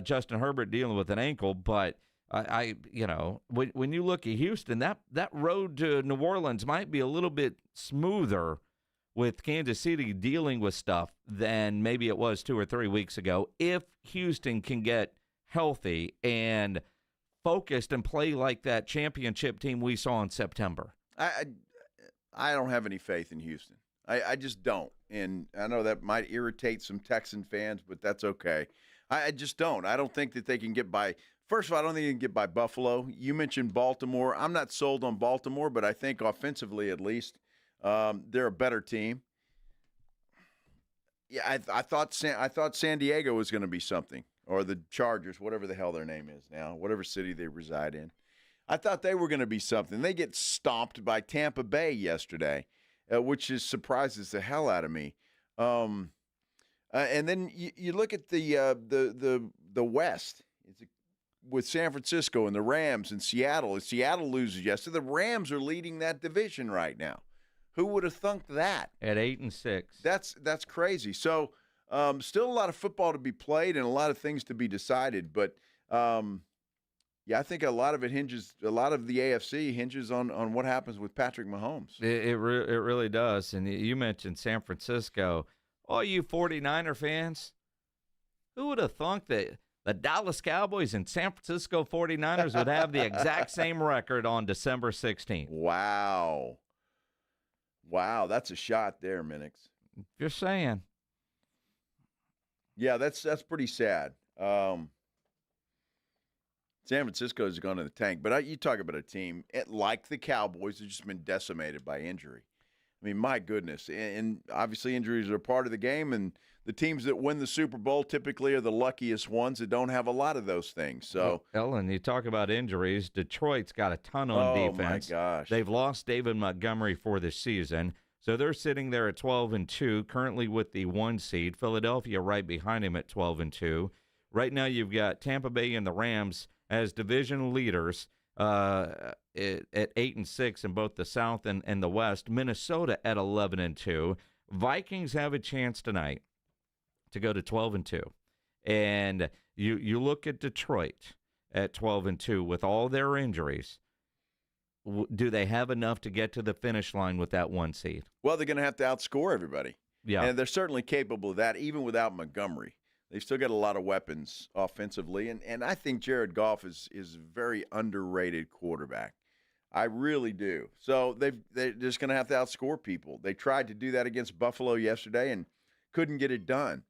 Justin Herbert dealing with an ankle, but when you look at Houston, that road to New Orleans might be a little bit smoother with Kansas City dealing with stuff than maybe it was 2 or 3 weeks ago. If Houston can get healthy and focused and play like that championship team we saw in September. I don't have any faith in Houston. I just don't. And I know that might irritate some Texan fans, but that's okay. I just don't. I don't think that they can get by. First of all, I don't think they can get by Buffalo. You mentioned Baltimore. I'm not sold on Baltimore, but I think offensively at least they're a better team. Yeah, I thought San Diego was going to be something, or the Chargers, whatever the hell their name is now, whatever city they reside in. I thought they were going to be something. They get stomped by Tampa Bay yesterday, which surprises the hell out of me. And then you look at the West with San Francisco and the Rams and Seattle. If Seattle loses yesterday, the Rams are leading that division right now. Who would have thunk that? At 8-6. That's crazy. So still a lot of football to be played and a lot of things to be decided. But, I think a lot of the AFC hinges on what happens with Patrick Mahomes. It really does. And you mentioned San Francisco. All you 49er fans, who would have thunk that the Dallas Cowboys and San Francisco 49ers would have the exact same record on December 16th? Wow, that's a shot there, Minix. Just saying. Yeah, that's pretty sad. San Francisco's gone to the tank, but you talk about a team like the Cowboys that's just been decimated by injury. I mean, my goodness. And obviously injuries are part of the game, and the teams that win the Super Bowl typically are the luckiest ones that don't have a lot of those things. So, Ellen, you talk about injuries. Detroit's got a ton on defense. Oh, my gosh. They've lost David Montgomery for this season, so they're sitting there at 12-2, currently with the 1 seed. Philadelphia right behind him at 12-2. Right now you've got Tampa Bay and the Rams as division leaders at 8-6 in both the South and the West. Minnesota at 11-2. Vikings have a chance tonight to go to 12-2. And you look at Detroit at 12-2 with all their injuries. Do they have enough to get to the finish line with that 1 seed? Well, they're going to have to outscore everybody. Yeah. And they're certainly capable of that, even without Montgomery. They've still got a lot of weapons offensively. And I think Jared Goff is a very underrated quarterback. I really do. So they're just going to have to outscore people. They tried to do that against Buffalo yesterday and couldn't get it done.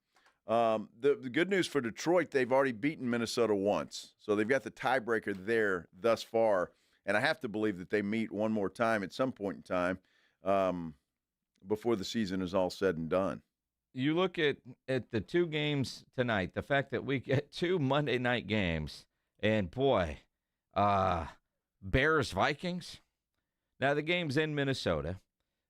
The good news for Detroit, they've already beaten Minnesota once. So they've got the tiebreaker there thus far. And I have to believe that they meet one more time at some point in time before the season is all said and done. You look at the 2 games tonight, the fact that we get 2 Monday night games, and boy, Bears-Vikings. Now, the game's in Minnesota,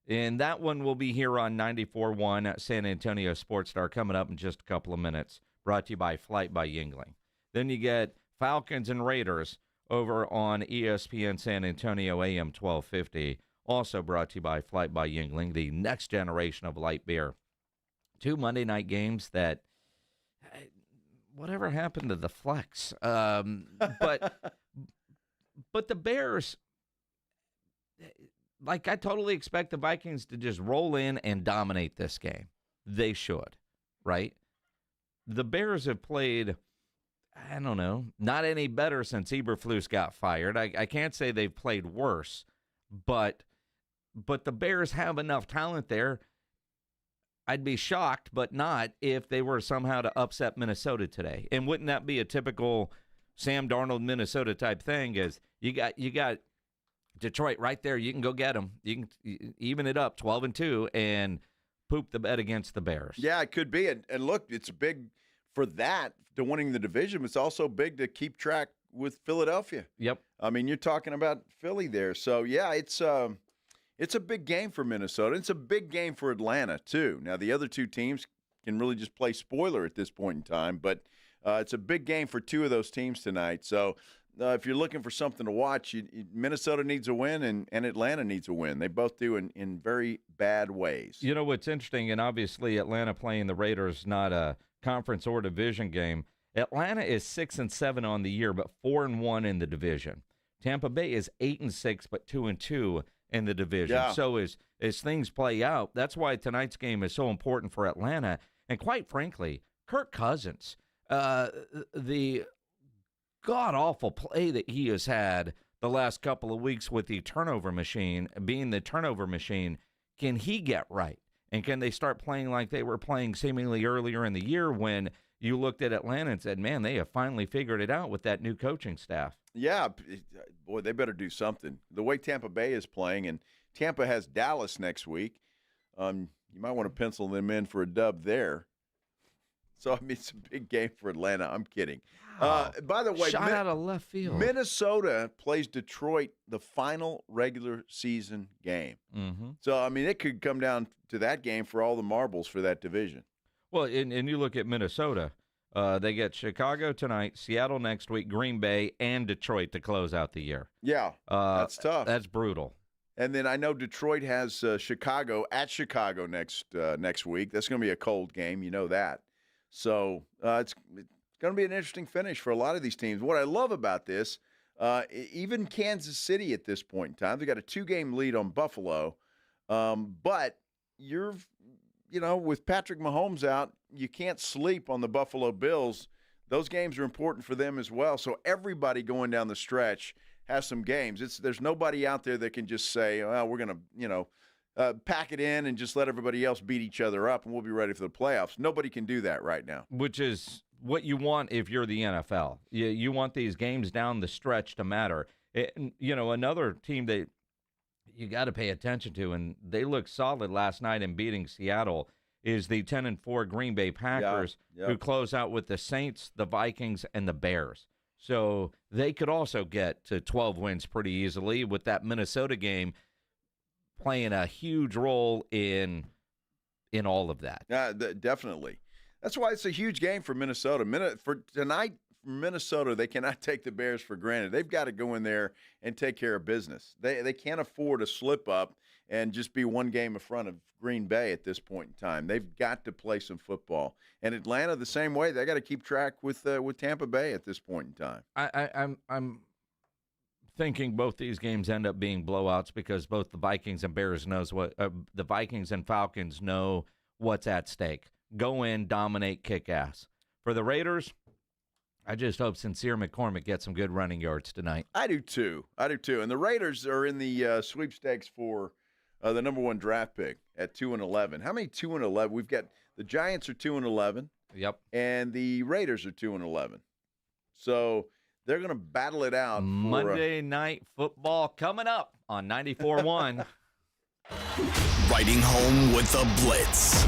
and that one will be here on 94.1 San Antonio Sports Star coming up in just a couple of minutes, brought to you by Flight by Yingling. Then you get Falcons and Raiders over on ESPN San Antonio AM 1250, also brought to you by Flight by Yingling, the next generation of light beer. 2 Monday night games that, whatever happened to the flex? But the Bears, I totally expect the Vikings to just roll in and dominate this game. They should, right? The Bears have played, I don't know, not any better since Eberflus got fired. I can't say they've played worse, but the Bears have enough talent there. I'd be shocked, but not if they were somehow to upset Minnesota today. And wouldn't that be a typical Sam Darnold Minnesota type thing? Is you got Detroit right there. You can go get them. You can even it up 12-2 and poop the bet against the Bears. Yeah, it could be. And look, it's big for that to winning the division. It's also big to keep track with Philadelphia. Yep. I mean, you're talking about Philly there. So yeah, it's a big game for Minnesota. It's a big game for Atlanta, too. Now, the other 2 teams can really just play spoiler at this point in time, but it's a big game for 2 of those teams tonight. So if you're looking for something to watch, Minnesota needs a win and Atlanta needs a win. They both do in very bad ways. You know what's interesting, and obviously Atlanta playing the Raiders, not a conference or division game. Atlanta is 6-7 on the year, but 4-1 in the division. Tampa Bay is 8-6, but 2-2 in the division. Yeah. So as things play out, that's why tonight's game is so important for Atlanta. And quite frankly, Kirk Cousins, the god-awful play that he has had the last couple of weeks with the turnover machine, being the turnover machine, can he get right? And can they start playing like they were playing seemingly earlier in the year when you looked at Atlanta and said, man, they have finally figured it out with that new coaching staff? Yeah, boy, they better do something. The way Tampa Bay is playing, and Tampa has Dallas next week, you might want to pencil them in for a dub there. So, I mean, it's a big game for Atlanta. I'm kidding. By the way, shot out of left field. Minnesota plays Detroit the final regular season game. Mm-hmm. So, I mean, it could come down to that game for all the marbles for that division. Well, and you look at Minnesota. They get Chicago tonight, Seattle next week, Green Bay, and Detroit to close out the year. Yeah, that's tough. That's brutal. And then I know Detroit has Chicago at Chicago next week. That's going to be a cold game. You know that. So it's going to be an interesting finish for a lot of these teams. What I love about this, even Kansas City at this point in time, they got a 2-game lead on Buffalo. But with Patrick Mahomes out, you can't sleep on the Buffalo Bills. Those games are important for them as well. So everybody going down the stretch has some games. There's nobody out there that can just say, well, we're going to, pack it in and just let everybody else beat each other up and we'll be ready for the playoffs. Nobody can do that right now. Which is what you want if you're the NFL. You want these games down the stretch to matter. Another team that you got to pay attention to, and they looked solid last night in beating Seattle, is the 10-4 Green Bay Packers, who close out with the Saints, the Vikings, and the Bears. So they could also get to 12 wins pretty easily, with that Minnesota game playing a huge role in all of that. Definitely. That's why it's a huge game for Minnesota. For tonight, Minnesota, they cannot take the Bears for granted. They've got to go in there and take care of business. They can't afford to slip up and just be one game in front of Green Bay at this point in time. They've got to play some football. And Atlanta, the same way. They got to keep track with Tampa Bay at this point in time. I'm thinking both these games end up being blowouts because both the Vikings and Bears the Vikings and Falcons know what's at stake. Go in, dominate, kick ass. For the Raiders, I just hope Sincere McCormick gets some good running yards tonight. I do too. And the Raiders are in the sweepstakes for the number 1 draft pick at 2-11. How many 2-11? We've got the Giants are 2-11. Yep. And the Raiders are 2-11. So they're going to battle it out. Monday Night Football coming up on 94.1. Riding home with the Blitz.